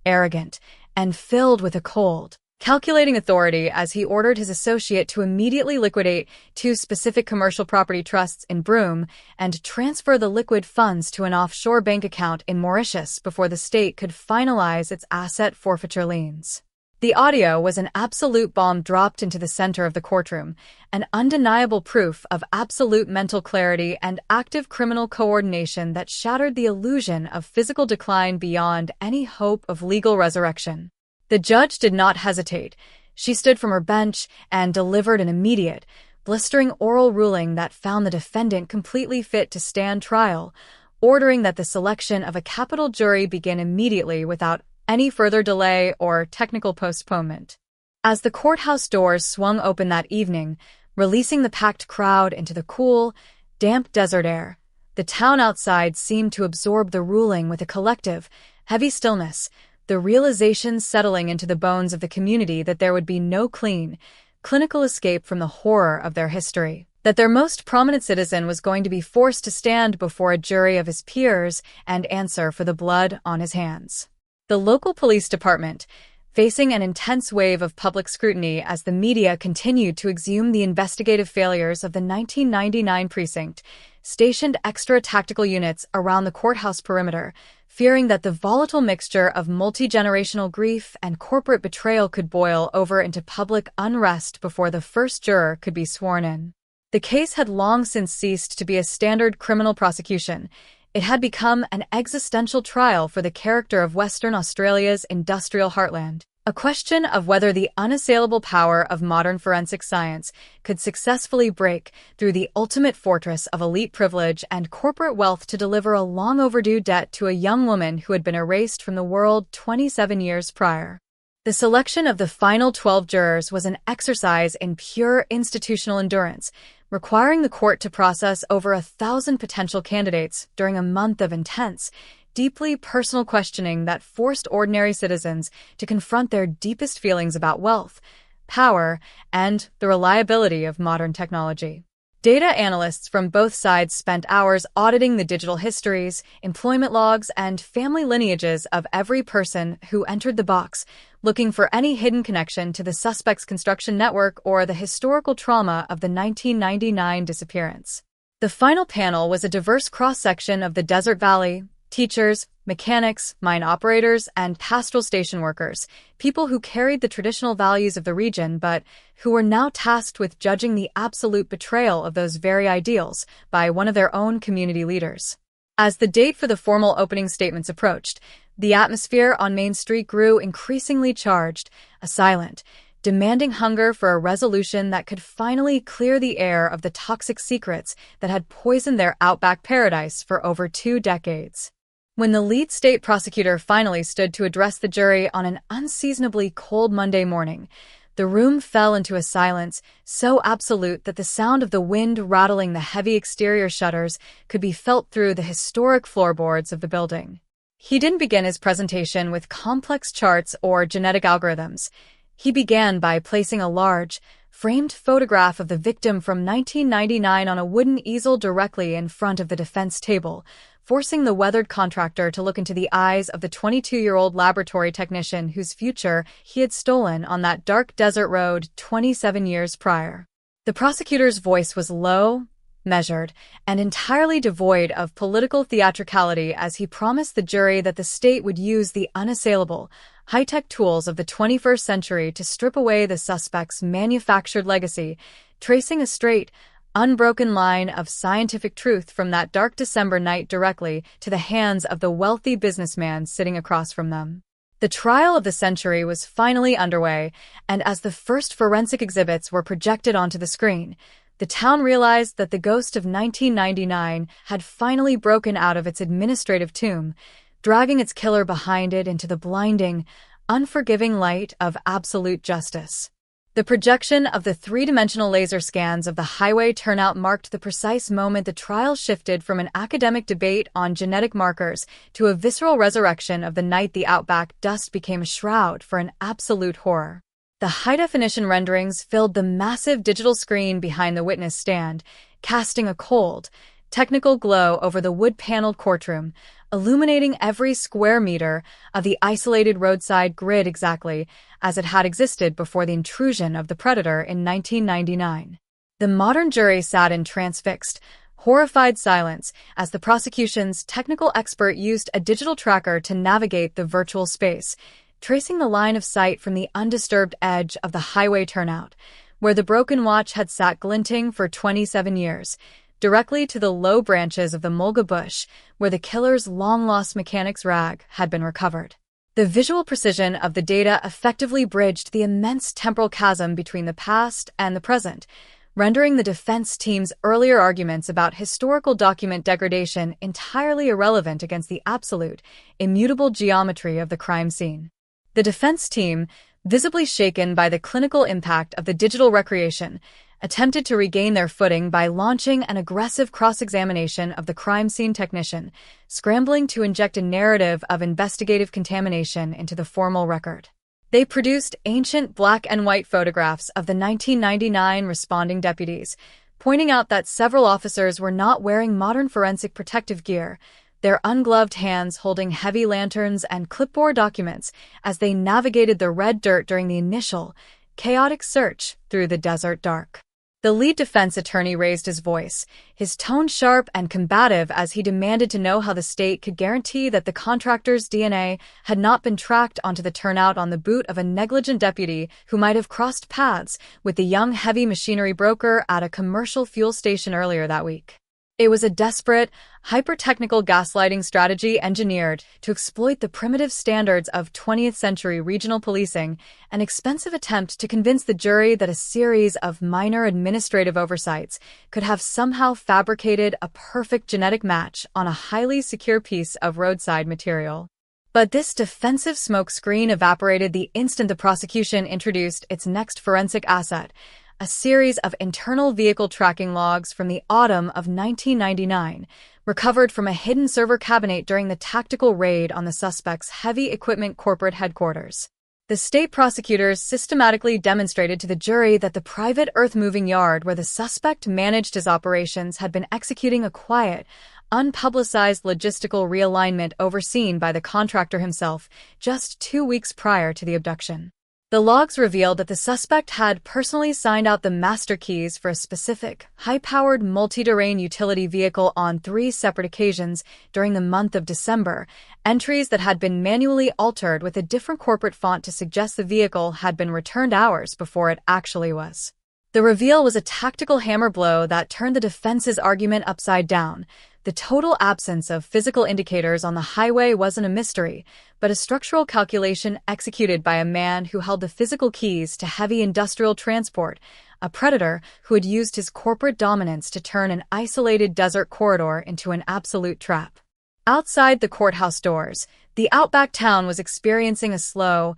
arrogant, and filled with a cold, calculating authority as he ordered his associate to immediately liquidate 2 specific commercial property trusts in Broome and transfer the liquid funds to an offshore bank account in Mauritius before the state could finalize its asset forfeiture liens. The audio was an absolute bomb dropped into the center of the courtroom, an undeniable proof of absolute mental clarity and active criminal coordination that shattered the illusion of physical decline beyond any hope of legal resurrection. The judge did not hesitate. She stood from her bench and delivered an immediate, blistering oral ruling that found the defendant completely fit to stand trial, ordering that the selection of a capital jury begin immediately without any further delay or technical postponement. As the courthouse doors swung open that evening, releasing the packed crowd into the cool, damp desert air, the town outside seemed to absorb the ruling with a collective, heavy stillness, the realization settling into the bones of the community that there would be no clean, clinical escape from the horror of their history, that their most prominent citizen was going to be forced to stand before a jury of his peers and answer for the blood on his hands. The local police department, facing an intense wave of public scrutiny as the media continued to exhume the investigative failures of the 1999 precinct, stationed extra tactical units around the courthouse perimeter, fearing that the volatile mixture of multi-generational grief and corporate betrayal could boil over into public unrest before the first juror could be sworn in. The case had long since ceased to be a standard criminal prosecution. It had become an existential trial for the character of Western Australia's industrial heartland, a question of whether the unassailable power of modern forensic science could successfully break through the ultimate fortress of elite privilege and corporate wealth to deliver a long overdue debt to a young woman who had been erased from the world 27 years prior. The selection of the final 12 jurors was an exercise in pure institutional endurance, requiring the court to process over 1,000 potential candidates during a month of intense, deeply personal questioning that forced ordinary citizens to confront their deepest feelings about wealth, power, and the reliability of modern technology. Data analysts from both sides spent hours auditing the digital histories, employment logs, and family lineages of every person who entered the box, looking for any hidden connection to the suspect's construction network or the historical trauma of the 1999 disappearance. The final panel was a diverse cross-section of the Desert Valley: teachers, mechanics, mine operators, and pastoral station workers, people who carried the traditional values of the region but who were now tasked with judging the absolute betrayal of those very ideals by one of their own community leaders. As the date for the formal opening statements approached, the atmosphere on Main Street grew increasingly charged, a silent, demanding hunger for a resolution that could finally clear the air of the toxic secrets that had poisoned their outback paradise for over 2 decades. When the lead state prosecutor finally stood to address the jury on an unseasonably cold Monday morning, the room fell into a silence so absolute that the sound of the wind rattling the heavy exterior shutters could be felt through the historic floorboards of the building. He didn't begin his presentation with complex charts or genetic algorithms. He began by placing a large, framed photograph of the victim from 1999 on a wooden easel directly in front of the defense table, forcing the weathered contractor to look into the eyes of the 22-year-old laboratory technician whose future he had stolen on that dark desert road 27 years prior. The prosecutor's voice was low, measured, and entirely devoid of political theatricality as he promised the jury that the state would use the unassailable, high-tech tools of the 21st century to strip away the suspect's manufactured legacy, tracing a straight, unbroken line of scientific truth from that dark December night directly to the hands of the wealthy businessman sitting across from them. The trial of the century was finally underway, and as the first forensic exhibits were projected onto the screen, the town realized that the ghost of 1999 had finally broken out of its administrative tomb, dragging its killer behind it into the blinding, unforgiving light of absolute justice. The projection of the three-dimensional laser scans of the highway turnout marked the precise moment the trial shifted from an academic debate on genetic markers to a visceral resurrection of the night the outback dust became a shroud for an absolute horror. The high-definition renderings filled the massive digital screen behind the witness stand, casting a cold, technical glow over the wood-paneled courtroom, illuminating every square meter of the isolated roadside grid exactly as it had existed before the intrusion of the predator in 1999. The modern jury sat in transfixed, horrified silence as the prosecution's technical expert used a digital tracker to navigate the virtual space, tracing the line of sight from the undisturbed edge of the highway turnout, where the broken watch had sat glinting for 27 years, directly to the low branches of the mulga bush where the killer's long-lost mechanic's rag had been recovered. The visual precision of the data effectively bridged the immense temporal chasm between the past and the present, rendering the defense team's earlier arguments about historical document degradation entirely irrelevant against the absolute, immutable geometry of the crime scene. The defense team, visibly shaken by the clinical impact of the digital recreation, attempted to regain their footing by launching an aggressive cross-examination of the crime scene technician, scrambling to inject a narrative of investigative contamination into the formal record. They produced ancient black and white photographs of the 1999 responding deputies, pointing out that several officers were not wearing modern forensic protective gear, their ungloved hands holding heavy lanterns and clipboard documents as they navigated the red dirt during the initial, chaotic search through the desert dark. The lead defense attorney raised his voice, his tone sharp and combative as he demanded to know how the state could guarantee that the contractor's DNA had not been tracked onto the turnout on the boot of a negligent deputy who might have crossed paths with the young heavy machinery broker at a commercial fuel station earlier that week. It was a desperate, hyper-technical gaslighting strategy engineered to exploit the primitive standards of 20th-century regional policing, an expensive attempt to convince the jury that a series of minor administrative oversights could have somehow fabricated a perfect genetic match on a highly secure piece of roadside material. But this defensive smokescreen evaporated the instant the prosecution introduced its next forensic asset, a series of internal vehicle tracking logs from the autumn of 1999, recovered from a hidden server cabinet during the tactical raid on the suspect's heavy equipment corporate headquarters. The state prosecutors systematically demonstrated to the jury that the private earth-moving yard where the suspect managed his operations had been executing a quiet, unpublicized logistical realignment overseen by the contractor himself just 2 weeks prior to the abduction. The logs revealed that the suspect had personally signed out the master keys for a specific, high-powered multi-terrain utility vehicle on 3 separate occasions during the month of December, entries that had been manually altered with a different corporate font to suggest the vehicle had been returned hours before it actually was. The reveal was a tactical hammer blow that turned the defense's argument upside down. The total absence of physical indicators on the highway wasn't a mystery, but a structural calculation executed by a man who held the physical keys to heavy industrial transport, a predator who had used his corporate dominance to turn an isolated desert corridor into an absolute trap. Outside the courthouse doors, the outback town was experiencing a slow,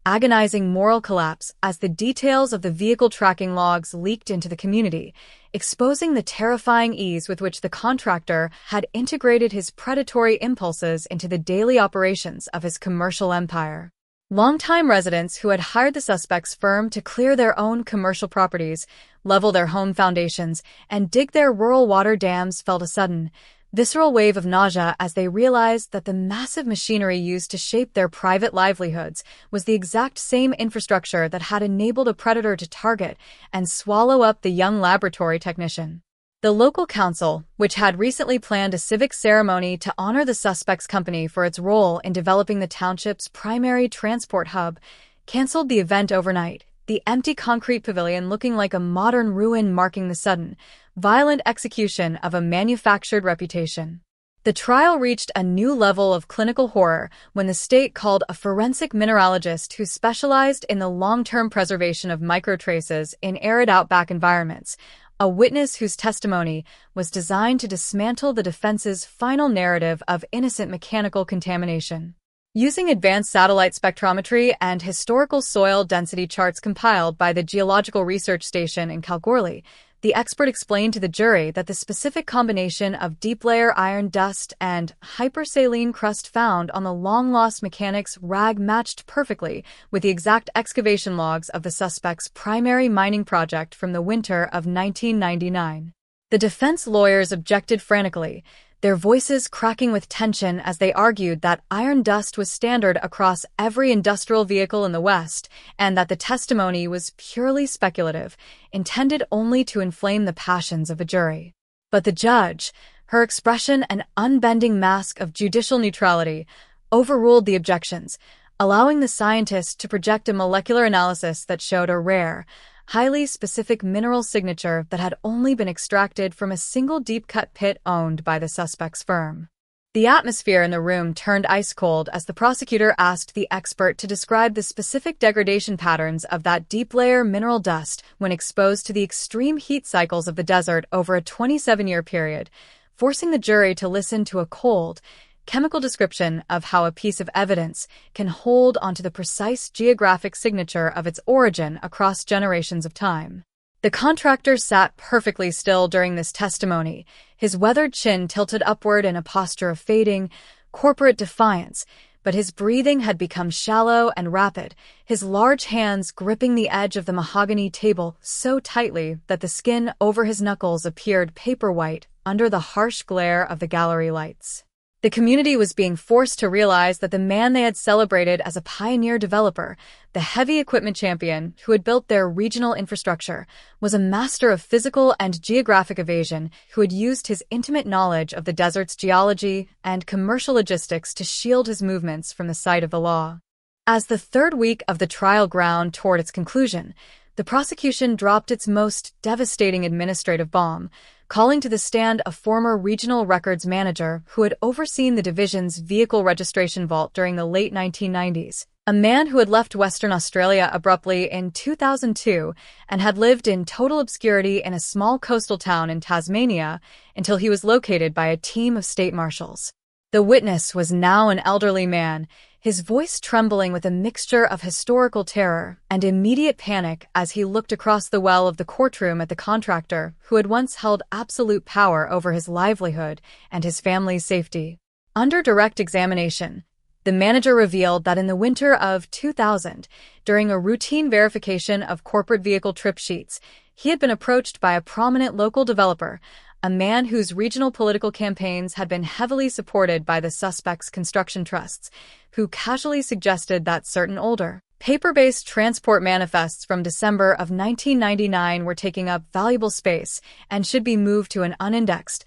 agonizing moral collapse as the details of the vehicle tracking logs leaked into the community, exposing the terrifying ease with which the contractor had integrated his predatory impulses into the daily operations of his commercial empire. Longtime residents who had hired the suspect's firm to clear their own commercial properties, level their home foundations, and dig their rural water dams felt a sudden, visceral wave of nausea as they realized that the massive machinery used to shape their private livelihoods was the exact same infrastructure that had enabled a predator to target and swallow up the young laboratory technician. The local council, which had recently planned a civic ceremony to honor the suspect's company for its role in developing the township's primary transport hub, canceled the event overnight, the empty concrete pavilion looking like a modern ruin marking the sudden, violent execution of a manufactured reputation. The trial reached a new level of clinical horror when the state called a forensic mineralogist who specialized in the long-term preservation of microtraces in arid outback environments, a witness whose testimony was designed to dismantle the defense's final narrative of innocent mechanical contamination. Using advanced satellite spectrometry and historical soil density charts compiled by the Geological Research Station in Kalgoorlie, the expert explained to the jury that the specific combination of deep-layer iron dust and hypersaline crust found on the long-lost mechanics rag matched perfectly with the exact excavation logs of the suspect's primary mining project from the winter of 1999. The defense lawyers objected frantically, their voices cracking with tension as they argued that iron dust was standard across every industrial vehicle in the West, and that the testimony was purely speculative, intended only to inflame the passions of a jury. But the judge, her expression an unbending mask of judicial neutrality, overruled the objections, allowing the scientist to project a molecular analysis that showed a rare, highly specific mineral signature that had only been extracted from a single deep-cut pit owned by the suspect's firm. The atmosphere in the room turned ice-cold as the prosecutor asked the expert to describe the specific degradation patterns of that deep-layer mineral dust when exposed to the extreme heat cycles of the desert over a 27-year period, forcing the jury to listen to a cold, chemical description of how a piece of evidence can hold onto the precise geographic signature of its origin across generations of time. The contractor sat perfectly still during this testimony, his weathered chin tilted upward in a posture of fading, corporate defiance, but his breathing had become shallow and rapid, his large hands gripping the edge of the mahogany table so tightly that the skin over his knuckles appeared paper white under the harsh glare of the gallery lights. The community was being forced to realize that the man they had celebrated as a pioneer developer, the heavy equipment champion who had built their regional infrastructure, was a master of physical and geographic evasion who had used his intimate knowledge of the desert's geology and commercial logistics to shield his movements from the sight of the law. As the third week of the trial ground toward its conclusion, the prosecution dropped its most devastating administrative bomb, calling to the stand a former regional records manager who had overseen the division's vehicle registration vault during the late 1990s, a man who had left Western Australia abruptly in 2002 and had lived in total obscurity in a small coastal town in Tasmania until he was located by a team of state marshals. The witness was now an elderly man, his voice trembling with a mixture of historical terror and immediate panic as he looked across the well of the courtroom at the contractor who had once held absolute power over his livelihood and his family's safety. Under direct examination, the manager revealed that in the winter of 2000, during a routine verification of corporate vehicle trip sheets, he had been approached by a prominent local developer, a man whose regional political campaigns had been heavily supported by the suspect's construction trusts, who casually suggested that certain older, paper-based transport manifests from December of 1999 were taking up valuable space and should be moved to an unindexed,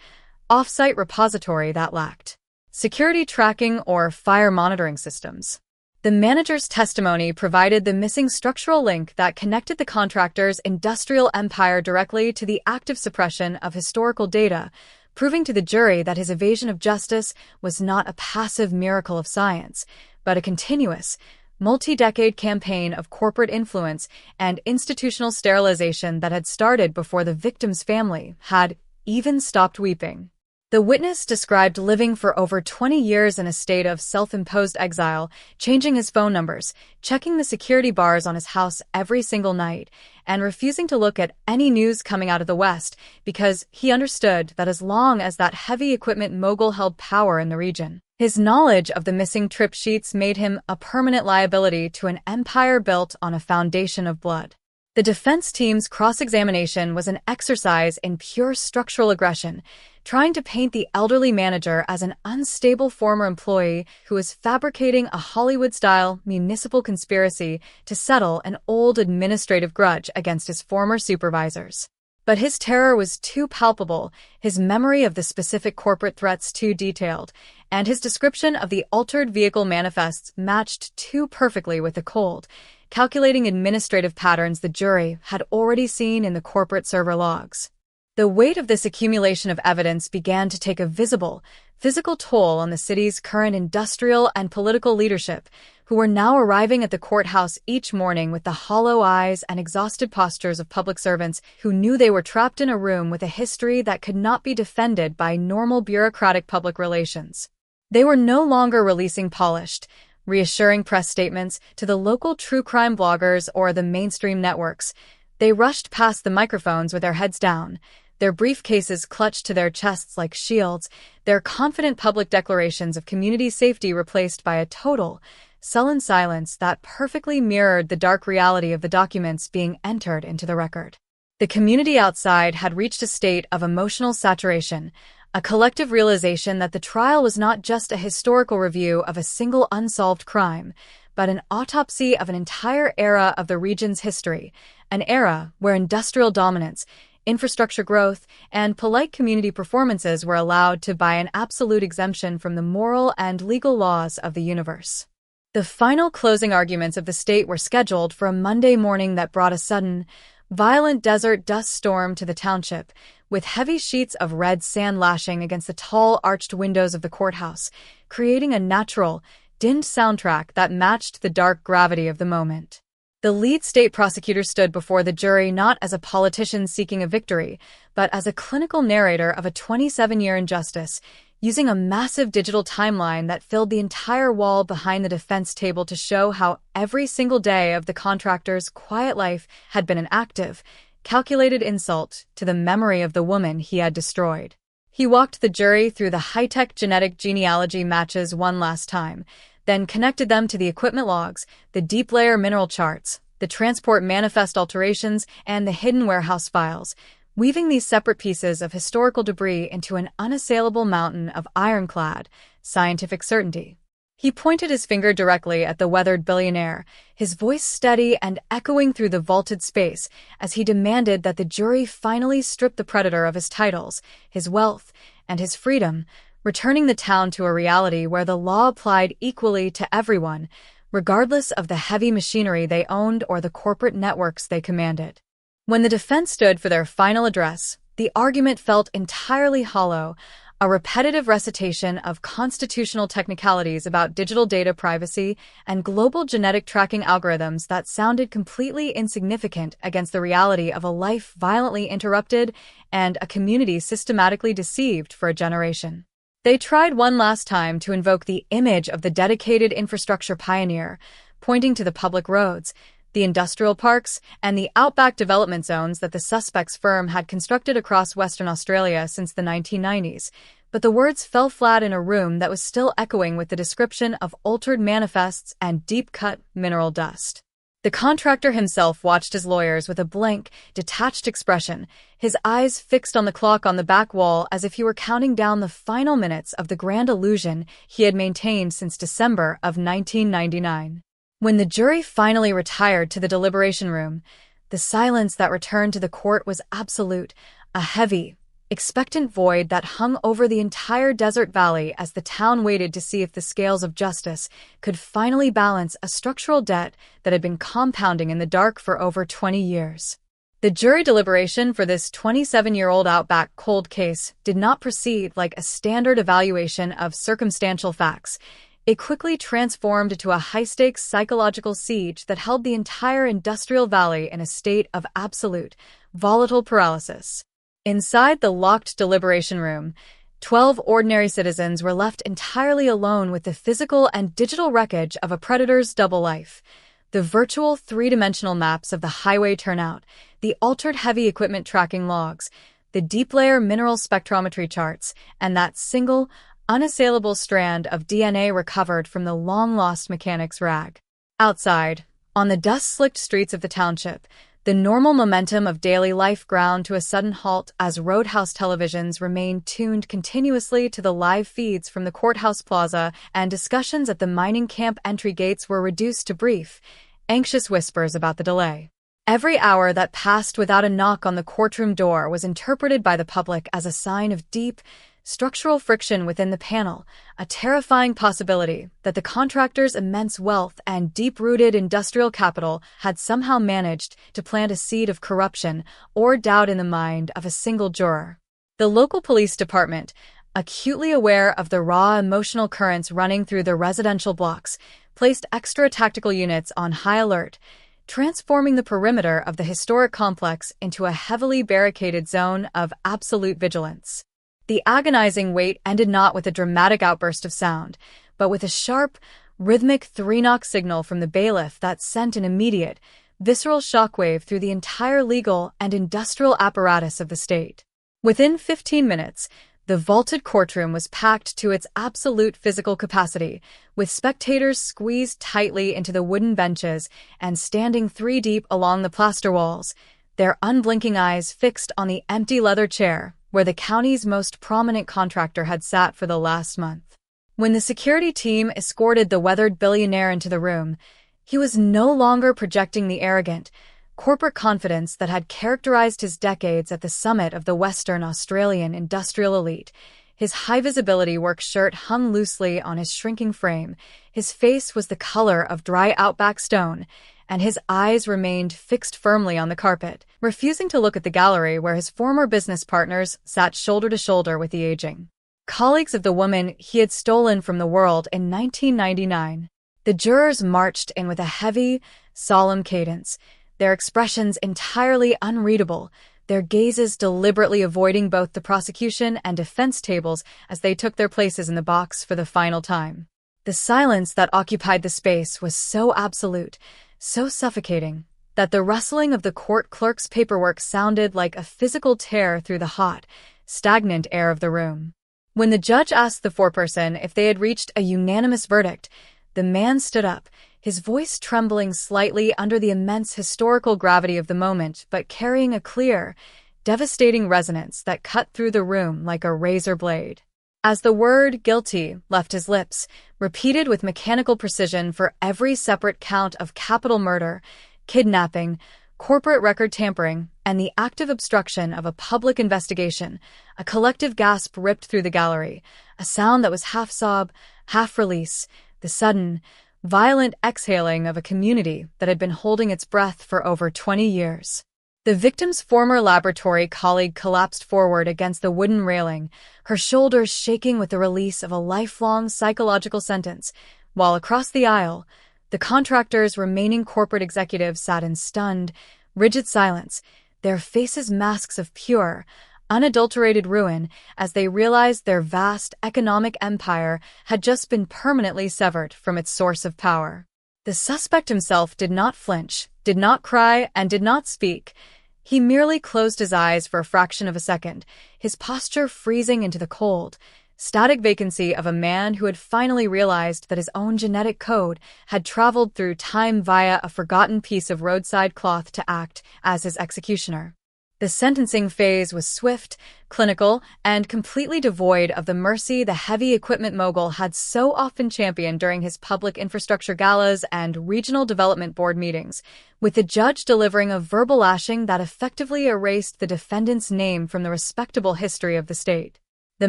off-site repository that lacked security tracking or fire monitoring systems. The manager's testimony provided the missing structural link that connected the contractor's industrial empire directly to the active suppression of historical data, proving to the jury that his evasion of justice was not a passive miracle of science, but a continuous, multi-decade campaign of corporate influence and institutional sterilization that had started before the victim's family had even stopped weeping. The witness described living for over 20 years in a state of self-imposed exile, changing his phone numbers, checking the security bars on his house every single night, and refusing to look at any news coming out of the West because he understood that as long as that heavy equipment mogul held power in the region, His knowledge of the missing trip sheets made him a permanent liability to an empire built on a foundation of blood. The defense team's cross-examination was an exercise in pure structural aggression, trying to paint the elderly manager as an unstable former employee who was fabricating a Hollywood-style municipal conspiracy to settle an old administrative grudge against his former supervisors. But his terror was too palpable, his memory of the specific corporate threats too detailed, and his description of the altered vehicle manifests matched too perfectly with the cold, calculating administrative patterns the jury had already seen in the corporate server logs. The weight of this accumulation of evidence began to take a visible, physical toll on the city's current industrial and political leadership, who were now arriving at the courthouse each morning with the hollow eyes and exhausted postures of public servants who knew they were trapped in a room with a history that could not be defended by normal bureaucratic public relations. They were no longer releasing polished, reassuring press statements to the local true crime bloggers or the mainstream networks. They rushed past the microphones with their heads down, their briefcases clutched to their chests like shields, their confident public declarations of community safety replaced by a total, sullen silence that perfectly mirrored the dark reality of the documents being entered into the record. The community outside had reached a state of emotional saturation, a collective realization that the trial was not just a historical review of a single unsolved crime, but an autopsy of an entire era of the region's history, an era where industrial dominance, infrastructure growth, and polite community performances were allowed to buy an absolute exemption from the moral and legal laws of the universe. The final closing arguments of the state were scheduled for a Monday morning that brought a sudden, violent desert dust storm to the township, with heavy sheets of red sand lashing against the tall arched windows of the courthouse, creating a natural, dimmed soundtrack that matched the dark gravity of the moment. The lead state prosecutor stood before the jury not as a politician seeking a victory, but as a clinical narrator of a 27-year injustice, using a massive digital timeline that filled the entire wall behind the defense table to show how every single day of the contractor's quiet life had been an active, calculated insult to the memory of the woman he had destroyed. He walked the jury through the high-tech genetic genealogy matches one last time, then connected them to the equipment logs, the deep-layer mineral charts, the transport manifest alterations, and the hidden warehouse files, weaving these separate pieces of historical debris into an unassailable mountain of ironclad, scientific certainty. He pointed his finger directly at the weathered billionaire, his voice steady and echoing through the vaulted space as he demanded that the jury finally strip the predator of his titles, his wealth, and his freedom, returning the town to a reality where the law applied equally to everyone, regardless of the heavy machinery they owned or the corporate networks they commanded. When the defense stood for their final address, the argument felt entirely hollow, a repetitive recitation of constitutional technicalities about digital data privacy and global genetic tracking algorithms that sounded completely insignificant against the reality of a life violently interrupted and a community systematically deceived for a generation. They tried one last time to invoke the image of the dedicated infrastructure pioneer, pointing to the public roads, the industrial parks, and the outback development zones that the suspect's firm had constructed across Western Australia since the 1990s, but the words fell flat in a room that was still echoing with the description of altered manifests and deep-cut mineral dust. The contractor himself watched his lawyers with a blank, detached expression, his eyes fixed on the clock on the back wall as if he were counting down the final minutes of the grand illusion he had maintained since December of 1999. When the jury finally retired to the deliberation room, the silence that returned to the court was absolute, a heavy, expectant void that hung over the entire desert valley as the town waited to see if the scales of justice could finally balance a structural debt that had been compounding in the dark for over 20 years. The jury deliberation for this 27-year-old outback cold case did not proceed like a standard evaluation of circumstantial facts. It quickly transformed into a high-stakes psychological siege that held the entire industrial valley in a state of absolute, volatile paralysis. Inside the locked deliberation room, 12 ordinary citizens were left entirely alone with the physical and digital wreckage of a predator's double life. The virtual three-dimensional maps of the highway turnout, the altered heavy equipment tracking logs, the deep-layer mineral spectrometry charts, and that single, unassailable strand of DNA recovered from the long-lost mechanic's rag. Outside, on the dust-slicked streets of the township, the normal momentum of daily life ground to a sudden halt as roadhouse televisions remained tuned continuously to the live feeds from the courthouse plaza, and discussions at the mining camp entry gates were reduced to brief, anxious whispers about the delay. Every hour that passed without a knock on the courtroom door was interpreted by the public as a sign of deep, structural friction within the panel, a terrifying possibility that the contractor's immense wealth and deep-rooted industrial capital had somehow managed to plant a seed of corruption or doubt in the mind of a single juror. The local police department, acutely aware of the raw emotional currents running through the residential blocks, placed extra tactical units on high alert, transforming the perimeter of the historic complex into a heavily barricaded zone of absolute vigilance. The agonizing wait ended not with a dramatic outburst of sound, but with a sharp, rhythmic three-knock signal from the bailiff that sent an immediate, visceral shockwave through the entire legal and industrial apparatus of the state. Within 15 minutes, the vaulted courtroom was packed to its absolute physical capacity, with spectators squeezed tightly into the wooden benches and standing three deep along the plaster walls, their unblinking eyes fixed on the empty leather chair where the county's most prominent contractor had sat for the last month. When the security team escorted the weathered billionaire into the room, he was no longer projecting the arrogant, corporate confidence that had characterized his decades at the summit of the Western Australian industrial elite. His high-visibility work shirt hung loosely on his shrinking frame, his face was the color of dry outback stone, and his eyes remained fixed firmly on the carpet, refusing to look at the gallery where his former business partners sat shoulder to shoulder with the aging colleagues of the woman he had stolen from the world in 1999. The jurors marched in with a heavy, solemn cadence, their expressions entirely unreadable, their gazes deliberately avoiding both the prosecution and defense tables as they took their places in the box for the final time. The silence that occupied the space was so absolute, so suffocating, that the rustling of the court clerk's paperwork sounded like a physical tear through the hot, stagnant air of the room. When the judge asked the foreperson if they had reached a unanimous verdict, the man stood up, his voice trembling slightly under the immense historical gravity of the moment, but carrying a clear, devastating resonance that cut through the room like a razor blade. As the word guilty left his lips, repeated with mechanical precision for every separate count of capital murder, kidnapping, corporate record tampering, and the active obstruction of a public investigation, a collective gasp ripped through the gallery, a sound that was half sob, half release, the sudden, violent exhaling of a community that had been holding its breath for over 20 years. The victim's former laboratory colleague collapsed forward against the wooden railing, her shoulders shaking with the release of a lifelong psychological sentence, while across the aisle, the contractor's remaining corporate executives sat in stunned, rigid silence, their faces masks of pure, unadulterated ruin as they realized their vast economic empire had just been permanently severed from its source of power. The suspect himself did not flinch, did not cry, and did not speak. He merely closed his eyes for a fraction of a second, his posture freezing into the cold, static vacancy of a man who had finally realized that his own genetic code had traveled through time via a forgotten piece of roadside cloth to act as his executioner. The sentencing phase was swift, clinical, and completely devoid of the mercy the heavy equipment mogul had so often championed during his public infrastructure galas and regional development board meetings, with the judge delivering a verbal lashing that effectively erased the defendant's name from the respectable history of the state. The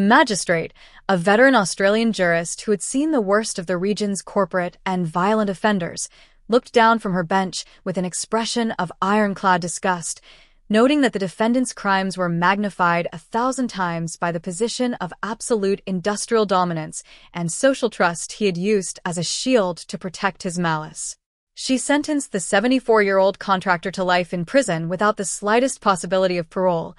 magistrate, a veteran Australian jurist who had seen the worst of the region's corporate and violent offenders, looked down from her bench with an expression of ironclad disgust, noting that the defendant's crimes were magnified 1,000 times by the position of absolute industrial dominance and social trust he had used as a shield to protect his malice. She sentenced the 74-year-old contractor to life in prison without the slightest possibility of parole,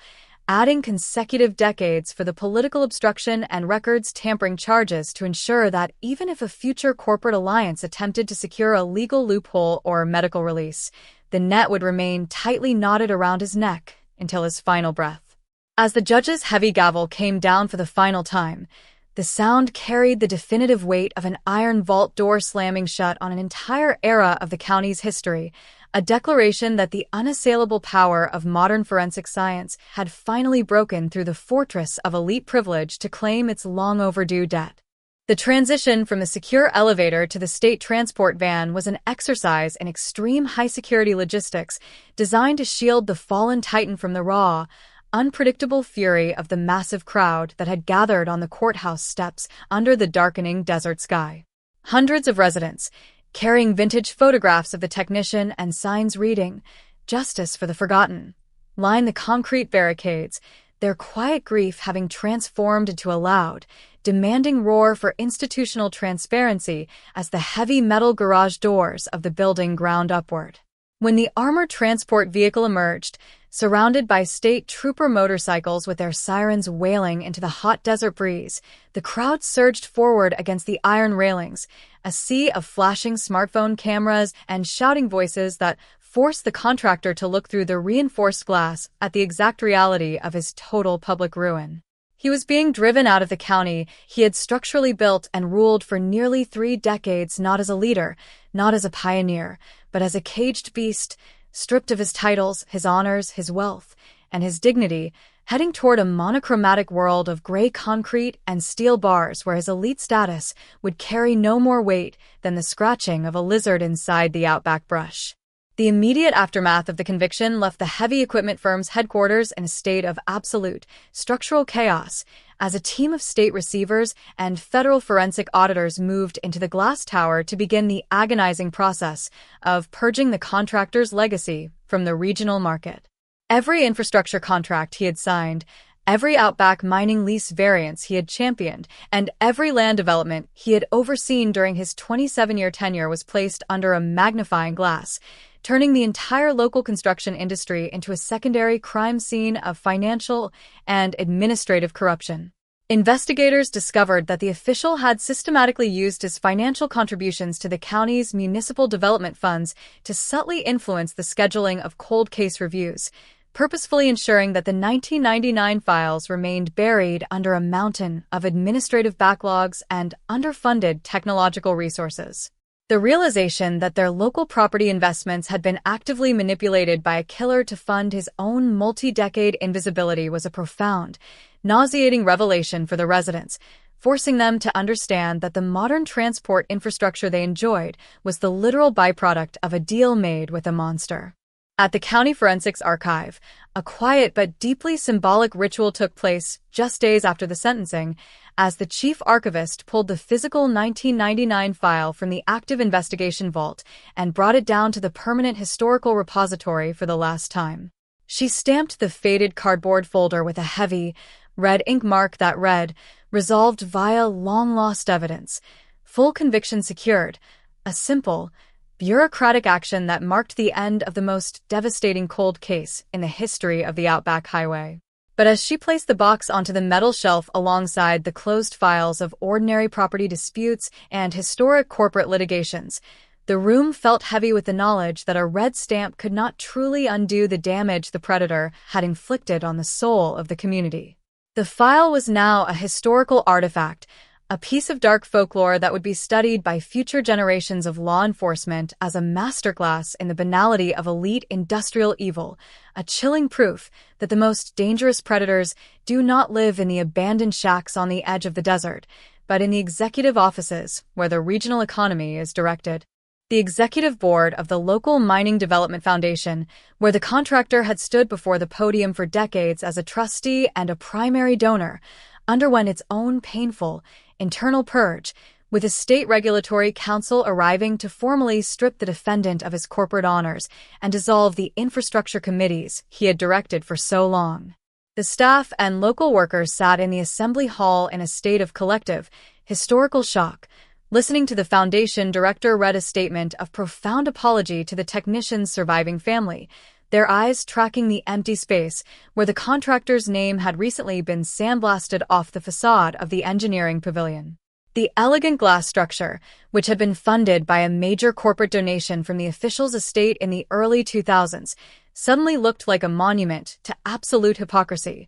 adding consecutive decades for the political obstruction and records tampering charges to ensure that even if a future corporate alliance attempted to secure a legal loophole or medical release, the net would remain tightly knotted around his neck until his final breath. As the judge's heavy gavel came down for the final time, The sound carried the definitive weight of an iron vault door slamming shut on an entire era of the county's history, a declaration that the unassailable power of modern forensic science had finally broken through the fortress of elite privilege to claim its long overdue debt. The transition from the secure elevator to the state transport van was an exercise in extreme high-security logistics designed to shield the fallen titan from the raw, unpredictable fury of the massive crowd that had gathered on the courthouse steps under the darkening desert sky. Hundreds of residents, carrying vintage photographs of the technician and signs reading, "Justice for the Forgotten," line the concrete barricades, their quiet grief having transformed into a loud, demanding roar for institutional transparency as the heavy metal garage doors of the building ground upward. When the armored transport vehicle emerged, surrounded by state trooper motorcycles with their sirens wailing into the hot desert breeze, the crowd surged forward against the iron railings, a sea of flashing smartphone cameras and shouting voices that forced the contractor to look through the reinforced glass at the exact reality of his total public ruin. He was being driven out of the county he had structurally built and ruled for nearly 3 decades, not as a leader, not as a pioneer, but as a caged beast, stripped of his titles, his honors, his wealth, and his dignity, heading toward a monochromatic world of gray concrete and steel bars where his elite status would carry no more weight than the scratching of a lizard inside the outback brush. The immediate aftermath of the conviction left the heavy equipment firm's headquarters in a state of absolute structural chaos as a team of state receivers and federal forensic auditors moved into the glass tower to begin the agonizing process of purging the contractor's legacy from the regional market. Every infrastructure contract he had signed, every outback mining lease variance he had championed, and every land development he had overseen during his 27-year tenure was placed under a magnifying glass, turning the entire local construction industry into a secondary crime scene of financial and administrative corruption. Investigators discovered that the official had systematically used his financial contributions to the county's municipal development funds to subtly influence the scheduling of cold case reviews, purposefully ensuring that the 1999 files remained buried under a mountain of administrative backlogs and underfunded technological resources. The realization that their local property investments had been actively manipulated by a killer to fund his own multi-decade invisibility was a profound, nauseating revelation for the residents, forcing them to understand that the modern transport infrastructure they enjoyed was the literal byproduct of a deal made with a monster. At the County Forensics Archive, a quiet but deeply symbolic ritual took place just days after the sentencing, as the chief archivist pulled the physical 1999 file from the active investigation vault and brought it down to the permanent historical repository for the last time. She stamped the faded cardboard folder with a heavy, red ink mark that read, "Resolved via long-lost evidence. Full conviction secured." A simple, bureaucratic action that marked the end of the most devastating cold case in the history of the Outback Highway. But as she placed the box onto the metal shelf alongside the closed files of ordinary property disputes and historic corporate litigations, the room felt heavy with the knowledge that a red stamp could not truly undo the damage the predator had inflicted on the soul of the community. The file was now a historical artifact, a piece of dark folklore that would be studied by future generations of law enforcement as a masterclass in the banality of elite industrial evil, a chilling proof that the most dangerous predators do not live in the abandoned shacks on the edge of the desert, but in the executive offices where the regional economy is directed. The executive board of the local Mining Development Foundation, where the contractor had stood before the podium for decades as a trustee and a primary donor, underwent its own painful, internal purge, with a state regulatory council arriving to formally strip the defendant of his corporate honors and dissolve the infrastructure committees he had directed for so long. The staff and local workers sat in the assembly hall in a state of collective, historical shock, listening to the foundation director read a statement of profound apology to the technician's surviving family, their eyes tracking the empty space where the contractor's name had recently been sandblasted off the facade of the engineering pavilion. The elegant glass structure, which had been funded by a major corporate donation from the official's estate in the early 2000s, suddenly looked like a monument to absolute hypocrisy.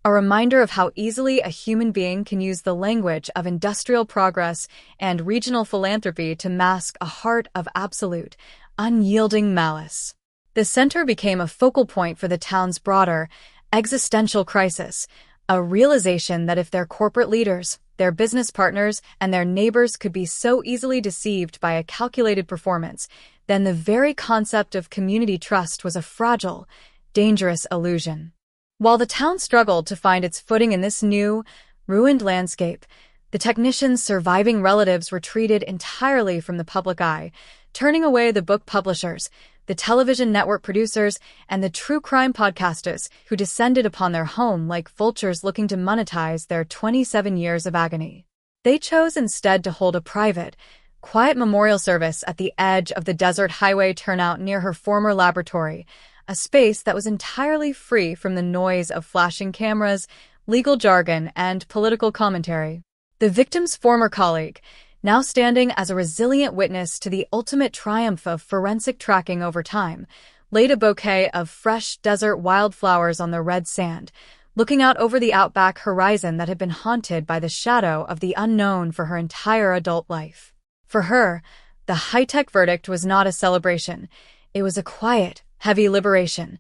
a reminder of how easily a human being can use the language of industrial progress and regional philanthropy to mask a heart of absolute, unyielding malice. The center became a focal point for the town's broader, existential crisis, a realization that if their corporate leaders, their business partners, and their neighbors could be so easily deceived by a calculated performance, then the very concept of community trust was a fragile, dangerous illusion. While the town struggled to find its footing in this new, ruined landscape, the technicians' surviving relatives retreated entirely from the public eye, turning away the book publishers, the television network producers, and the true crime podcasters who descended upon their home like vultures looking to monetize their 27 years of agony. They chose instead to hold a private, quiet memorial service at the edge of the desert highway turnout near her former laboratory, a space that was entirely free from the noise of flashing cameras, legal jargon, and political commentary. The victim's former colleague, now standing as a resilient witness to the ultimate triumph of forensic tracking over time, laid a bouquet of fresh desert wildflowers on the red sand, looking out over the outback horizon that had been haunted by the shadow of the unknown for her entire adult life. For her, the high-tech verdict was not a celebration. It was a quiet, heavy liberation.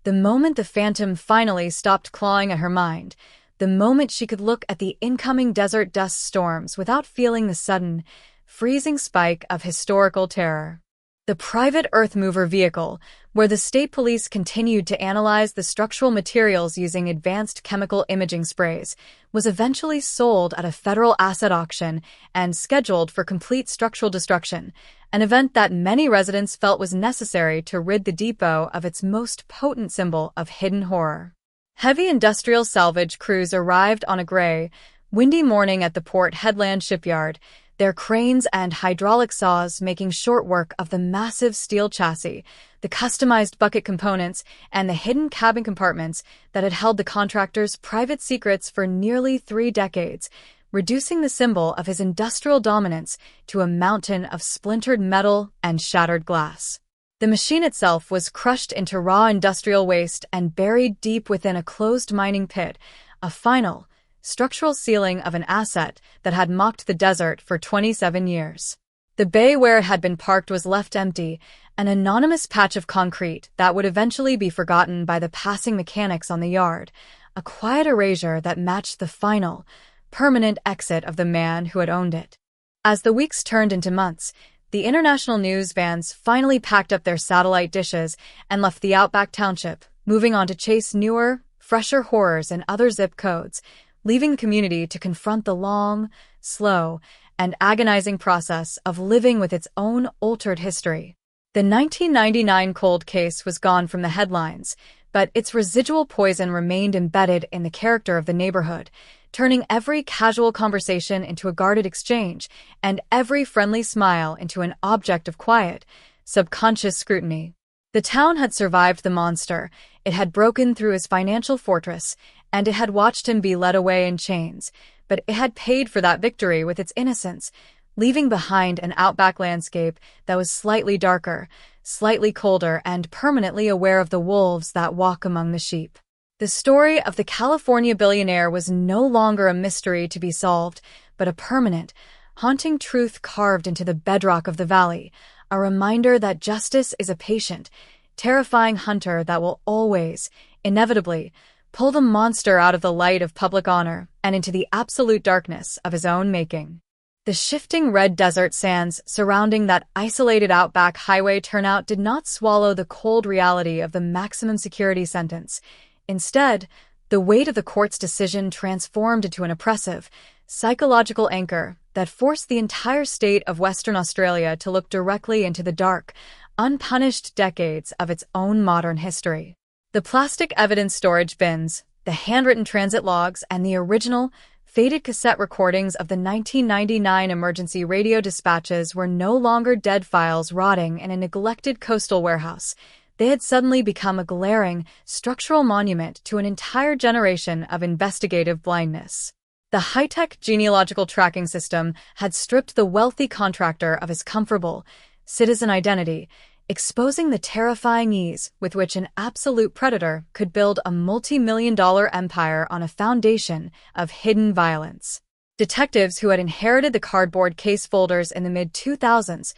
The moment the phantom finally stopped clawing at her mind, the moment she could look at the incoming desert dust storms without feeling the sudden, freezing spike of historical terror. The private earth mover vehicle, where the state police continued to analyze the structural materials using advanced chemical imaging sprays, was eventually sold at a federal asset auction and scheduled for complete structural destruction, an event that many residents felt was necessary to rid the depot of its most potent symbol of hidden horror. Heavy industrial salvage crews arrived on a gray, windy morning at the Port Headland shipyard, their cranes and hydraulic saws making short work of the massive steel chassis, the customized bucket components, and the hidden cabin compartments that had held the contractor's private secrets for nearly 3 decades, reducing the symbol of his industrial dominance to a mountain of splintered metal and shattered glass. The machine itself was crushed into raw industrial waste and buried deep within a closed mining pit, a final, structural ceiling of an asset that had mocked the desert for 27 years. The bay where it had been parked was left empty, an anonymous patch of concrete that would eventually be forgotten by the passing mechanics on the yard, a quiet erasure that matched the final, permanent exit of the man who had owned it. As the weeks turned into months, the international news vans finally packed up their satellite dishes and left the outback township, moving on to chase newer, fresher horrors in other zip codes, leaving the community to confront the long, slow, and agonizing process of living with its own altered history. The 1999 cold case was gone from the headlines, but its residual poison remained embedded in the character of the neighborhood, turning every casual conversation into a guarded exchange and every friendly smile into an object of quiet, subconscious scrutiny. The town had survived the monster, it had broken through his financial fortress, and it had watched him be led away in chains, but it had paid for that victory with its innocence, leaving behind an outback landscape that was slightly darker, slightly colder, and permanently aware of the wolves that walk among the sheep. The story of the California billionaire was no longer a mystery to be solved, but a permanent, haunting truth carved into the bedrock of the valley, a reminder that justice is a patient, terrifying hunter that will always, inevitably, pull the monster out of the light of public honor and into the absolute darkness of his own making. The shifting red desert sands surrounding that isolated outback highway turnout did not swallow the cold reality of the maximum security sentence. Instead, the weight of the court's decision transformed into an oppressive, psychological anchor that forced the entire state of Western Australia to look directly into the dark, unpunished decades of its own modern history. The plastic evidence storage bins, the handwritten transit logs, and the original, faded cassette recordings of the 1999 emergency radio dispatches were no longer dead files rotting in a neglected coastal warehouse. They had suddenly become a glaring, structural monument to an entire generation of investigative blindness. The high-tech genealogical tracking system had stripped the wealthy contractor of his comfortable, citizen identity, exposing the terrifying ease with which an absolute predator could build a multi-million-dollar empire on a foundation of hidden violence. Detectives who had inherited the cardboard case folders in the mid-2000s,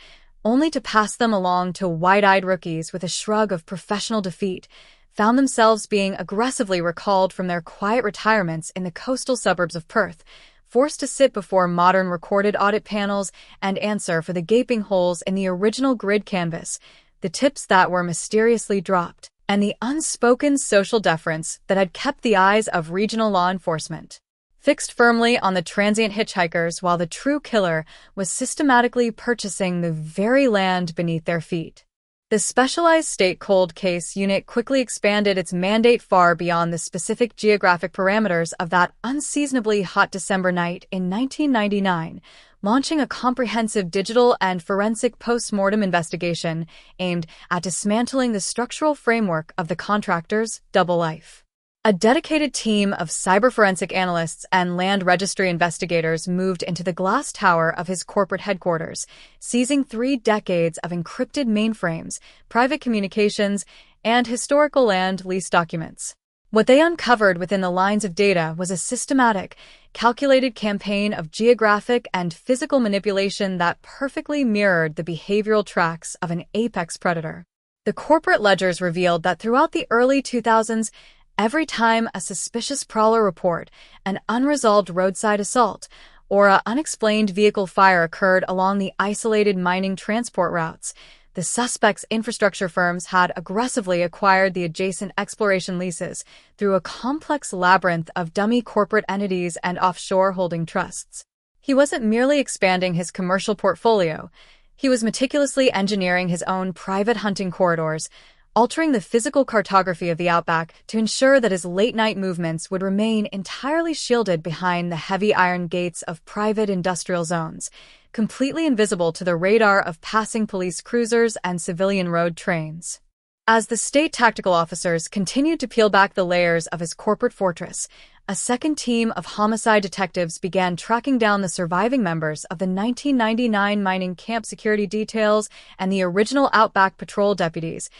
only to pass them along to wide-eyed rookies with a shrug of professional defeat, found themselves being aggressively recalled from their quiet retirements in the coastal suburbs of Perth, forced to sit before modern recorded audit panels and answer for the gaping holes in the original grid canvas, the tips that were mysteriously dropped, and the unspoken social deference that had kept the eyes of regional law enforcement fixed firmly on the transient hitchhikers while the true killer was systematically purchasing the very land beneath their feet. The specialized state cold case unit quickly expanded its mandate far beyond the specific geographic parameters of that unseasonably hot December night in 1999, launching a comprehensive digital and forensic post-mortem investigation aimed at dismantling the structural framework of the contractor's double life. A dedicated team of cyber-forensic analysts and land registry investigators moved into the glass tower of his corporate headquarters, seizing 3 decades of encrypted mainframes, private communications, and historical land lease documents. What they uncovered within the lines of data was a systematic, calculated campaign of geographic and physical manipulation that perfectly mirrored the behavioral tracks of an apex predator. The corporate ledgers revealed that throughout the early 2000s, every time a suspicious prowler report, an unresolved roadside assault, or an unexplained vehicle fire occurred along the isolated mining transport routes, the suspects' infrastructure firms had aggressively acquired the adjacent exploration leases through a complex labyrinth of dummy corporate entities and offshore holding trusts. He wasn't merely expanding his commercial portfolio, he was meticulously engineering his own private hunting corridors, altering the physical cartography of the outback to ensure that his late-night movements would remain entirely shielded behind the heavy iron gates of private industrial zones, completely invisible to the radar of passing police cruisers and civilian road trains. As the state tactical officers continued to peel back the layers of his corporate fortress, a second team of homicide detectives began tracking down the surviving members of the 1999 mining camp security details and the original Outback Patrol deputies,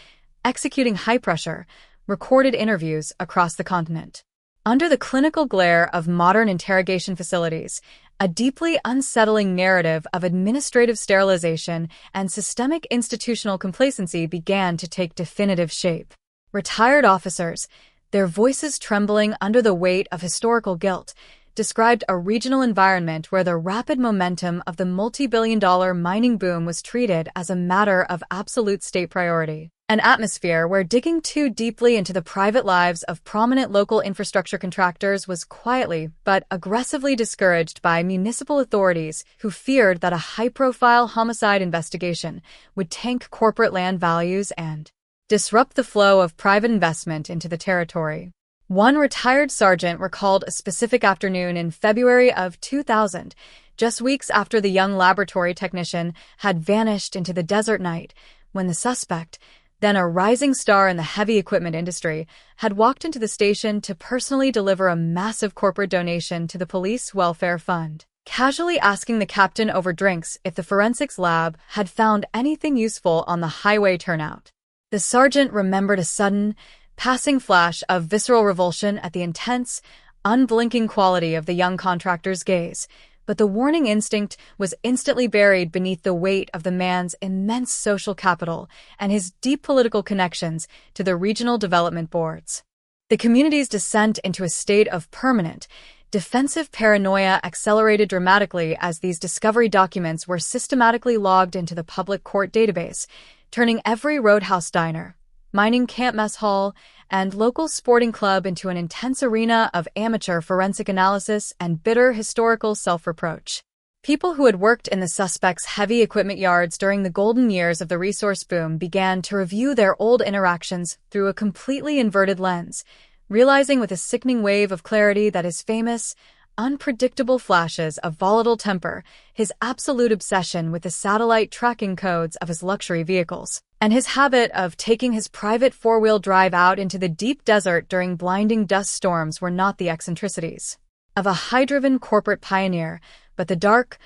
executing high-pressure, recorded interviews across the continent. Under the clinical glare of modern interrogation facilities, a deeply unsettling narrative of administrative sterilization and systemic institutional complacency began to take definitive shape. Retired officers, their voices trembling under the weight of historical guilt, described a regional environment where the rapid momentum of the multi-billion-dollar mining boom was treated as a matter of absolute state priority. An atmosphere where digging too deeply into the private lives of prominent local infrastructure contractors was quietly but aggressively discouraged by municipal authorities who feared that a high-profile homicide investigation would tank corporate land values and disrupt the flow of private investment into the territory. One retired sergeant recalled a specific afternoon in February of 2000, just weeks after the young laboratory technician had vanished into the desert night, when the suspect, then a rising star in the heavy equipment industry, had walked into the station to personally deliver a massive corporate donation to the Police Welfare Fund, casually asking the captain over drinks if the forensics lab had found anything useful on the highway turnout. The sergeant remembered a sudden, passing flash of visceral revulsion at the intense, unblinking quality of the young contractor's gaze, but the warning instinct was instantly buried beneath the weight of the man's immense social capital and his deep political connections to the regional development boards. The community's descent into a state of permanent, defensive paranoia accelerated dramatically as these discovery documents were systematically logged into the public court database, turning every roadhouse diner, mining camp mess hall, and local sporting club into an intense arena of amateur forensic analysis and bitter historical self-reproach. People who had worked in the suspect's heavy equipment yards during the golden years of the resource boom began to review their old interactions through a completely inverted lens, realizing with a sickening wave of clarity that his famous, unpredictable flashes of volatile temper, his absolute obsession with the satellite tracking codes of his luxury vehicles, and his habit of taking his private four-wheel drive out into the deep desert during blinding dust storms were not the eccentricities of a high-driven corporate pioneer, but the dark,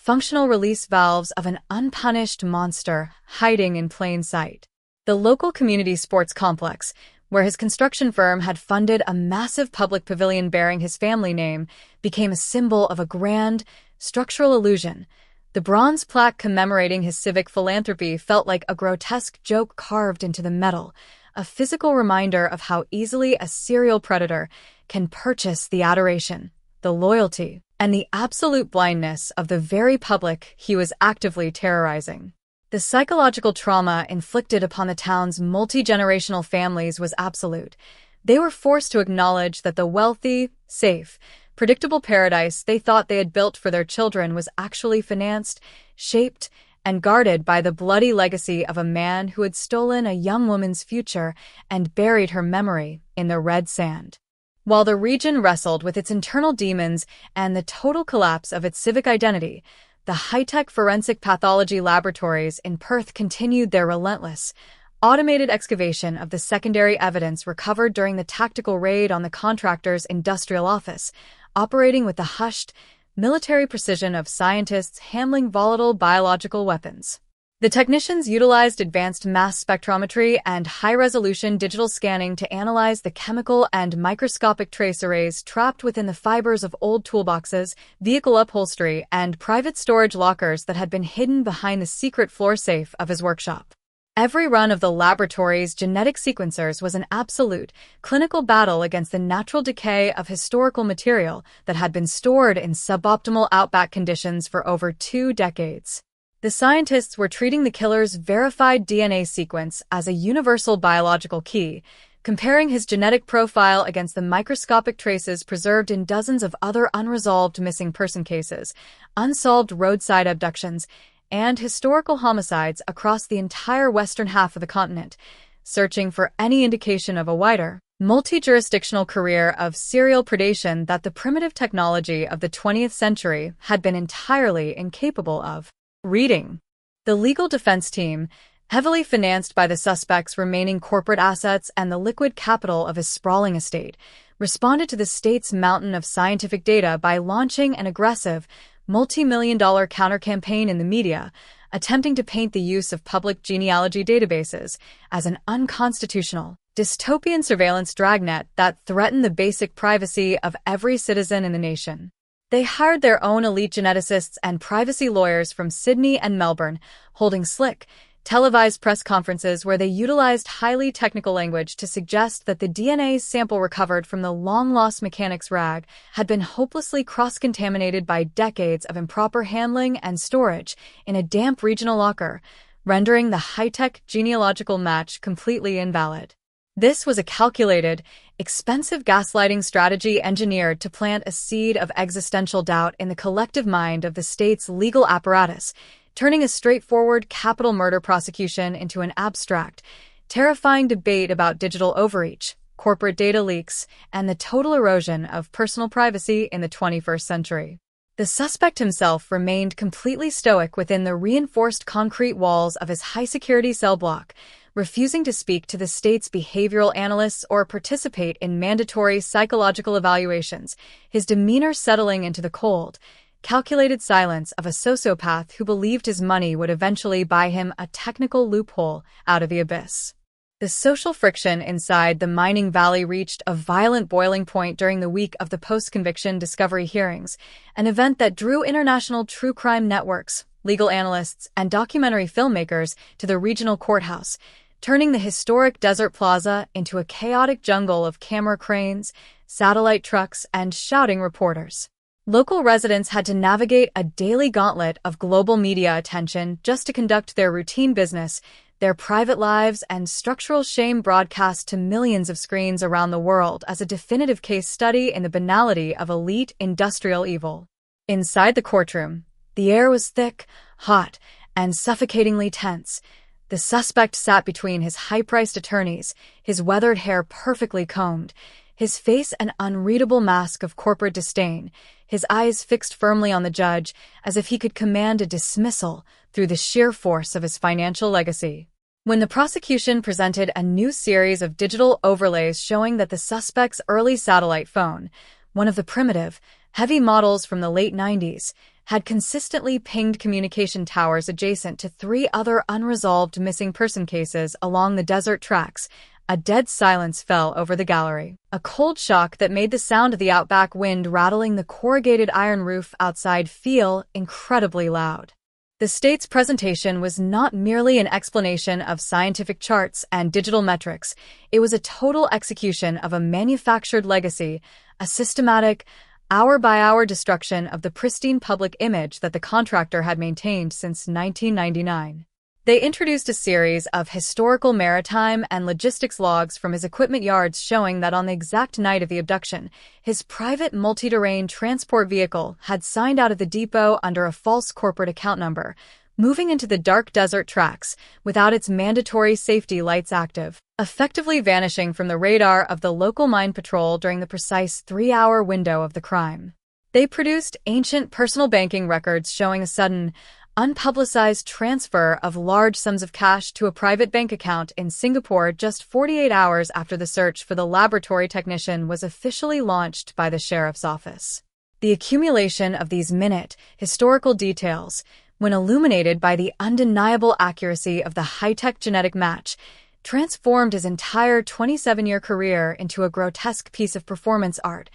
functional release valves of an unpunished monster hiding in plain sight. The local community sports complex, where his construction firm had funded a massive public pavilion bearing his family name, became a symbol of a grand, structural illusion. The bronze plaque commemorating his civic philanthropy felt like a grotesque joke carved into the metal, a physical reminder of how easily a serial predator can purchase the adoration, the loyalty, and the absolute blindness of the very public he was actively terrorizing. The psychological trauma inflicted upon the town's multi-generational families was absolute. They were forced to acknowledge that the wealthy, safe, predictable paradise they thought they had built for their children was actually financed, shaped, and guarded by the bloody legacy of a man who had stolen a young woman's future and buried her memory in the red sand. While the region wrestled with its internal demons and the total collapse of its civic identity, the high-tech forensic pathology laboratories in Perth continued their relentless, automated excavation of the secondary evidence recovered during the tactical raid on the contractor's industrial office, operating with the hushed, military precision of scientists handling volatile biological weapons. The technicians utilized advanced mass spectrometry and high-resolution digital scanning to analyze the chemical and microscopic trace arrays trapped within the fibers of old toolboxes, vehicle upholstery, and private storage lockers that had been hidden behind the secret floor safe of his workshop. Every run of the laboratory's genetic sequencers was an absolute, clinical battle against the natural decay of historical material that had been stored in suboptimal outback conditions for over 2 decades. The scientists were treating the killer's verified DNA sequence as a universal biological key, comparing his genetic profile against the microscopic traces preserved in dozens of other unresolved missing person cases, unsolved roadside abductions, and historical homicides across the entire western half of the continent, searching for any indication of a wider, multi-jurisdictional career of serial predation that the primitive technology of the 20th century had been entirely incapable of reading. The legal defense team, heavily financed by the suspect's remaining corporate assets and the liquid capital of his sprawling estate, responded to the state's mountain of scientific data by launching an aggressive, multi-million-dollar counter-campaign in the media, attempting to paint the use of public genealogy databases as an unconstitutional, dystopian surveillance dragnet that threatened the basic privacy of every citizen in the nation. They hired their own elite geneticists and privacy lawyers from Sydney and Melbourne, holding slick, televised press conferences where they utilized highly technical language to suggest that the DNA sample recovered from the long-lost mechanic's rag had been hopelessly cross-contaminated by decades of improper handling and storage in a damp regional locker, rendering the high-tech genealogical match completely invalid. This was a calculated, expensive gaslighting strategy engineered to plant a seed of existential doubt in the collective mind of the state's legal apparatus, turning a straightforward capital murder prosecution into an abstract, terrifying debate about digital overreach, corporate data leaks, and the total erosion of personal privacy in the 21st century. The suspect himself remained completely stoic within the reinforced concrete walls of his high-security cell block, refusing to speak to the state's behavioral analysts or participate in mandatory psychological evaluations, his demeanor settling into the cold, calculated silence of a sociopath who believed his money would eventually buy him a technical loophole out of the abyss. The social friction inside the mining valley reached a violent boiling point during the week of the post-conviction discovery hearings, an event that drew international true crime networks, legal analysts, and documentary filmmakers to the regional courthouse, turning the historic desert plaza into a chaotic jungle of camera cranes, satellite trucks, and shouting reporters. Local residents had to navigate a daily gauntlet of global media attention just to conduct their routine business, their private lives, and structural shame broadcast to millions of screens around the world as a definitive case study in the banality of elite industrial evil. Inside the courtroom, the air was thick, hot, and suffocatingly tense. The suspect sat between his high-priced attorneys, his weathered hair perfectly combed, his face an unreadable mask of corporate disdain, his eyes fixed firmly on the judge as if he could command a dismissal through the sheer force of his financial legacy. When the prosecution presented a new series of digital overlays showing that the suspect's early satellite phone, one of the primitive, heavy models from the late 90s, had consistently pinged communication towers adjacent to 3 other unresolved missing person cases along the desert tracks. A dead silence fell over the gallery, a cold shock that made the sound of the outback wind rattling the corrugated iron roof outside feel incredibly loud. The state's presentation was not merely an explanation of scientific charts and digital metrics. It was a total execution of a manufactured legacy, a systematic, hour-by-hour destruction of the pristine public image that the contractor had maintained since 1999. They introduced a series of historical maritime and logistics logs from his equipment yards showing that on the exact night of the abduction, his private multi-terrain transport vehicle had signed out of the depot under a false corporate account number, moving into the dark desert tracks without its mandatory safety lights active, effectively vanishing from the radar of the local mine patrol during the precise 3-hour window of the crime. They produced ancient personal banking records showing a sudden, unpublicized transfer of large sums of cash to a private bank account in Singapore just 48 hours after the search for the laboratory technician was officially launched by the sheriff's office. The accumulation of these minute, historical details, when illuminated by the undeniable accuracy of the high-tech genetic match, transformed his entire 27-year career into a grotesque piece of performance art,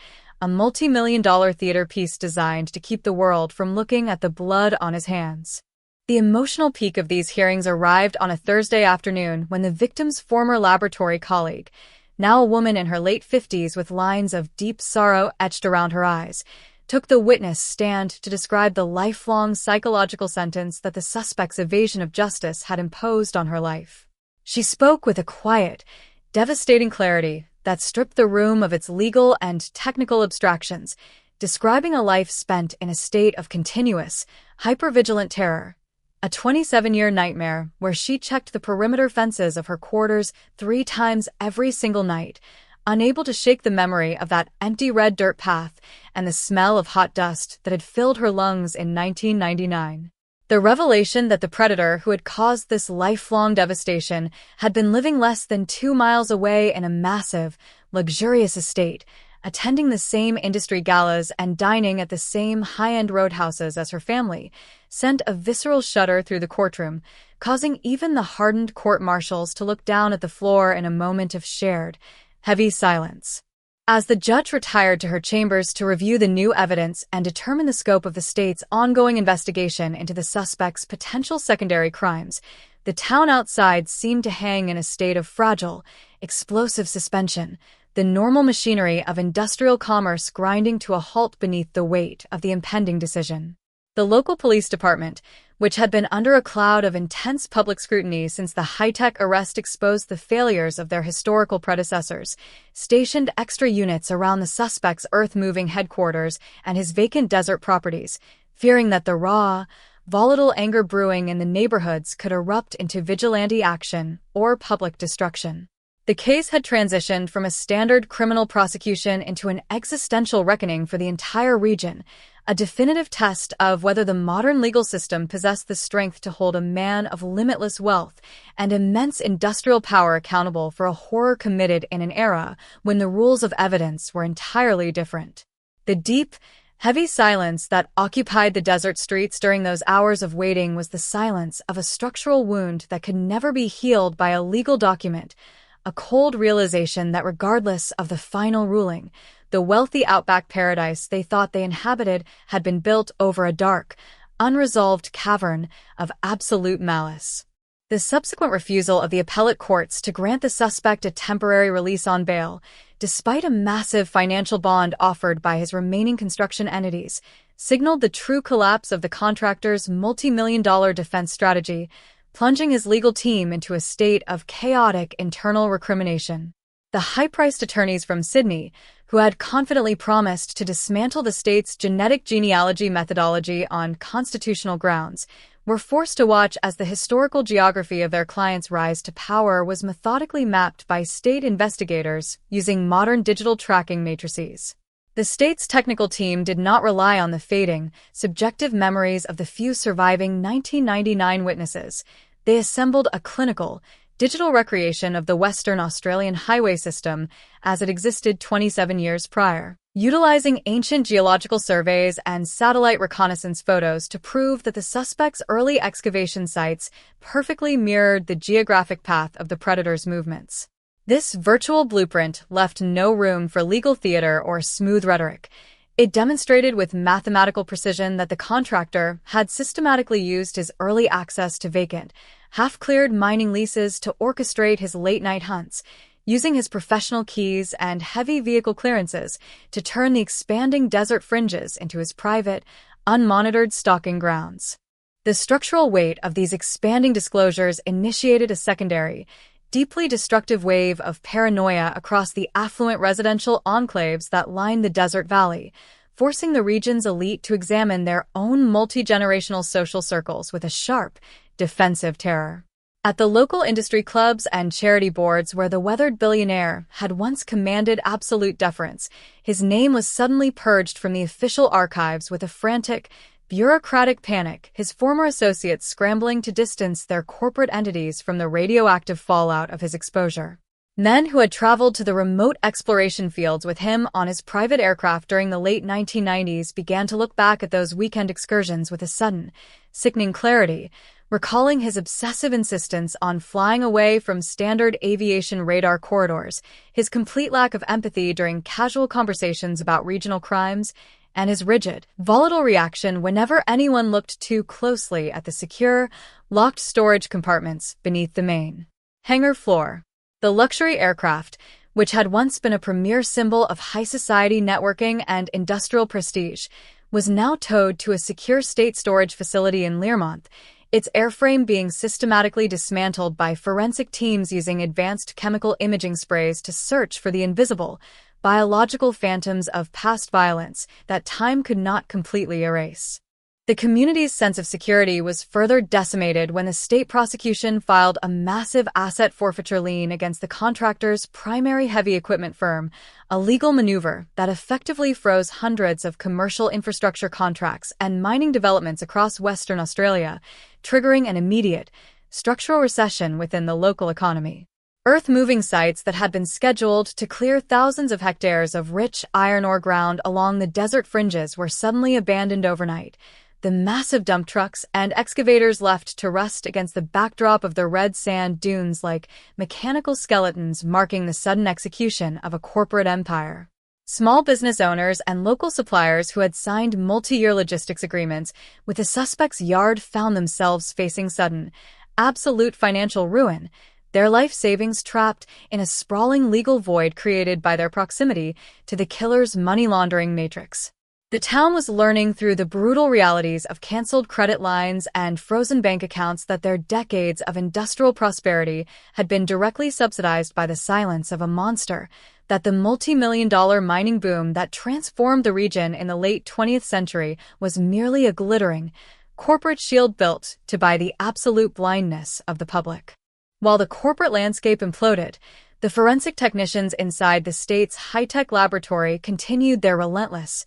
a multi-million-dollar theater piece designed to keep the world from looking at the blood on his hands. The emotional peak of these hearings arrived on a Thursday afternoon when the victim's former laboratory colleague, now a woman in her late 50s with lines of deep sorrow etched around her eyes, took the witness stand to describe the lifelong psychological sentence that the suspect's evasion of justice had imposed on her life. She spoke with a quiet, devastating clarity that stripped the room of its legal and technical abstractions, describing a life spent in a state of continuous, hypervigilant terror, a 27-year nightmare where she checked the perimeter fences of her quarters 3 times every single night, unable to shake the memory of that empty red dirt path and the smell of hot dust that had filled her lungs in 1999. The revelation that the predator who had caused this lifelong devastation had been living less than 2 miles away in a massive, luxurious estate, attending the same industry galas and dining at the same high-end roadhouses as her family, sent a visceral shudder through the courtroom, causing even the hardened court marshals to look down at the floor in a moment of shared, heavy silence. As the judge retired to her chambers to review the new evidence and determine the scope of the state's ongoing investigation into the suspect's potential secondary crimes, the town outside seemed to hang in a state of fragile, explosive suspension, the normal machinery of industrial commerce grinding to a halt beneath the weight of the impending decision. The local police department, which had been under a cloud of intense public scrutiny since the high-tech arrest exposed the failures of their historical predecessors, stationed extra units around the suspect's earth-moving headquarters and his vacant desert properties, fearing that the raw, volatile anger brewing in the neighborhoods could erupt into vigilante action or public destruction. The case had transitioned from a standard criminal prosecution into an existential reckoning for the entire region, a definitive test of whether the modern legal system possessed the strength to hold a man of limitless wealth and immense industrial power accountable for a horror committed in an era when the rules of evidence were entirely different. The deep, heavy silence that occupied the desert streets during those hours of waiting was the silence of a structural wound that could never be healed by a legal document, a cold realization that regardless of the final ruling, the wealthy outback paradise they thought they inhabited had been built over a dark, unresolved cavern of absolute malice. The subsequent refusal of the appellate courts to grant the suspect a temporary release on bail, despite a massive financial bond offered by his remaining construction entities, signaled the true collapse of the contractor's multi-million-dollar defense strategy, plunging his legal team into a state of chaotic internal recrimination. The high-priced attorneys from Sydney, who had confidently promised to dismantle the state's genetic genealogy methodology on constitutional grounds, were forced to watch as the historical geography of their client's rise to power was methodically mapped by state investigators using modern digital tracking matrices. The state's technical team did not rely on the fading, subjective memories of the few surviving 1999 witnesses. They assembled a clinical, digital recreation of the Western Australian highway system as it existed 27 years prior. utilizing ancient geological surveys and satellite reconnaissance photos to prove that the suspect's early excavation sites perfectly mirrored the geographic path of the predator's movements. This virtual blueprint left no room for legal theater or smooth rhetoric. It demonstrated with mathematical precision that the contractor had systematically used his early access to vacant, half-cleared mining leases to orchestrate his late-night hunts, using his professional keys and heavy vehicle clearances to turn the expanding desert fringes into his private, unmonitored stalking grounds. The structural weight of these expanding disclosures initiated a secondary, deeply destructive wave of paranoia across the affluent residential enclaves that line the desert valley, forcing the region's elite to examine their own multi-generational social circles with a sharp, defensive terror. At the local industry clubs and charity boards where the weathered billionaire had once commanded absolute deference, his name was suddenly purged from the official archives with a frantic, bureaucratic panic, his former associates scrambling to distance their corporate entities from the radioactive fallout of his exposure. Men who had traveled to the remote exploration fields with him on his private aircraft during the late 1990s began to look back at those weekend excursions with a sudden, sickening clarity, recalling his obsessive insistence on flying away from standard aviation radar corridors, his complete lack of empathy during casual conversations about regional crimes, and his rigid, volatile reaction whenever anyone looked too closely at the secure, locked storage compartments beneath the main hangar floor. The luxury aircraft, which had once been a premier symbol of high society networking and industrial prestige, was now towed to a secure state storage facility in Learmonth, its airframe being systematically dismantled by forensic teams using advanced chemical imaging sprays to search for the invisible, biological phantoms of past violence that time could not completely erase. The community's sense of security was further decimated when the state prosecution filed a massive asset forfeiture lien against the contractor's primary heavy equipment firm, a legal maneuver that effectively froze hundreds of commercial infrastructure contracts and mining developments across Western Australia, triggering an immediate, structural recession within the local economy. Earth-moving sites that had been scheduled to clear thousands of hectares of rich iron ore ground along the desert fringes were suddenly abandoned overnight, the massive dump trucks and excavators left to rust against the backdrop of the red sand dunes like mechanical skeletons marking the sudden execution of a corporate empire. Small business owners and local suppliers who had signed multi-year logistics agreements with the suspect's yard found themselves facing sudden, absolute financial ruin, their life savings trapped in a sprawling legal void created by their proximity to the killer's money laundering matrix. The town was learning through the brutal realities of canceled credit lines and frozen bank accounts that their decades of industrial prosperity had been directly subsidized by the silence of a monster, that the multi-million-dollar mining boom that transformed the region in the late 20th century was merely a glittering, corporate shield built to buy the absolute blindness of the public. While the corporate landscape imploded, the forensic technicians inside the state's high-tech laboratory continued their relentless,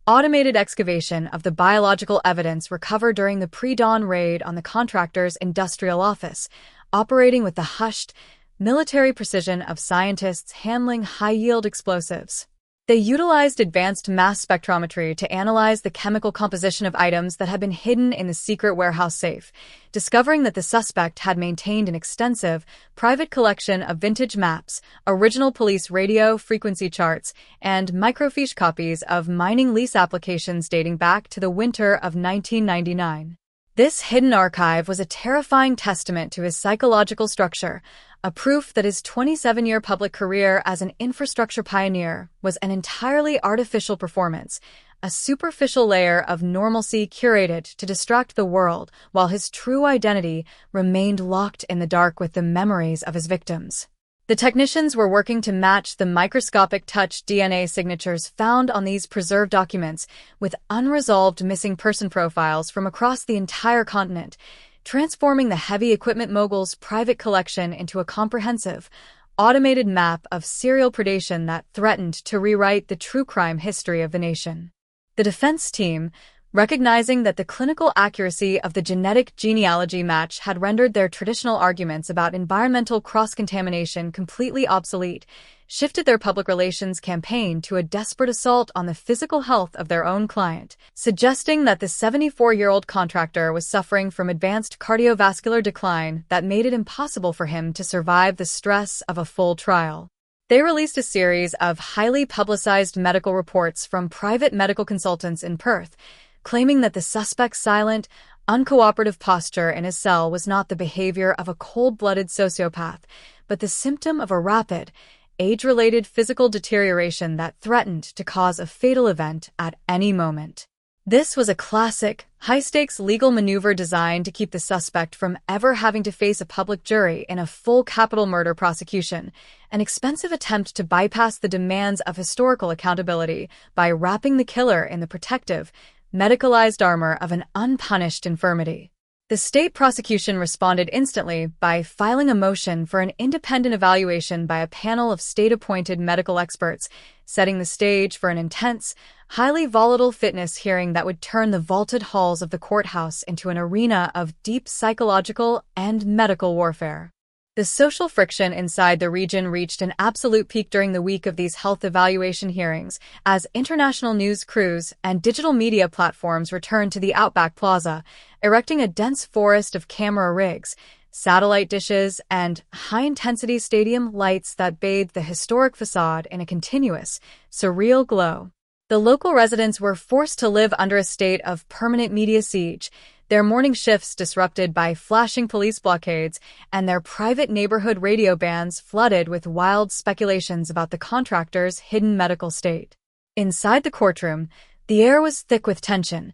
automated excavation of the biological evidence recovered during the pre-dawn raid on the contractor's industrial office, operating with the hushed, military precision of scientists handling high-yield explosives. They utilized advanced mass spectrometry to analyze the chemical composition of items that had been hidden in the secret warehouse safe, discovering that the suspect had maintained an extensive, private collection of vintage maps, original police radio frequency charts, and microfiche copies of mining lease applications dating back to the winter of 1999. This hidden archive was a terrifying testament to his psychological structure, a proof that his 27-year public career as an infrastructure pioneer was an entirely artificial performance, a superficial layer of normalcy curated to distract the world while his true identity remained locked in the dark with the memories of his victims. The technicians were working to match the microscopic touch DNA signatures found on these preserved documents with unresolved missing person profiles from across the entire continent, transforming the heavy equipment mogul's private collection into a comprehensive, automated map of serial predation that threatened to rewrite the true crime history of the nation. The defense team, Recognizing that the clinical accuracy of the genetic genealogy match had rendered their traditional arguments about environmental cross-contamination completely obsolete, shifted their public relations campaign to a desperate assault on the physical health of their own client, suggesting that the 74-year-old contractor was suffering from advanced cardiovascular decline that made it impossible for him to survive the stress of a full trial. They released a series of highly publicized medical reports from private medical consultants in Perth, claiming that the suspect's silent, uncooperative posture in his cell was not the behavior of a cold-blooded sociopath, but the symptom of a rapid, age-related physical deterioration that threatened to cause a fatal event at any moment. This was a classic, high-stakes legal maneuver designed to keep the suspect from ever having to face a public jury in a full capital murder prosecution, an expensive attempt to bypass the demands of historical accountability by wrapping the killer in the protective, medicalized armor of an unpunished infirmity. The state prosecution responded instantly by filing a motion for an independent evaluation by a panel of state-appointed medical experts, setting the stage for an intense, highly volatile fitness hearing that would turn the vaulted halls of the courthouse into an arena of deep psychological and medical warfare. The social friction inside the region reached an absolute peak during the week of these health evaluation hearings, as international news crews and digital media platforms returned to the Outback Plaza, erecting a dense forest of camera rigs, satellite dishes, and high-intensity stadium lights that bathed the historic facade in a continuous, surreal glow. The local residents were forced to live under a state of permanent media siege, their morning shifts disrupted by flashing police blockades, and their private neighborhood radio bands flooded with wild speculations about the contractor's hidden medical state. Inside the courtroom, the air was thick with tension.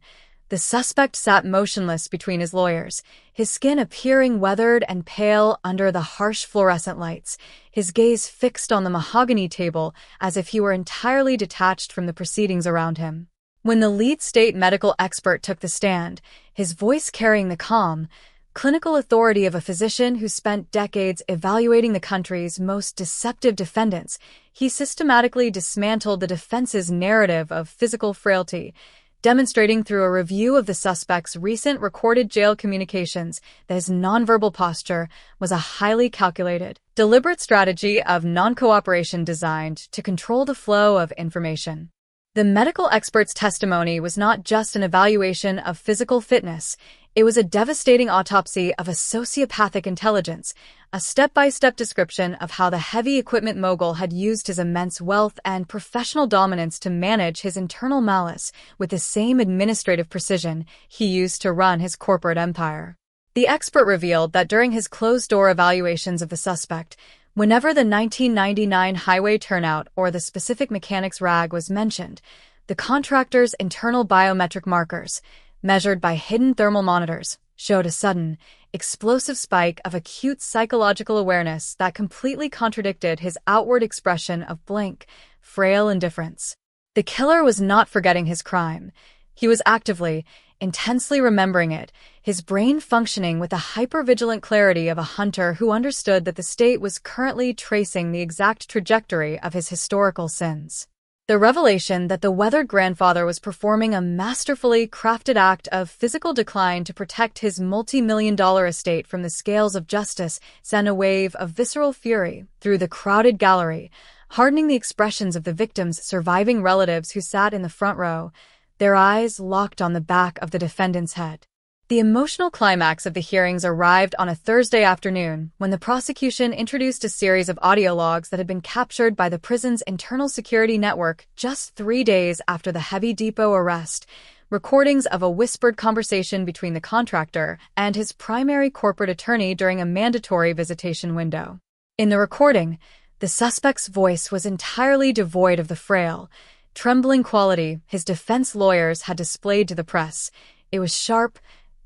The suspect sat motionless between his lawyers, his skin appearing weathered and pale under the harsh fluorescent lights, his gaze fixed on the mahogany table as if he were entirely detached from the proceedings around him. When the lead state medical expert took the stand, his voice carrying the calm, clinical authority of a physician who spent decades evaluating the country's most deceptive defendants, he systematically dismantled the defense's narrative of physical frailty, demonstrating through a review of the suspect's recent recorded jail communications that his nonverbal posture was a highly calculated, deliberate strategy of non-cooperation designed to control the flow of information. The medical expert's testimony was not just an evaluation of physical fitness, it was a devastating autopsy of a sociopathic intelligence, a step-by-step description of how the heavy equipment mogul had used his immense wealth and professional dominance to manage his internal malice with the same administrative precision he used to run his corporate empire. The expert revealed that during his closed-door evaluations of the suspect, whenever the 1999 highway turnout or the specific mechanics rag was mentioned, the contractor's internal biometric markers, measured by hidden thermal monitors, showed a sudden, explosive spike of acute psychological awareness that completely contradicted his outward expression of blank, frail indifference. The killer was not forgetting his crime. He was actively, intensely remembering it, his brain functioning with the hypervigilant clarity of a hunter who understood that the state was currently tracing the exact trajectory of his historical sins. The revelation that the weathered grandfather was performing a masterfully crafted act of physical decline to protect his multi-million-dollar estate from the scales of justice sent a wave of visceral fury through the crowded gallery, hardening the expressions of the victim's surviving relatives who sat in the front row, their eyes locked on the back of the defendant's head. The emotional climax of the hearings arrived on a Thursday afternoon when the prosecution introduced a series of audio logs that had been captured by the prison's internal security network just 3 days after the Heavy Depot arrest, recordings of a whispered conversation between the contractor and his primary corporate attorney during a mandatory visitation window. In the recording, the suspect's voice was entirely devoid of the frail, trembling quality his defense lawyers had displayed to the press. It was sharp,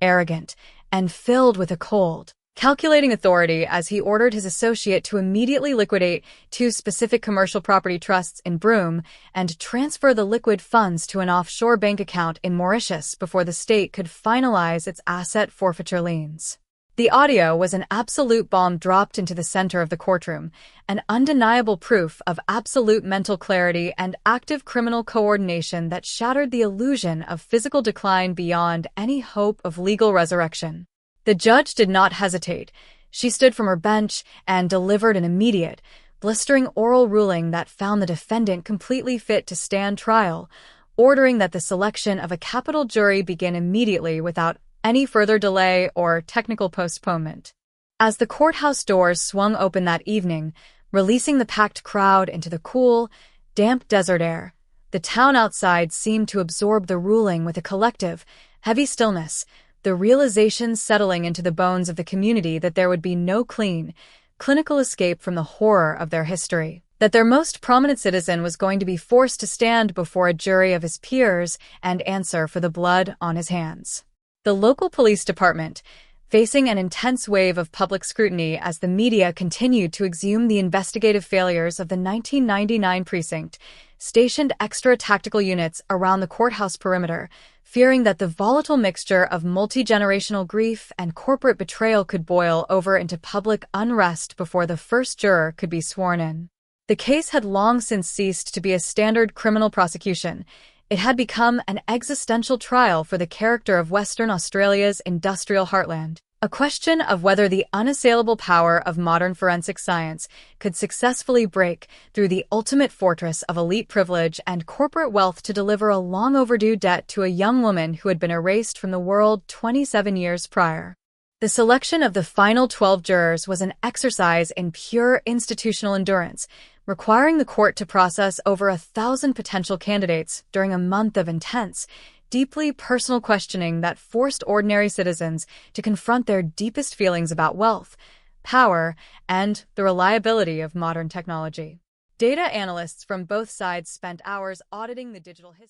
arrogant, and filled with a cold, calculating authority as he ordered his associate to immediately liquidate 2 specific commercial property trusts in Broome and transfer the liquid funds to an offshore bank account in Mauritius before the state could finalize its asset forfeiture liens. The audio was an absolute bomb dropped into the center of the courtroom, an undeniable proof of absolute mental clarity and active criminal coordination that shattered the illusion of physical decline beyond any hope of legal resurrection. The judge did not hesitate. She stood from her bench and delivered an immediate, blistering oral ruling that found the defendant completely fit to stand trial, ordering that the selection of a capital jury begin immediately without any further delay or technical postponement. As the courthouse doors swung open that evening, releasing the packed crowd into the cool, damp desert air, the town outside seemed to absorb the ruling with a collective, heavy stillness, the realization settling into the bones of the community that there would be no clean, clinical escape from the horror of their history, that their most prominent citizen was going to be forced to stand before a jury of his peers and answer for the blood on his hands. The local police department, facing an intense wave of public scrutiny as the media continued to exhume the investigative failures of the 1999 precinct, stationed extra tactical units around the courthouse perimeter, fearing that the volatile mixture of multi-generational grief and corporate betrayal could boil over into public unrest before the first juror could be sworn in. The case had long since ceased to be a standard criminal prosecution. It had become an existential trial for the character of Western Australia's industrial heartland, a question of whether the unassailable power of modern forensic science could successfully break through the ultimate fortress of elite privilege and corporate wealth to deliver a long overdue debt to a young woman who had been erased from the world 27 years prior. The selection of the final 12 jurors was an exercise in pure institutional endurance, requiring the court to process over 1,000 potential candidates during a month of intense, deeply personal questioning that forced ordinary citizens to confront their deepest feelings about wealth, power, and the reliability of modern technology. Data analysts from both sides spent hours auditing the digital history.